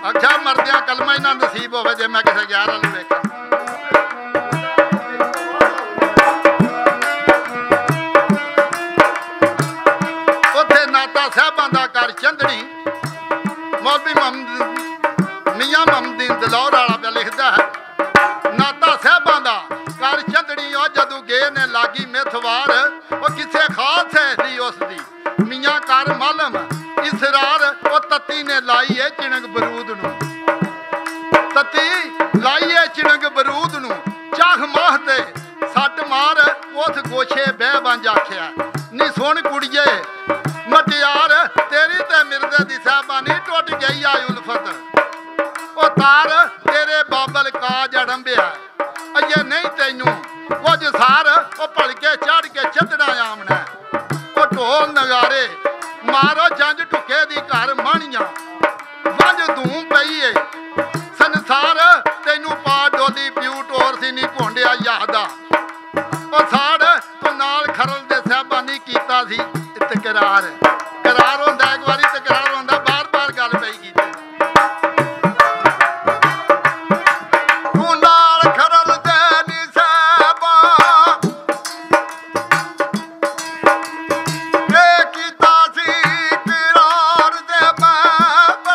अच्छा मरदियां कलमा ही ना नसीब होवे जे मैं किसे गैर वाल वेखां। उथे नाता साहबां दा घर चंदड़ी मौलवी मियां मोहम्मदीन दलौर वाला पे लिखता है नाता साहबां दा घर चंदड़ी ओ जदों गए ने लागी मिथवार ओ किसे खास है दी उसदी मियां कर मालम इसरार ओ तत्ती ने लाई है चिणग बरूद नूं तत्ती लाई है चिणग बरूद नूं चाह माह ते सट मार उस गोशे बह बंज आखिया नी सुन कुड़िए मटियार तेरी ते मिर्दे दी साहबानी टुट गई आ उल्फत ओ तार तेरे बाबल काज अड़ंबिया अये नहीं तैनू कुछ सार ओ भलके चढ़ के चदड़ा आमना ओ ढोल नगारे मारो जंज टुके दी घर माणियां वंज धूम पई है संसार तैनू पा डोली प्यू टोर सी नी घोंडिया यादा ओ साड़ तो नाल खरल दे साहबानी कीता सी तकरार करार होंदा एक बारी तकरार होंदा बार बार गल पई कीती तू नाल खरल दे नी साहबा ए कीता सी करार दे मैं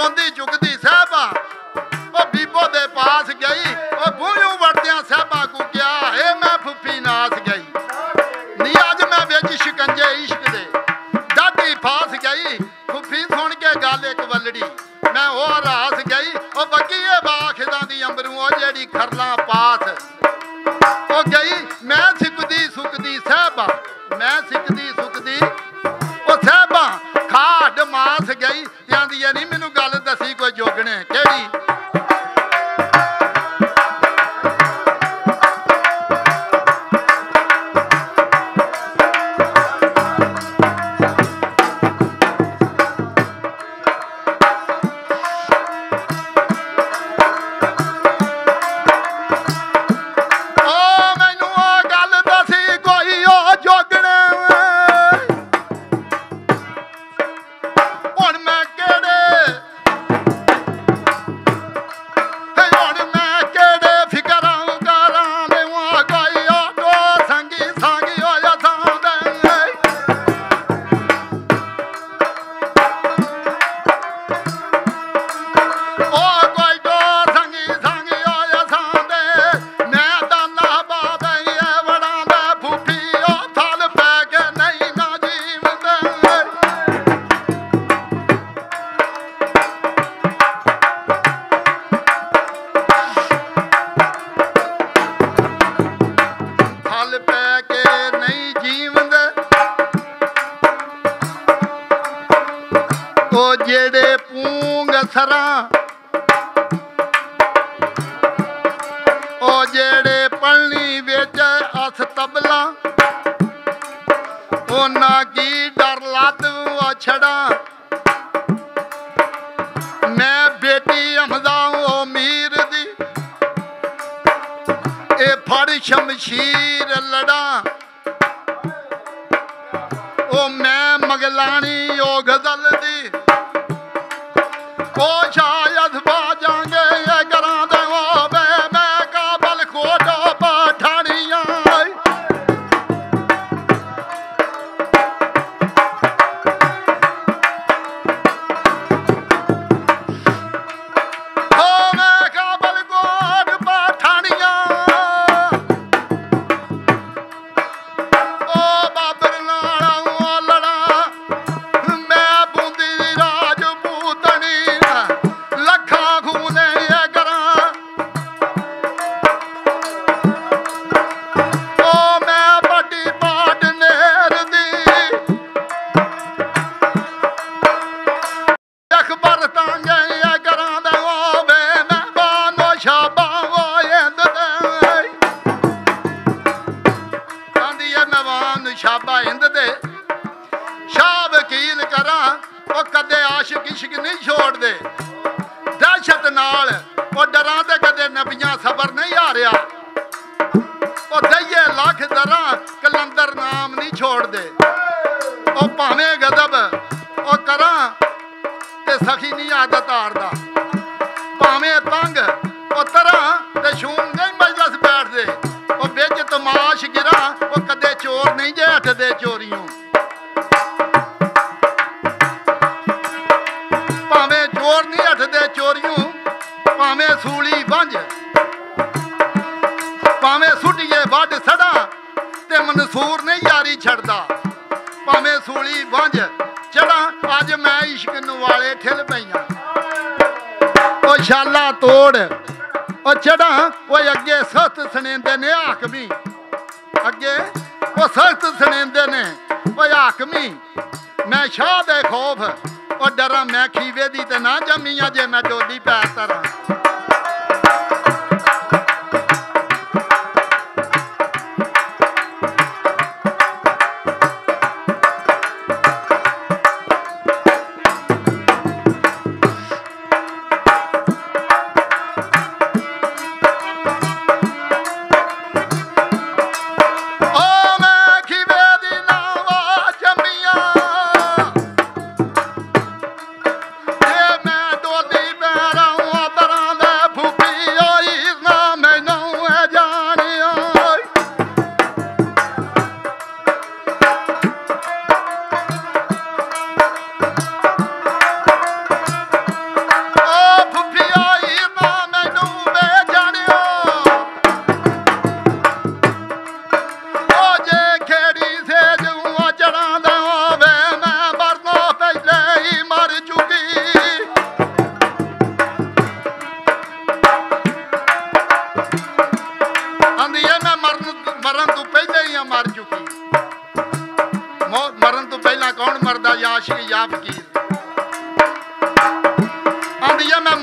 रोंदी चुकदी साहबा ओ बीबो दे पास गई ओ बूहियों वड़दियां साहबा को क्या ए मैं फुफी नास गई नी अज मैं बिच शिकंजे इश्क दे डाडी फास गई फुफी सुन के गल एक वलड़ी मैं ओ रास गई ओ बग्गीए बाखदा दी अंबरू ओ जेड़ी खरला पास ओ गई मैं सिकदी सुकदी साहबा मैं सिकदी सुकदी ओ साहबा खाड मास गई आंदी है नहीं मैनू गल दसी कोई जोगने केड़ी शमशीर लड़ा ओ मैं मगलानी ओ गजल दी ओ शायद बाजांगे ये करा दे ओ बे मैं काबल कोटो पठानिया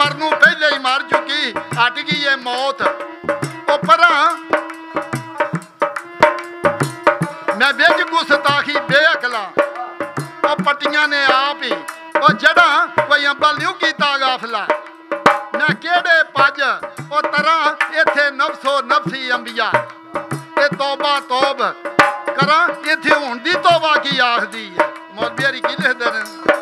मरनू पहले ही मर चुकी हट गई है मौत ओ परा मैं बेज गुस्ताखी बेअकला ओ पट्टियां ने आप ही ओ जड़ा कोई अब्बा न्यू कीता गाफला मैं केड़े पज ओ तरह इथे नफ्सो नफ्सी अंबिया ए तौबा तौब करा इथे हुण दी तौबा की आखदी है मौलवी की लिखदे ने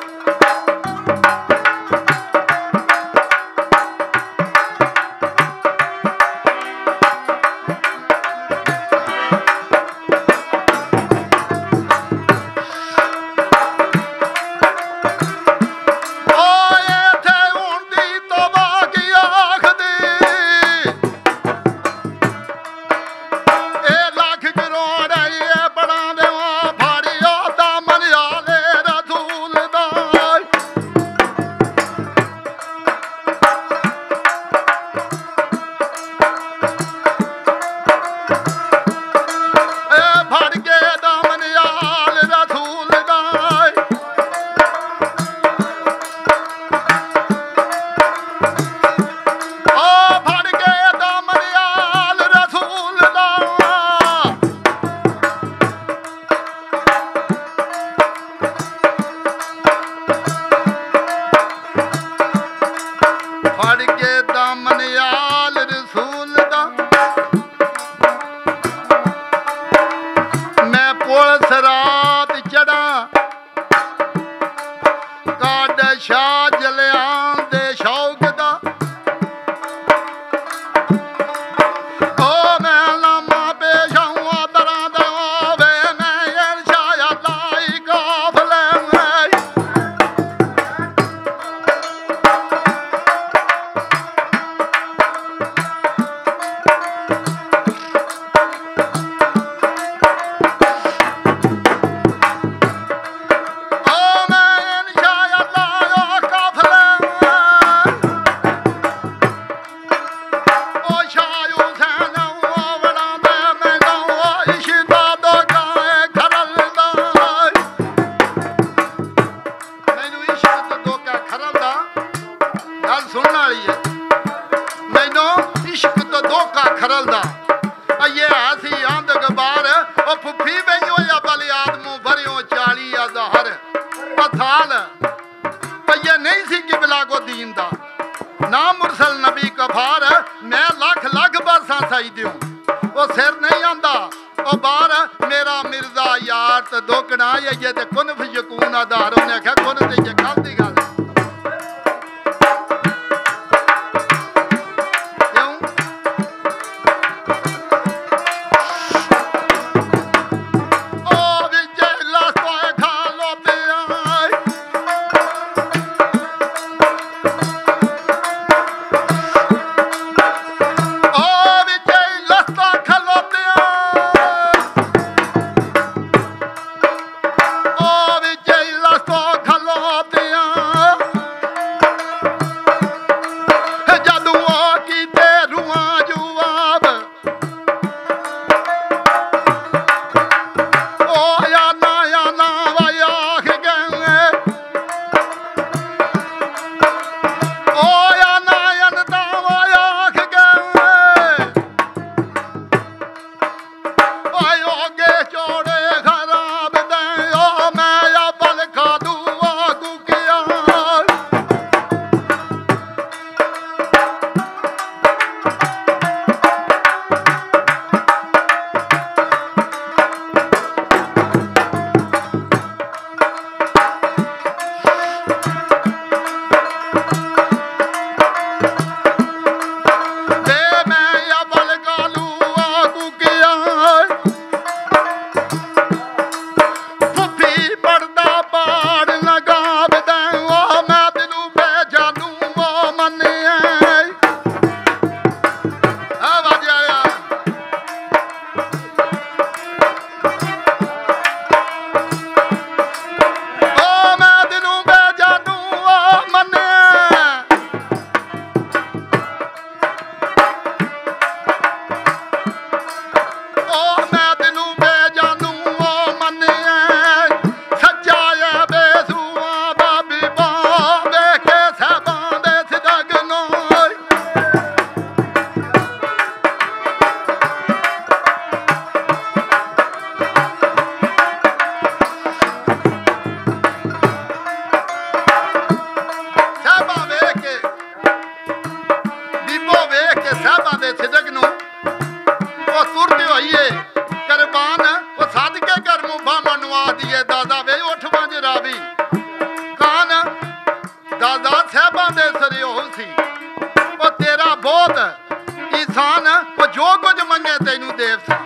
पिओ सी वो तेरा बहुत ईसान वो जो कुछ मंगे तेनू देव सा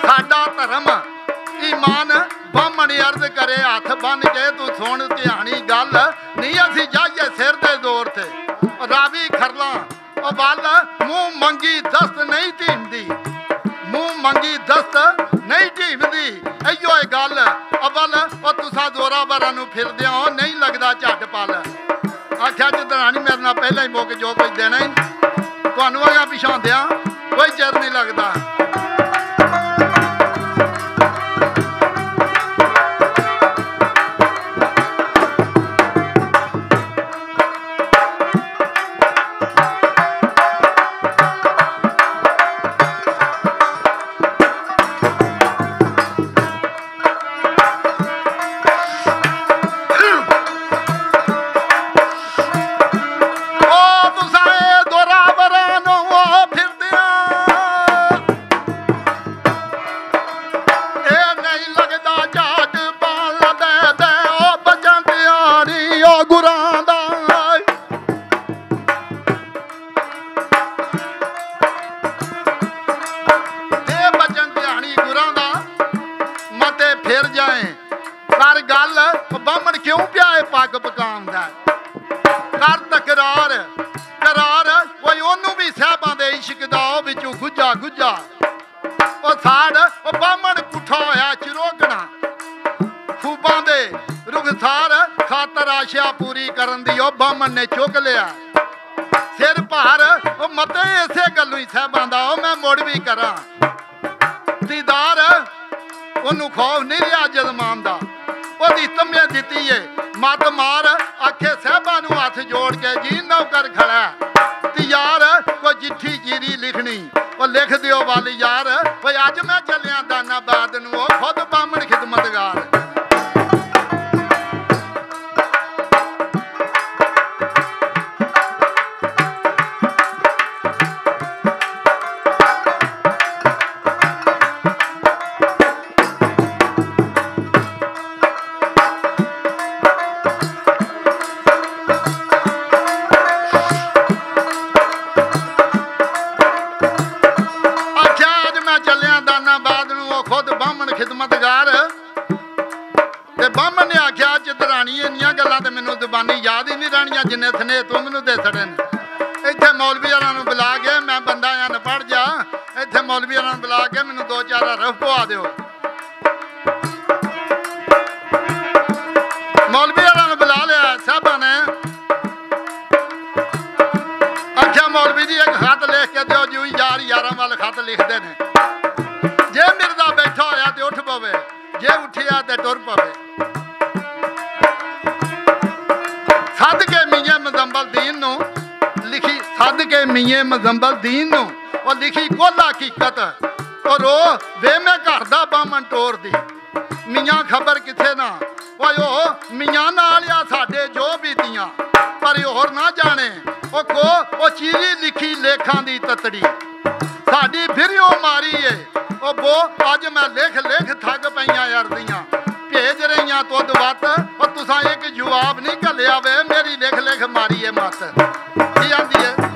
साडा धर्म ईमान बामण अर्ज करे हाथ बन के तू सुन ध्यानी गल नहीं असी जाइए सिर दे जोर थे रावी खरला बल मुंह मंगी दस्त नहीं ढीमदी मुंह मंगी दस्त नहीं ढीमदी इयो गल अवल तुसा जोरा बारा फिरदे हो नहीं लगता झट पल आख्या जदरानी मेरे नाल पहले ही मुक जो कुछ देना ही तुहानू अगर पिछा दिया कोई चिर नहीं लगता बामन ने चुक लिया सिर भार मत इसे गलू ही साहबा का मैं मुड़ भी करा दीदार ओनू खौफ नहीं रहा जजमान का ओदी तम्मे दी है मत मार आखे साहबा हाथ जोड़ के जी नौकर खड़ा ते यार कोई चिट्ठी जीरी लिखनी वो लिख दियो वाली यार भाई अज मैं चलिया दानाबाद नूं खुद बामन खिदमतगार याद ही नहीं रहनिया जिन्हें स्नेह तू मैनू दे छड़े इतने मौलवी बुला के मैं बंदा या पढ़ जा इतने मौलवी बुला के मैनू 2-4 रफ पवा दो मौलवी बुला लिया साहबा ने आख्या मौलवी जी एक खत लिख के दो जी यार 11 वाल खत लिखते हैं जे मिर्जा बैठा होया तो उठ पवे जे उठिया तो टुर पवे सद के मियाँ मजम्बल दीन नू लिखी सद के मियाँ मजम्बल दीन नू और लिखी कोल हकीकत और वो वे मैं घर दा बामन टोर दी मियाँ खबर किथे ना वो मियाँ नाल या साडे जो भी दियाँ पर होर ना जाने वो को वो चीरी लिखी लेखां दी ततड़ी साडी फिरियों मारी है वो बो अज मैं लिख लिख थक पईयां अरदियां भेज रही तो वत और तुसा एक जवाब नहीं घलिया वे मेरी लिख लिख मारी है मत की आंदी है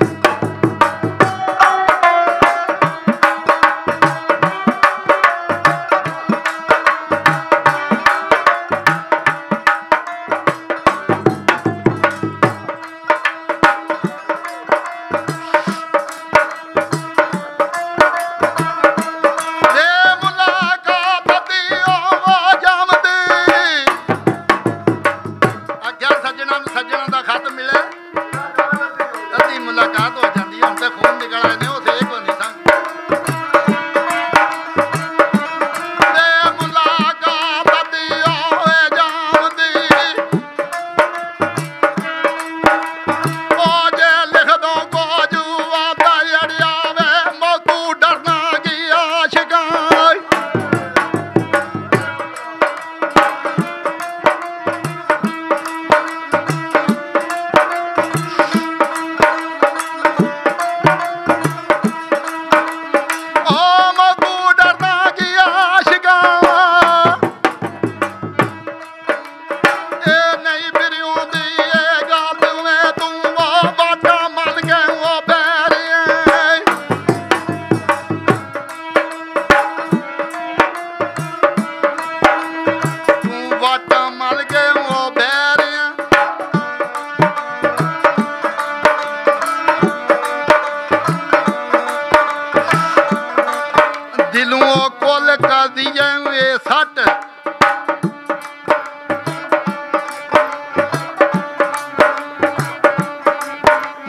कर दिए ये सट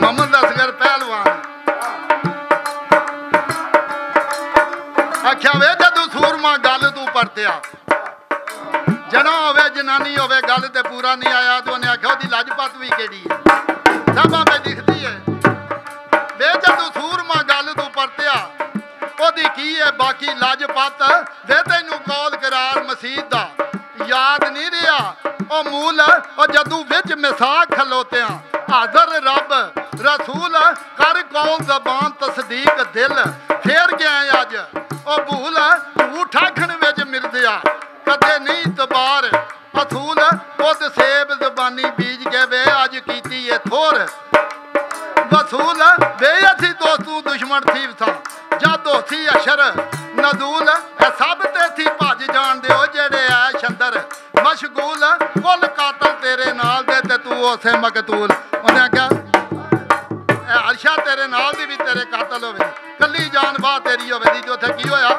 मोहम्मद असगर पहलवान आख्या वे जदू सूरमा गल तू परत्या जना होवे जनानी होवे गल ते पूरा नहीं आया तो उन्हें आख्या ओदी लजपत भी केड़ी है सभा में लिखती है वे जदू सूरमा गल तू परत्या ओदी की है बाकी लजपत वे तैनू कौल करार मसीद दा याद नहीं रहा ओ मूल ओ जदू विच मिसाक खलोत्या हाज़र रब रसूल कर कौल ज़बान तस्दीक दिल फेर गया अज ओ भूल झूठ आखण विच मिरदिया कदे नहीं तबार असूल खुद सेब ज़बानी बीज के वे अज कीती है थोर वसूल वे असी दोस्तू दुश्मन थी सा जा दोस्ती अशर नजूल सब ते थी भज जान दे जेड़े है शंदर मशगूल कुल कातल तेरे नाल दे ते तू उसे मकतूल उन्हें क्या अर्शा तेरे नाल दी भी तेरे कातल होवे कली जान बाह तेरी होवे दी जो थे की होया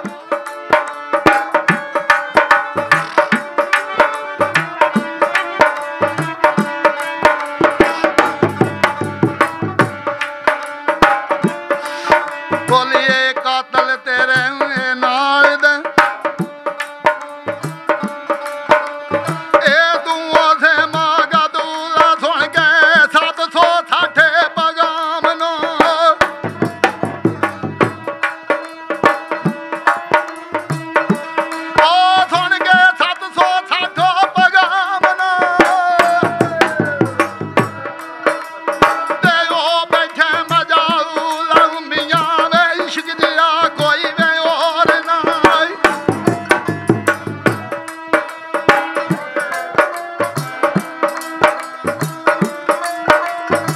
बोलिए कातल तेरे नाल दे ए तू ओसे मागा दूला सुन के 760 पगाम नो ओ सुन के 760 पगाम नो ते ओ बैठे मजाऊला मियां इश्क दिया कोई वे और नाई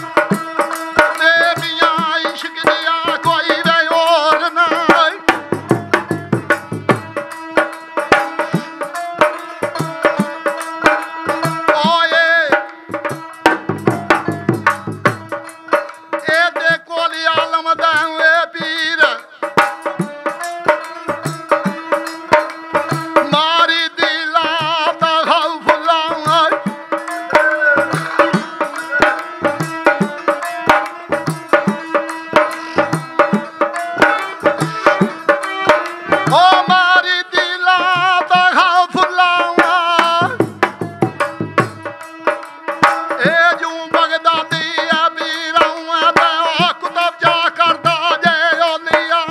ते मियां इश्क दिया कोई वे और नाई ओए ए ते कोली आलम दा वे पीर मारी दिला दा खौफ लाए ओ मारी दिला दा खौफ लाए ए जू बगदादी अबीरां ते ओ कुतब जा करदा जे ओलिया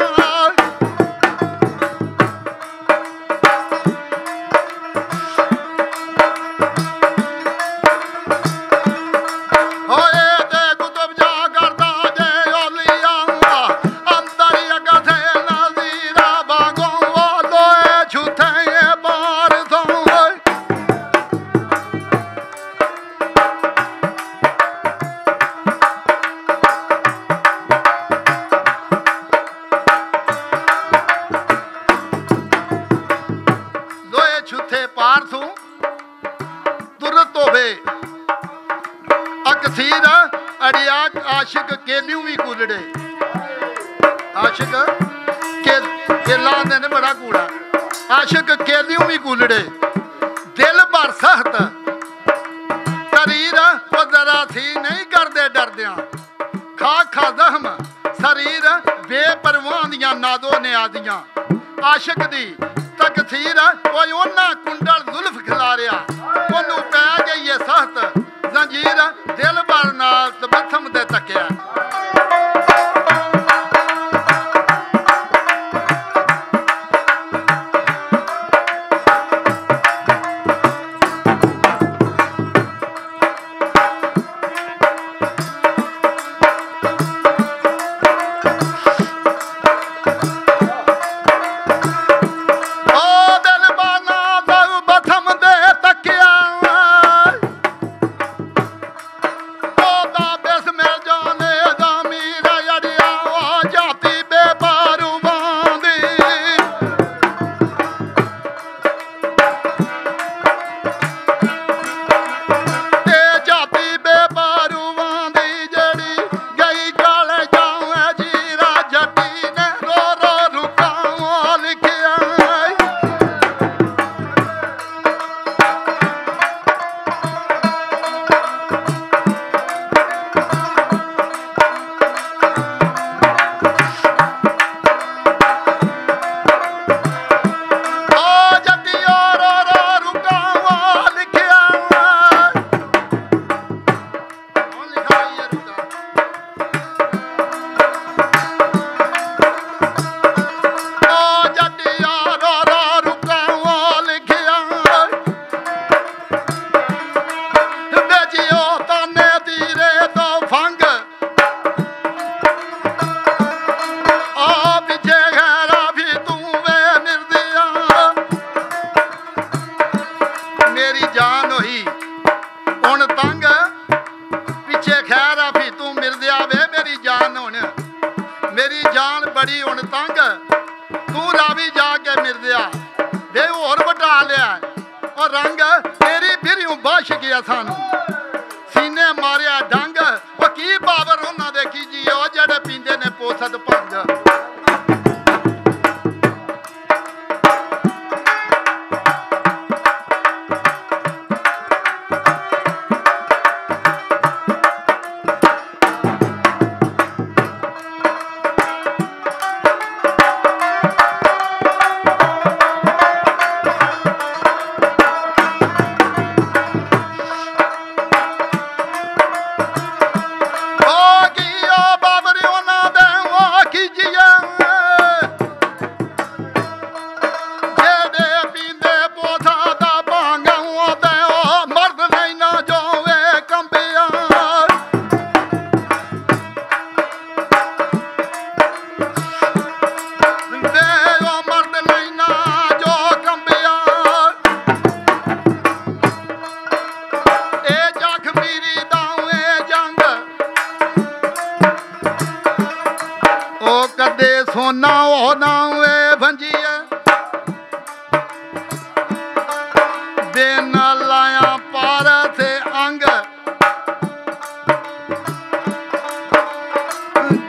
होए ते कुतब जा करदा जे ओलिया अंदर अगथे नज़ीरा बागों वो लोए छुथे बार सो लोए छुथे पार सू तुरत होवे अकसीर अड़िया आशिक केलियों भी कुलड़े आशिक केला ने बड़ा कूड़ा आशिक केलियों भी कुलड़े दिल भर सख्त शरीर वो जरा थी नहीं करदे डरदियां खा खा जख्म शरीर बेपरवाह दियां नादो नियादियां आशिक दी तकसीर कोई ओना कुंडल जुल्फ खिलारिया ओनू पै गई है सख्त जंजीर दिल भर नाल तबसम दे तकिया जाने जान हुण मेरी जान बड़ी हुण तंग तू रावी जाके मिर्दिया वे होर वटा लिया और रंग तेरी फिर बश गया सानू सीने मारिया डंग वो की पावर उन्हां दे की जी ओ जेड़े पींदे ने पोसत भंग सोना होना वे भंजिया देना लाया पार से अंग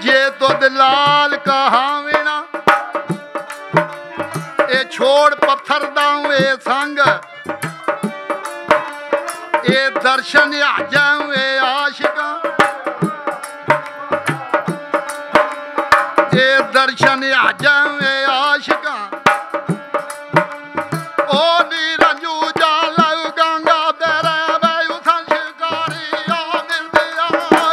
जे तो दलाल कहा वेना ए छोड़ पत्थर दावे संग ए दर्शन आ जावे आशिका दर्शन आ जावे आशिका ओ नीरंजू जा लग गंगा तेरे वायु संस्कारी आ मिलदिया ओ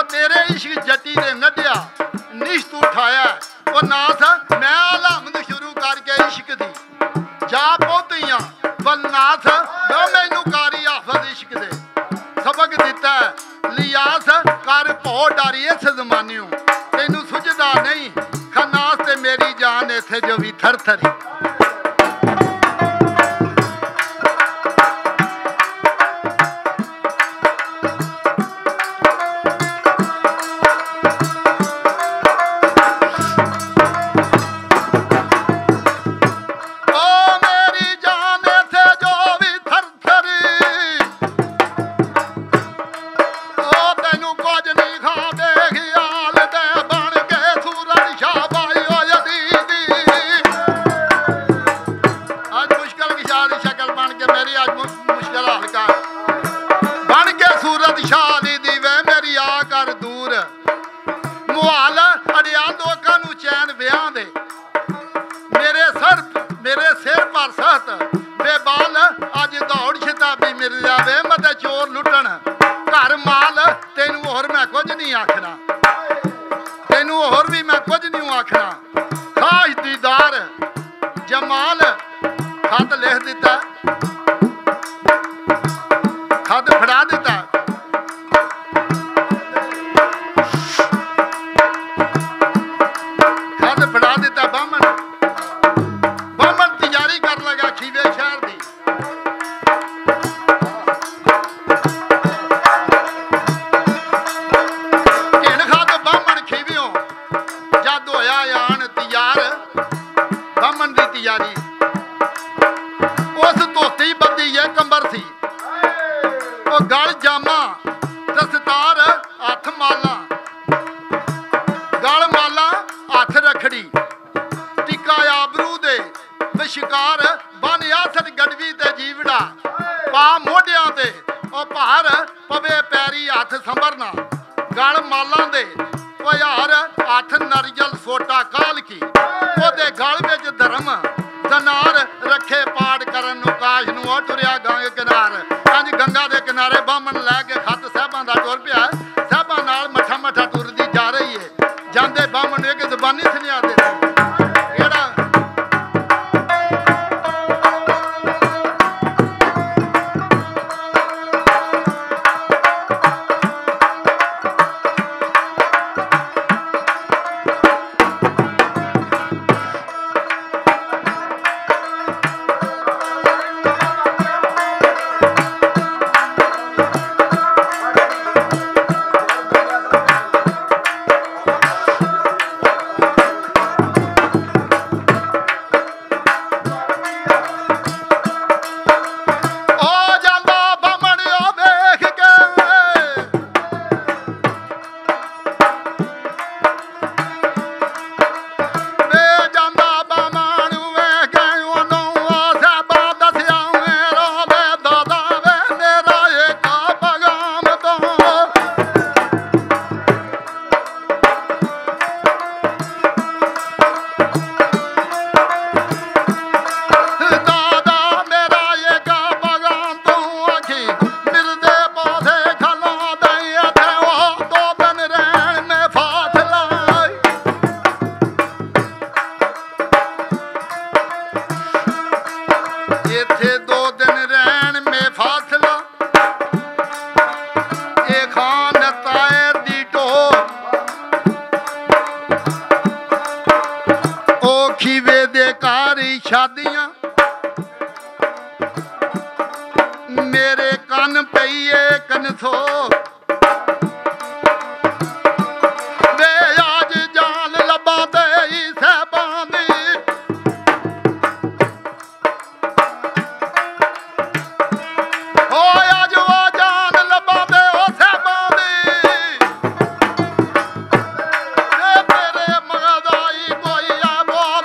तेरे वायु संस्कारी में मिलदिया जो भी थर थरी ਉਹ ਗਲ ਜਾਮਾ ਦਸਤਾਰ ਹੱਥ ਮਾਲਾ ਗਲ ਮਾਲਾ ਹੱਥ ਰਖੜੀ ਟਿੱਕਾ ਆਬਰੂ ਦੇ ਵਿਸ਼ਕਾਰ ਬਨ ਆਸਰ ਗੜਵੀ ਤੇ ਜੀਵੜਾ ਪਾ ਮੋਢਿਆਂ ਤੇ ਉਹ ਭਾਰ ਪਵੇ ਪੈਰੀ ਹੱਥ ਸੰਭਰਨਾ ਗਲ ਮਾਲਾਂ ਦੇ ਉਹ ਯਾਰ ਹੱਥ ਨਰਜਲ ਸੋਟਾ ਕਾਲ ਕੀ ਉਹਦੇ ਗਲ ਵਿੱਚ ਧਰਮ ਦਨਾਰ ਰੱਖੇ ਪਾੜ ਕਰਨ ਨੂੰ ਕਾਸ਼ ਨੂੰ ਉਹ ਟੁਰਿਆ ਗੰਗ ਕਿਨਾਰ ਅੱਜ ਗੰਗਾ ਦੇ ਕਿਨਾਰੇ ਬਾਹਮਣ ਲੈ ਕੇ ਖੱਤ ਸਾਹਿਬਾਂ ਦਾ ਟੁਰ ਪਿਆ ਸਾਹਿਬਾਂ ਨਾਲ ਮੱਠਾ ਮੱਠਾ ਟੁਰਦੀ ਜਾ ਰਹੀ ਹੈ ਜਾਂਦੇ ਬਾਹਮਣ ਨੂੰ ਇੱਕ ਜ਼ਬਾਨੀ ਸੁਨੇਹਾ ਦੇ ਜਿਹੜਾ शादियां मेरे कन पईए कनसो वे आज जान लबा दे सहबां दी हो आज वो जान लबा दे ओ सहबां दी तेरे मगदाई कोई आ बोल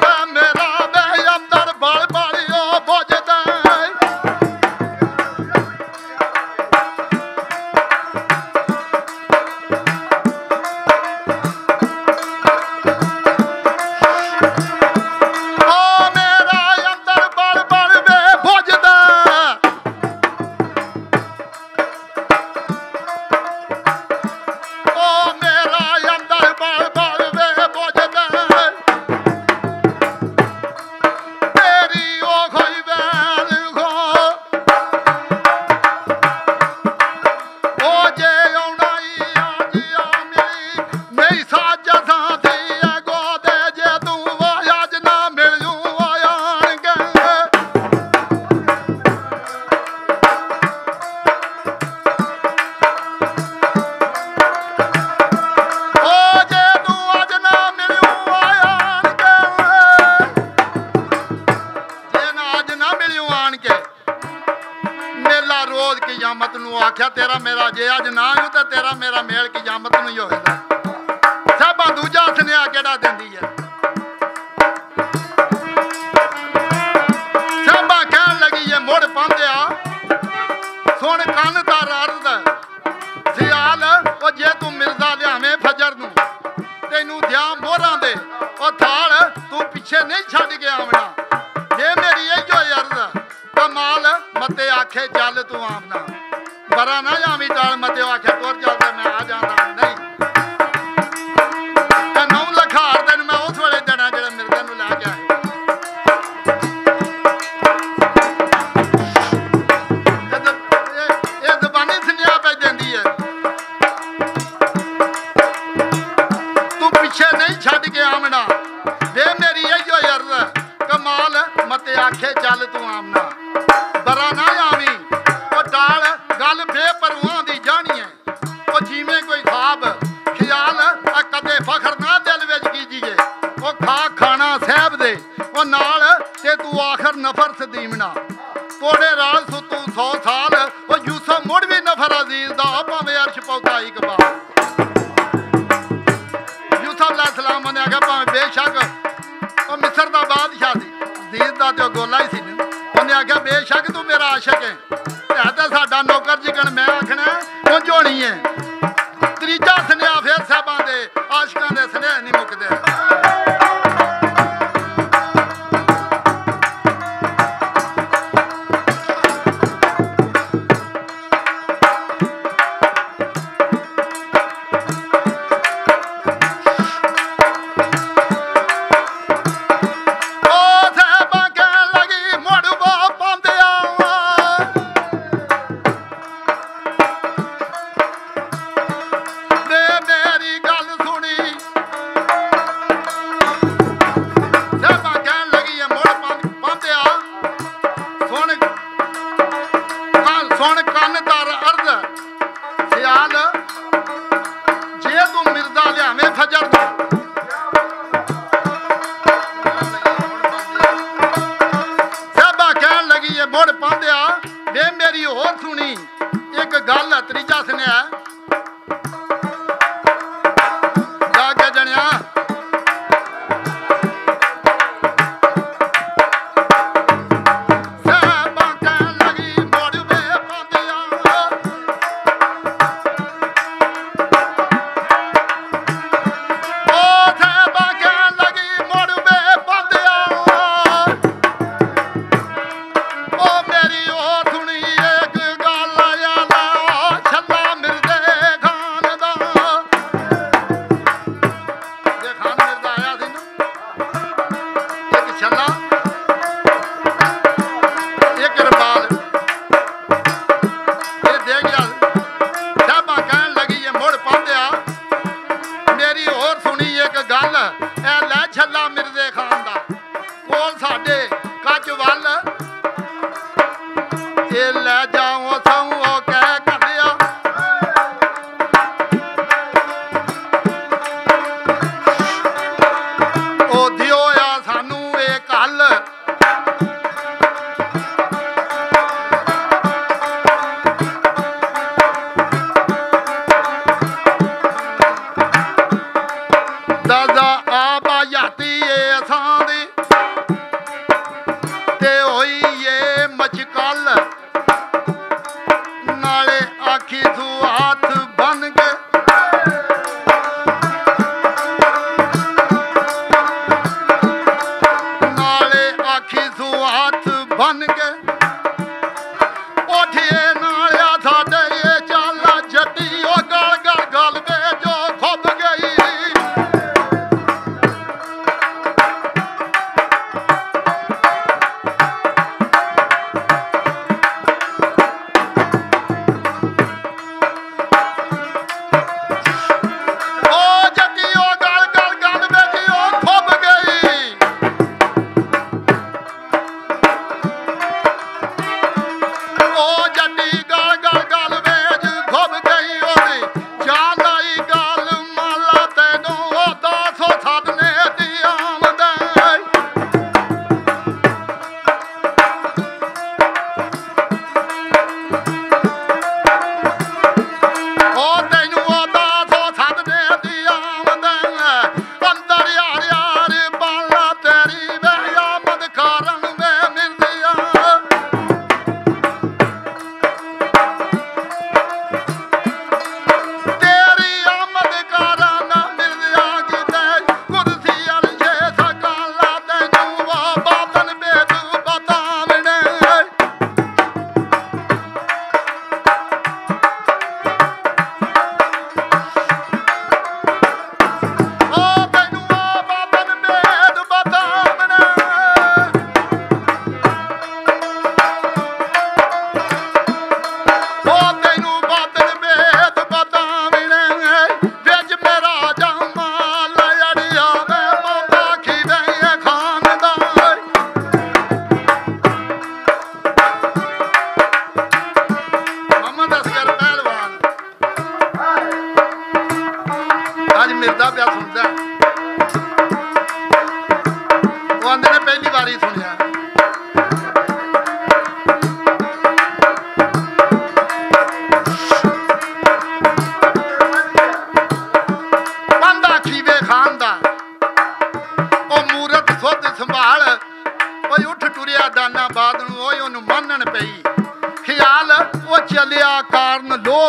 मेरा कियामत नूं आख्या तेरा मेरा जे अज ना हो तो तेरा मेरा मेल कियामत नूं ही होएगा साबा दूजा सुनेहा केड़ा दिंदी है साबा कहन लगी ये मुड़ पांदिया सुन कन तार अर्ज सियाल ओ जे तू मिर्जा लियावें फजर नूं तैनूं दियां मोहरां दे ओ थाल तू पिछे नहीं छड्ड के आवना जे मेरी इहो अर्ज कमाल मते आखे चल तू आमना बरा ना जावी टाल मते आखे तुर चलदा मैं आ जाना नहीं 9 लाख हार दिन मैं उस वेले देना जेड़ा मिर्जा नूं लै के आए ये दबानी सुनेहा पे देंदी है तू पिछे नहीं छड्ड के आमना वे मेरी इहो अर्ज कमाल मते आखे चल तू आमना बरा ना आवी ओ डाल गल बेपरवाह दी जानी है ओ जीवें कोई ख्वाब ख्याल कदे फखर ना दिल विच कीजिए ओ खा खाना साहब दे ओ नाल ते तू आखर नफर सदीमना तोड़े राल सुतू 100 साल ओ यूसुफ मुड़ भी नफर अजीज दा भावें अर्श पौता इकबाल यूसुफ अलैहिस्सलाम ने आख्या भावें बेशक वो मिस्र दा बादशाह सी अजीज दा ते गोला ही सी उन्हें आख्या बेशक तू मेरा आशिक है तो साडा नौकर जिकन मैं आखना उंज होनी है। त्रीजा सनेहा फिर साहबां दे आशिकां दे सनेहे नहीं मुकदे।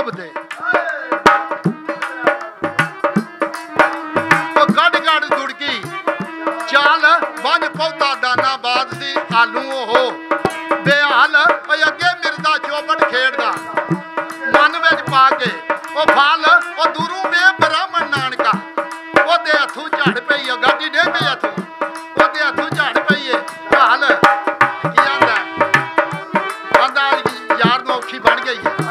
शोभदे गड़ गड़ दुड़की चाल बंज पौधा दाना बाद सी आलू हो बेहाल अगे मिरदा चौपड़ खेड़दा मन विच पा के ओ फल ओ दूरों वे ब्राह्मण नानका ओदे हथों झड़ पई गाडी डे पे हथों ओदे हथों झड़ पई है हाल की आंदा यार नौखी बन गई है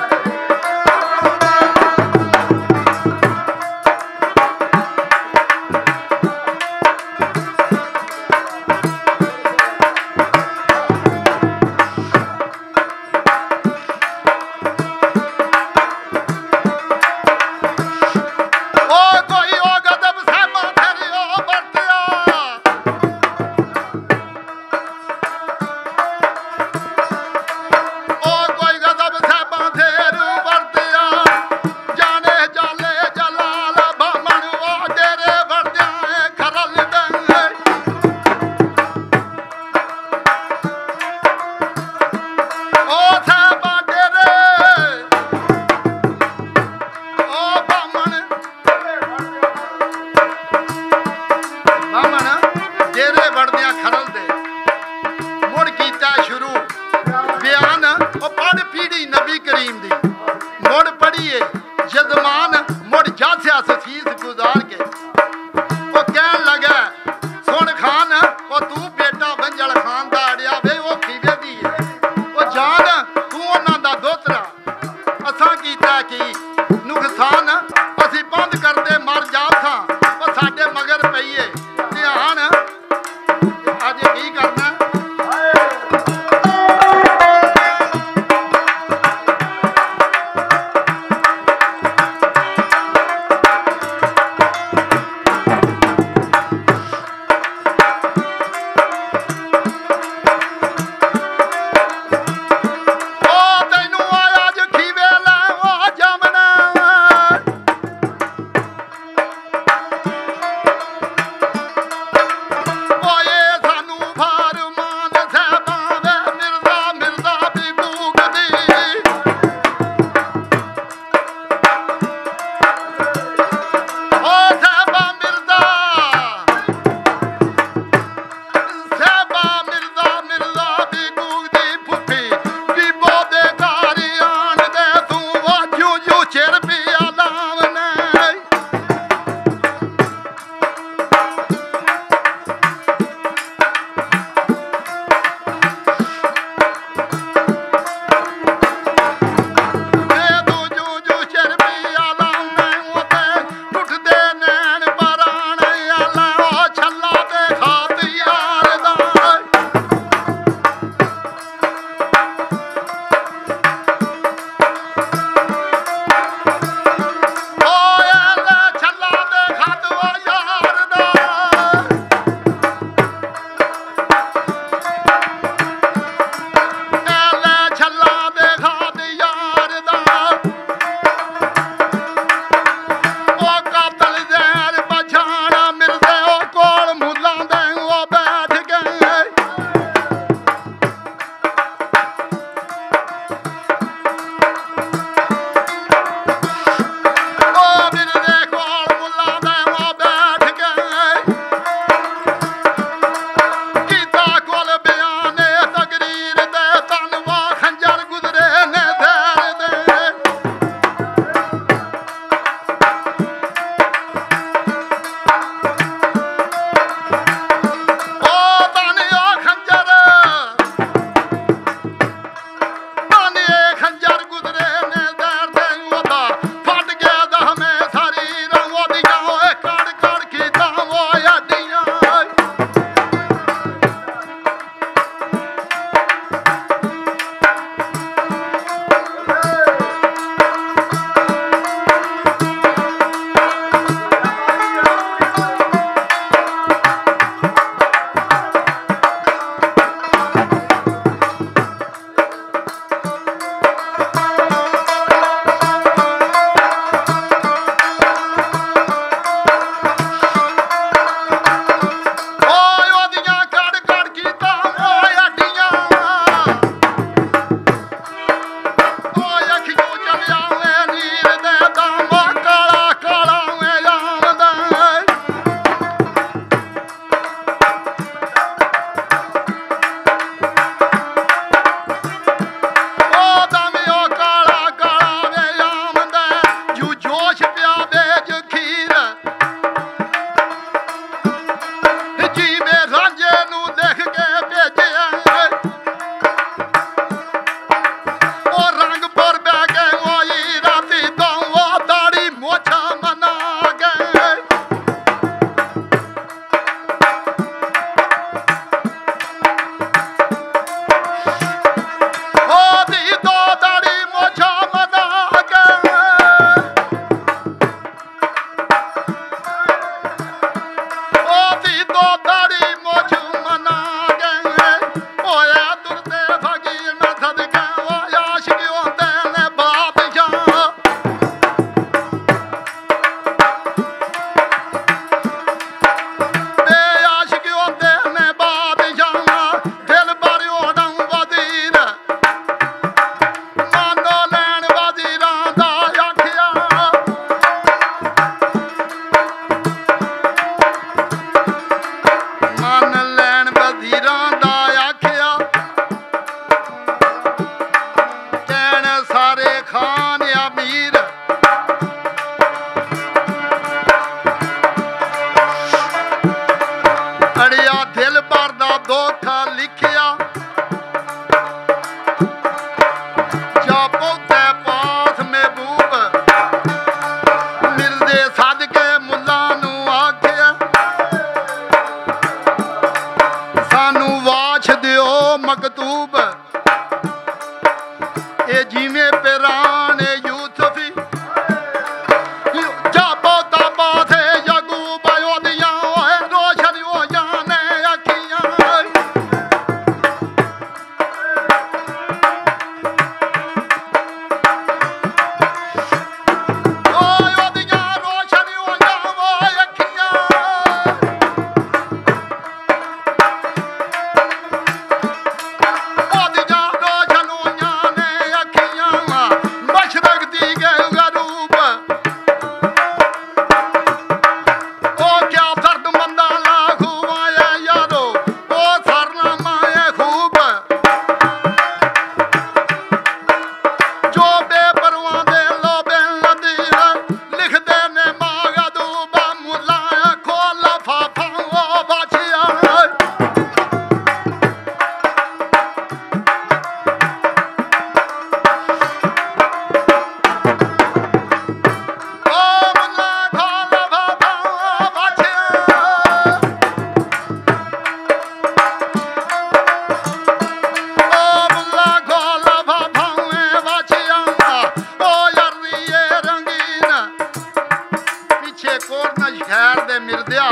कोट न शहर दे मिरदिया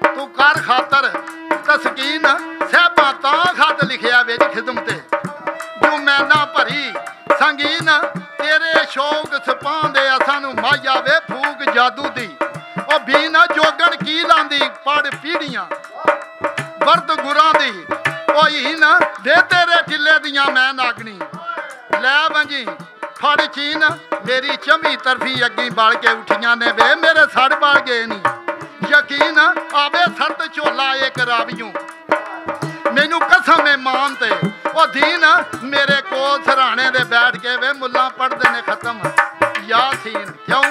तू कर खातर तस्कीन साहबा तां खत लिखिया बिच खिदमते जो मैना भरी संगीन तेरे शौक सपांदे सानू माया वे फूक जादू दी ओ बीना जोगन की लांदी पढ़ पीढ़ियां वर्द गुरां दी ओ हीन दे तेरे टिल्ले दियां मैं नागनी लै वंजी फड़ चीन मेरी चमी तरफी अग्गी बल के उठियां ने वे मेरे सड़ बल गए नी यकीन आवे सत झोला एक रावियों मैनू कसम मान ते ओ दीन मेरे कोल सराणे दे बैठ के वे मुल्ला पढ़दे ने खत्म यासीन क्यों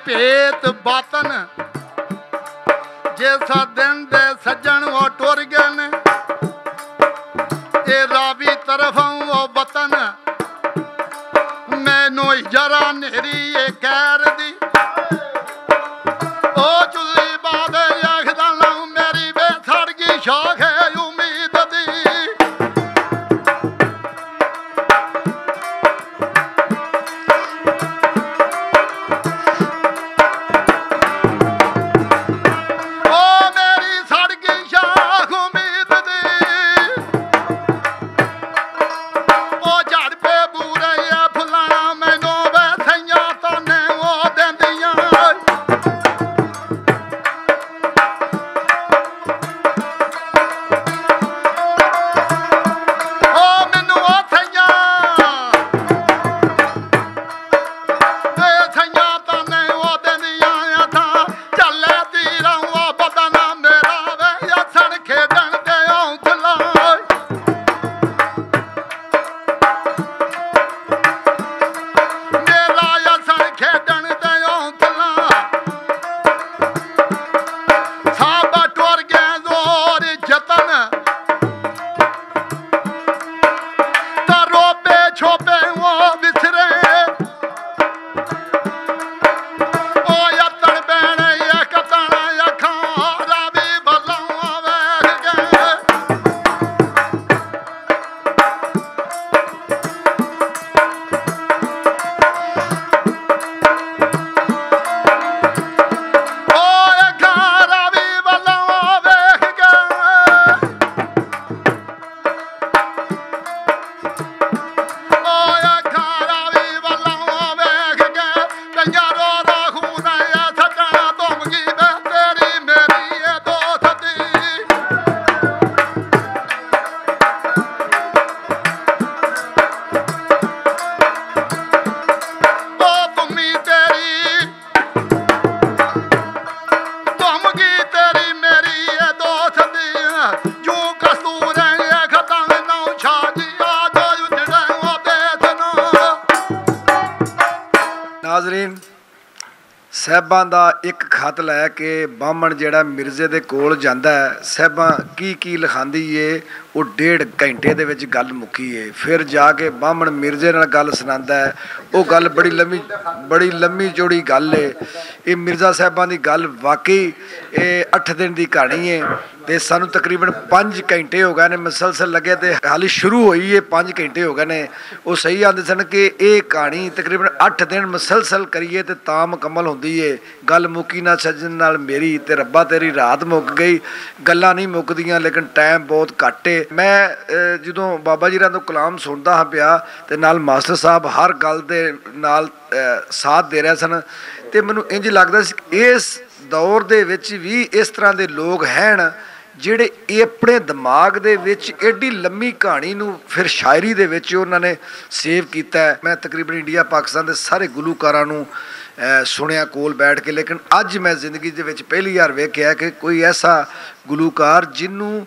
भेत बातन जैसा दिन दे सज्जन वो टुर गए ए रावी तरफ वो बतन मैनू जरा नेरी ए कैर दी ओ चुल्ली बादे आखदा लाऊं मेरी बेसड़ की शौक है उम्मीद दी नाजरीन साहबां दा एक खत लैके बामण जिहड़ा मिर्जे दे कोल जांदा है साहबां की लिखांदी है वो 1.5 घंटे दे विच गल मुक्की है। फिर जाके बामण मिर्जे नाल गल सुनांदा है ਉਹ ਗੱਲ ਬੜੀ ਲੰਮੀ ਚੌੜੀ ਗੱਲ ਏ। ਇਹ ਮਿਰਜ਼ਾ ਸਾਹਿਬਾਂ ਦੀ ਗੱਲ ਵਾਕਈ ਇਹ 8 ਦਿਨ ਦੀ ਕਹਾਣੀ ਹੈ ਤੇ ਸਾਨੂੰ ਤਕਰੀਬਨ 5 ਘੰਟੇ ਹੋ ਗਏ ਨੇ ਮੁਸਲਸਲ ਲੱਗੇ ਤੇ ਹਾਲੇ ਸ਼ੁਰੂ ਹੋਈ ਹੈ 5 ਘੰਟੇ ਹੋ ਗਏ ਨੇ। ਉਹ ਸਹੀ ਆਂਦੇ ਸਨ ਕਿ ਇਹ ਕਹਾਣੀ ਤਕਰੀਬਨ 8 ਦਿਨ ਮੁਸਲਸਲ ਕਰੀਏ ਤੇ ਤਾਂ ਮੁਕੰਮਲ ਹੁੰਦੀ ਏ। ਗੱਲ ਮੁੱਕੀ ਨਾ ਸੱਜਣ ਨਾਲ ਮੇਰੀ ਤੇ ਰੱਬਾ ਤੇਰੀ ਰਾਤ ਮੁੱਕ ਗਈ। ਗੱਲਾਂ ਨਹੀਂ ਮੁੱਕਦੀਆਂ ਲੇਕਿਨ ਟਾਈਮ ਬਹੁਤ ਘੱਟ ਏ। ਮੈਂ ਜਦੋਂ ਬਾਬਾ ਜੀ ਰਾਂ ਤੋਂ ਕਲਾਮ ਸੁਣਦਾ ਹਾਂ ਪਿਆ ਤੇ ਨਾਲ ਮਾਸਟਰ ਸਾਹਿਬ ਹਰ ਗੱਲ ਦੇ ਨਾਲ ਸਾਥ ਦੇ ਰਹੇ ਸਨ ਤੇ ਮੈਨੂੰ ਇੰਝ ਲੱਗਦਾ ਸੀ ਇਸ ਦੌਰ ਦੇ ਵਿੱਚ ਵੀ ਇਸ ਤਰ੍ਹਾਂ ਦੇ ਲੋਕ ਹਨ ਜਿਹੜੇ ਇਹ ਆਪਣੇ ਦਿਮਾਗ ਦੇ ਵਿੱਚ ਐਡੀ ਲੰਮੀ ਕਹਾਣੀ ਨੂੰ ਫਿਰ ਸ਼ਾਇਰੀ ਦੇ ਵਿੱਚ ਉਹਨਾਂ ਨੇ ਸੇਵ ਕੀਤਾ। ਮੈਂ ਤਕਰੀਬਨ ਇੰਡੀਆ ਪਾਕਿਸਤਾਨ ਦੇ ਸਾਰੇ ਗੁਲੂਕਾਰਾਂ ਨੂੰ ਸੁਣਿਆ ਕੋਲ ਬੈਠ ਕੇ, ਲੇਕਿਨ ਅੱਜ ਮੈਂ ਜ਼ਿੰਦਗੀ ਦੇ ਵਿੱਚ ਪਹਿਲੀ ਵਾਰ ਵੇਖਿਆ ਕਿ ਕੋਈ ਐਸਾ ਗੁਲੂਕਾਰ ਜਿਹਨੂੰ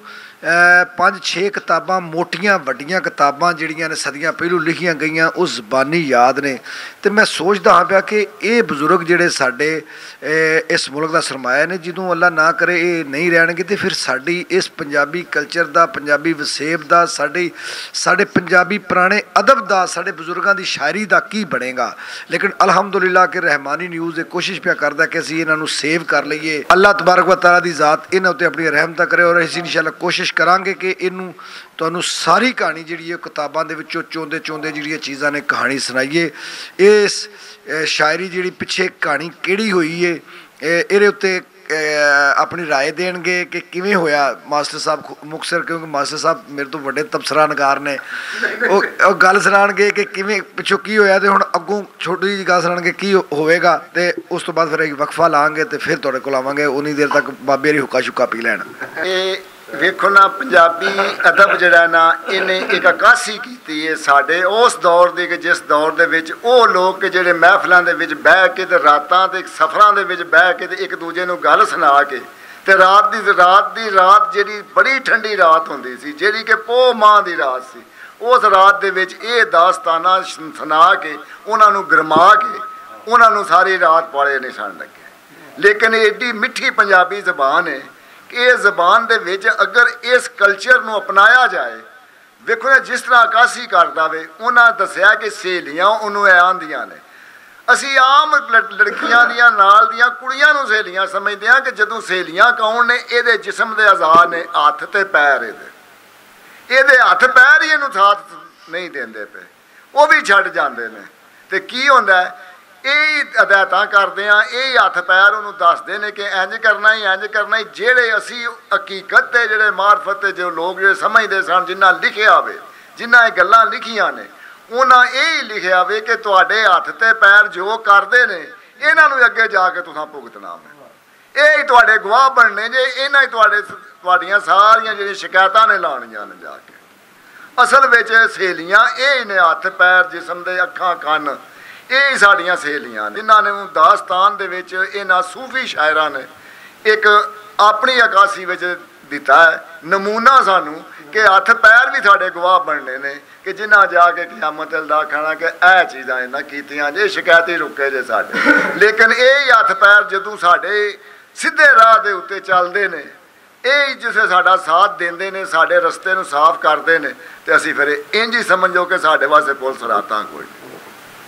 5-6 ਕਿਤਾਬਾਂ ਮੋਟੀਆਂ ਵੱਡੀਆਂ ਕਿਤਾਬਾਂ ਜਿਹੜੀਆਂ ਨੇ ਸਦੀਆਂ ਪਹਿਲੋਂ ਲਿਖੀਆਂ ਗਈਆਂ ਉਹ ਜ਼ਬਾਨੀ ਯਾਦ ਨੇ। ਤੇ ਮੈਂ ਸੋਚਦਾ ਹਾਂ ਪਿਆ ਕਿ ਇਹ ਬਜ਼ੁਰਗ ਜਿਹੜੇ ਸਾਡੇ ਇਸ ਮੁਲਕ ਦਾ ਸਰਮਾਇਆ ਨੇ, ਜਦੋਂ ਅੱਲਾ ਨਾ ਕਰੇ ਇਹ ਨਹੀਂ ਰਹਿਣਗੇ ਤੇ ਫਿਰ ਸਾਡੀ ਇਸ ਪੰਜਾਬੀ ਕਲਚਰ ਦਾ, ਪੰਜਾਬੀ ਵਸੇਬ ਦਾ, ਸਾਡੇ ਪੰਜਾਬੀ ਪੁਰਾਣੇ ਅਦਬ ਦਾ, ਸਾਡੇ ਬਜ਼ੁਰਗਾਂ ਦੀ ਸ਼ਾਇਰੀ ਦਾ ਕੀ ਬਣੇਗਾ। ਲੇਕਿਨ ਅਲਹਮਦੁਲਿਲਾ ਕਿ ਰਹਿਮਾਨੀ ਨਿਊਜ਼ ਇਹ ਕੋਸ਼ਿਸ਼ ਪਿਆ ਕਰਦਾ ਕਿ ਅਸੀਂ ਇਹਨਾਂ ਨੂੰ ਸੇਵ ਕਰ ਲਈਏ। ਅੱਲਾਹ ਤਬਾਰਕ व तआला ਦੀ ਜ਼ਾਤ ਇਹਨਾਂ ਉੱਤੇ ਆਪਣੀ ਰਹਿਮਤਾਂ ਕਰੇ ਔਰ ਅਸੀਂ ਇਨਸ਼ਾਅੱਲਾ ਕੋਸ਼ਿਸ਼ ਕਰਾਂਗੇ ਕਿ ਇਹਨੂੰ ਤੁਹਾਨੂੰ ਸਾਰੀ ਕਹਾਣੀ ਜਿਹੜੀ ਹੈ ਕਿਤਾਬਾਂ ਦੇ ਵਿੱਚੋਂ ਚੋਂਦੇ ਜਿਹੜੀਆਂ ਚੀਜ਼ਾਂ ਨੇ ਕਹਾਣੀ ਸੁਣਾਈਏ। ਇਸ ਸ਼ਾਇਰੀ ਜਿਹੜੀ ਪਿੱਛੇ ਕਹਾਣੀ ਕਿਹੜੀ ਹੋਈ ਹੈ ਇਹਦੇ ਉੱਤੇ ਆਪਣੀ ਰਾਏ ਦੇਣਗੇ ਕਿ ਕਿਵੇਂ ਹੋਇਆ। ਮਾਸਟਰ ਸਾਹਿਬ ਮੁਕਤਸਰ, ਕਿਉਂਕਿ ਮਾਸਟਰ ਸਾਹਿਬ ਮੇਰੇ ਤੋਂ ਵੱਡੇ ਤਬਸਰਾ ਨਗਾਰ ਨੇ, ਉਹ ਗੱਲ ਸੁਣਾਉਣਗੇ ਕਿ ਕਿਵੇਂ ਪਿੱਛੋਂ ਕੀ ਹੋਇਆ ਤੇ ਹੁਣ ਅੱਗੋਂ ਛੋਟੀ ਜਿਹੀ ਗੱਲ ਸੁਣਾਉਣਗੇ ਕੀ ਹੋਵੇਗਾ ਤੇ ਉਸ ਤੋਂ ਬਾਅਦ ਫਿਰ ਇੱਕ ਵਕਫਾ ਲਾਵਾਂਗੇ ਤੇ ਫਿਰ ਤੁਹਾਡੇ ਕੋਲ ਆਵਾਂਗੇ। ਉਨੀ ਦੇਰ ਤੱਕ ਬਾਬੇ ਦੀ ਹੁੱਕਾ ਸ਼ੁੱਕਾ ਪੀ ਲੈਣ। ਇਹ ਵੇਖੋ ਨਾ ਪੰਜਾਬੀ ਅਦਬ ਜਿਹੜਾ ਨਾ ਇਹਨੇ ਇੱਕ ਅਕਾਸ਼ੀ ਕੀਤੀ ਹੈ ਸਾਡੇ ਉਸ ਦੌਰ ਦੀ ਕਿ ਜਿਸ ਦੌਰ ਦੇ ਵਿੱਚ ਉਹ ਲੋਕ ਕਿ ਜਿਹੜੇ ਮਹਿਫਲਾਂ ਦੇ ਵਿੱਚ ਬਹਿ ਕੇ ਤੇ ਰਾਤਾਂ ਤੇ ਸਫ਼ਰਾਂ ਦੇ ਵਿੱਚ ਬਹਿ ਕੇ ਤੇ ਇੱਕ ਦੂਜੇ ਨੂੰ ਗੱਲ ਸੁਣਾ ਕੇ ਤੇ ਰਾਤ ਦੀ ਰਾਤ ਜਿਹੜੀ ਬੜੀ ਠੰਡੀ ਰਾਤ ਹੁੰਦੀ ਸੀ, ਜਿਹੜੀ ਕਿ ਪੋਹ ਮਾਹ ਦੀ ਰਾਤ ਸੀ, ਉਸ ਰਾਤ ਦੇ ਵਿੱਚ ਇਹ ਦਾਸਤਾਨਾ ਸੁਣਾ ਕੇ ਉਹਨਾਂ ਨੂੰ ਗਰਮਾ ਕੇ ਉਹਨਾਂ ਨੂੰ ਸਾਰੀ ਰਾਤ ਪਾਲੇ ਨਹੀਂ ਸਣ ਲੱਗੇ। ਲੇਕਿਨ ਐਡੀ ਮਿੱਠੀ ਪੰਜਾਬੀ ਜ਼ਬਾਨ ਹੈ ਕਿ ਇਹ ਜ਼ਬਾਨ ਦੇ ਵਿੱਚ ਅਗਰ ਇਸ ਕਲਚਰ ਨੂੰ ਅਪਣਾਇਆ ਜਾਏ, ਵੇਖੋ ਨਾ ਜਿਸ ਤਰ੍ਹਾਂ ਅਕਾਸ਼ੀ ਕਰਦਾ ਵੇ ਉਹਨਾਂ ਦੱਸਿਆ ਕਿ ਸਹੇਲੀਆਂ ਉਹਨੂੰ ਐ ਆਂਦੀਆਂ ਨੇ। ਅਸੀਂ ਆਮ ਲੜਕੀਆਂ ਦੀਆਂ ਨਾਲ ਦੀਆਂ ਕੁੜੀਆਂ ਨੂੰ ਸਹੇਲੀਆਂ ਸਮਝਦੇ ਹਾਂ ਕਿ ਜਦੋਂ ਸਹੇਲੀਆਂ ਕੌਣ ਨੇ, ਇਹਦੇ ਜਿਸਮ ਦੇ ਅਜ਼ਾ ਨੇ, ਹੱਥ ਤੇ ਪੈਰ ਇਹਦੇ ਹੱਥ ਪੈਰ ਹੀ ਇਹਨੂੰ ਸਾਥ ਨਹੀਂ ਦਿੰਦੇ ਪਏ, ਉਹ ਵੀ ਛੱਡ ਜਾਂਦੇ ਨੇ। ਤੇ ਕੀ ਹੁੰਦਾ ਇਹ ਹਦਾਇਤਾਂ ਕਰਦੇ ਆ, ਇਹ ਹੱਥ ਪੈਰ ਉਹਨੂੰ ਦੱਸਦੇ ਨੇ ਕਿ ਇੰਝ ਕਰਨਾ ਹੀ। ਜਿਹੜੇ ਅਸੀਂ ਹਕੀਕਤ ਤੇ ਜਿਹੜੇ ਮਾਰਫਤ ਤੇ ਜੋ ਲੋਕ ਜਿਹੜੇ ਸਮਝਦੇ ਸਨ, ਜਿਨ੍ਹਾਂ ਲਿਖਿਆ ਵੇ, ਜਿਨ੍ਹਾਂ ਇਹ ਗੱਲਾਂ ਲਿਖੀਆਂ ਨੇ, ਉਹਨਾਂ ਇਹ ਹੀ ਲਿਖਿਆ ਵੇ ਕਿ ਤੁਹਾਡੇ ਹੱਥ ਤੇ ਪੈਰ ਜੋ ਕਰਦੇ ਨੇ ਇਹਨਾਂ ਨੂੰ ਅੱਗੇ ਜਾ ਕੇ ਤੁਸੀਂ ਭੁਗਤਣਾ ਹੈ। ਇਹ ਹੀ ਤੁਹਾਡੇ ਗਵਾਹ ਬਣਨੇ ਜੇ, ਇਹਨਾਂ ਹੀ ਤੁਹਾਡੀਆਂ ਸਾਰੀਆਂ ਜਿਹੜੀਆਂ ਸ਼ਿਕਾਇਤਾਂ ਨੇ ਲਾਉਣੀਆਂ ਨੇ ਜਾ ਕੇ। ਅਸਲ ਵਿੱਚ ਸਹੇਲੀਆਂ ਇਹ ਨੇ, ਹੱਥ ਪੈਰ ਜਿਸਮ ਦੇ ਅੱਖਾਂ ਕੰਨ, ਇਹ ਸਾਡੀਆਂ ਸਹੇਲੀਆਂ ਨੇ ਜਿਨ੍ਹਾਂ ਨੇ ਦਾਸਤਾਨ ਦੇ ਵਿੱਚ ਇਹਨਾਂ ਸੂਫੀ ਸ਼ਾਇਰਾਂ ਨੇ ਇੱਕ ਆਪਣੀ ਅਕਾਸ਼ੀ ਵਿੱਚ ਦਿੱਤਾ ਹੈ ਨਮੂਨਾ ਸਾਨੂੰ ਕਿ ਹੱਥ ਪੈਰ ਵੀ ਸਾਡੇ ਗਵਾਹ ਬਣਨੇ ਨੇ ਕਿ ਜਿਨ੍ਹਾਂ ਜਾ ਕੇ ਕਿਆਮਤ ਦਾ ਆਖਣਾ ਕਿ ਇਹ ਚੀਜ਼ਾਂ ਇਹਨਾਂ ਕੀਤੀਆਂ ਜੇ, ਸ਼ਿਕਾਇਤੀ ਰੁਕੇ ਜੇ ਸਾਡੇ। ਲੇਕਿਨ ਇਹ ਹੱਥ ਪੈਰ ਜਦੋਂ ਸਾਡੇ ਸਿੱਧੇ ਰਾਹ ਦੇ ਉੱਤੇ ਚੱਲਦੇ ਨੇ, ਇਹ ਜਿਸੇ ਸਾਡਾ ਸਾਥ ਦਿੰਦੇ ਨੇ, ਸਾਡੇ ਰਸਤੇ ਨੂੰ ਸਾਫ਼ ਕਰਦੇ ਨੇ, ਤੇ ਅਸੀਂ ਫਿਰ ਇੰਝ ਹੀ ਸਮਝੋ ਕਿ ਸਾਡੇ ਵਾਸਤੇ ਪੁਲਿਸ ਰਾਤਾਂ ਕੋਈ ਨਹੀਂ,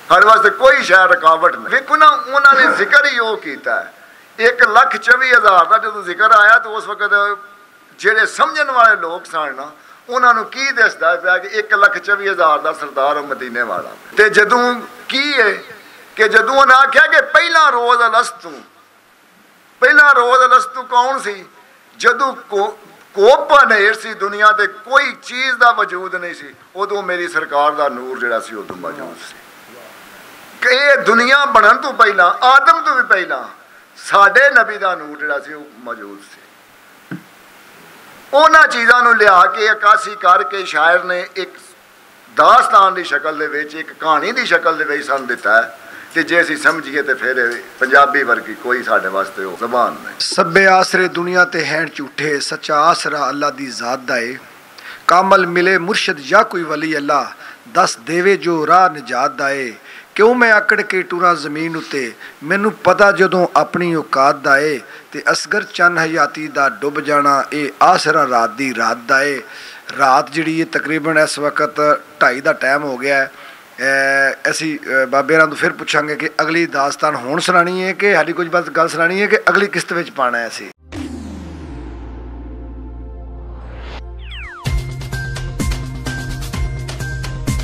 ਸਾਡੇ ਵਾਸਤੇ ਕੋਈ ਸ਼ਾਇਦ ਰੁਕਾਵਟ ਨਹੀਂ। ਵੇਖੋ ਨਾ ਉਹਨਾਂ ਨੇ ਜ਼ਿਕਰ ਹੀ ਉਹ ਕੀਤਾ 1,24,000 ਦਾ ਜਦੋਂ ਜ਼ਿਕਰ ਆਇਆ ਤਾਂ ਉਸ ਵਕਤ ਜਿਹੜੇ ਸਮਝਣ ਵਾਲੇ ਲੋਕ ਸਨ ਨਾ, ਉਹਨਾਂ ਨੂੰ ਕੀ ਦੱਸਦਾ ਪਿਆ ਕਿ 1,24,000 ਦਾ ਸਰਦਾਰ ਮਦੀਨੇ ਵਾਲਾ। ਤੇ ਜਦੋਂ ਕੀ ਹੈ ਕਿ ਜਦੋਂ ਉਹਨਾਂ ਆਖਿਆ ਕਿ ਪਹਿਲਾ ਰੋਜ਼ ਅਲਸਤੂ ਕੌਣ ਸੀ, ਜਦੋਂ ਕੋਪਾ ਨੇਰ ਸੀ ਦੁਨੀਆ ਤੇ ਕੋਈ ਚੀਜ਼ ਦਾ ਵਜੂਦ ਨਹੀਂ ਸੀ, ਉਦੋਂ ਮੇਰੀ ਸਰਕਾਰ ਦਾ ਨੂਰ ਜਿਹੜਾ ਸੀ ਉਦੋਂ ਮੌਜੂਦ ਸੀ। ਕਿ ਇਹ ਦੁਨੀਆ ਬਣਨ ਤੋਂ ਪਹਿਲਾਂ, ਆਦਮ ਤੋਂ ਵੀ ਪਹਿਲਾਂ ਸਾਡੇ ਨਬੀ ਦਾ ਨੂਰ ਜਿਹੜਾ ਸੀ ਉਹ ਮੌਜੂਦ ਸੀ। ਉਹਨਾਂ ਚੀਜ਼ਾਂ ਨੂੰ ਲਿਆ ਕੇ ਅਕਾਸ਼ੀ ਕਰਕੇ ਸ਼ਾਇਰ ਨੇ ਇੱਕ ਦਾਸਤਾਨ ਦੀ ਸ਼ਕਲ ਦੇ ਵਿੱਚ, ਇੱਕ ਕਹਾਣੀ ਦੀ ਸ਼ਕਲ ਦੇ ਵਿੱਚ ਸਾਨੂੰ ਦਿੱਤਾ ਹੈ। ਤੇ ਜੇ ਅਸੀਂ ਸਮਝੀਏ ਤੇ ਫਿਰ ਪੰਜਾਬੀ ਵਰਗੀ ਕੋਈ ਸਾਡੇ ਵਾਸਤੇ ਉਹ ਜ਼ਬਾਨ ਨਹੀਂ। ਸਭੇ ਆਸਰੇ ਦੁਨੀਆ ਤੇ ਹੈਣ ਝੂਠੇ, ਸੱਚਾ ਆਸਰਾ ਅੱਲਾ ਦੀ ਜ਼ਾਤ ਦਾ ਏ। ਕਾਮਲ ਮਿਲੇ ਮੁਰਸ਼ਦ ਜਾਂ ਕੋਈ ਵਲੀ ਅੱਲਾ, ਦੱਸ ਦੇਵੇ ਜੋ ਰਾਹ ਨਿਜਾਤ ਦਾ ਏ। ਕਿਉਂ ਮੈਂ ਆਕੜ ਕੇ ਟੁਰਾਂ ਜ਼ਮੀਨ ਉੱਤੇ, ਮੈਨੂੰ ਪਤਾ ਜਦੋਂ ਆਪਣੀ ਔਕਾਤ ਦਾ ਏ। ਤੇ ਅਸਗਰ ਚੰਨ ਹਯਾਤੀ ਦਾ ਡੁੱਬ ਜਾਣਾ, ਇਹ ਆਸਰਾ ਰਾਤ ਦੀ ਰਾਤ ਦਾ ਏ। ਰਾਤ ਜਿਹੜੀ ਹੈ ਤਕਰੀਬਨ ਇਸ ਵਕਤ 2:30 ਦਾ ਟਾਈਮ ਹੋ ਗਿਆ ਹੈ ਅਸੀਂ ਬਾਬੇ ਹੋਰਾਂ ਨੂੰ ਫਿਰ ਪੁੱਛਾਂਗੇ ਕਿ ਅਗਲੀ ਦਾਸਤਾਨ ਹੁਣ ਸੁਣਾਣੀ ਹੈ ਕਿ ਸਾਡੀ ਕੁਝ ਬਸ ਗੱਲ ਸੁਣਾਣੀ ਹੈ ਕਿ ਅਗਲੀ ਕਿਸ਼ਤ ਵਿੱਚ ਪਾਉਣਾ ਹੈ ਅਸੀਂ।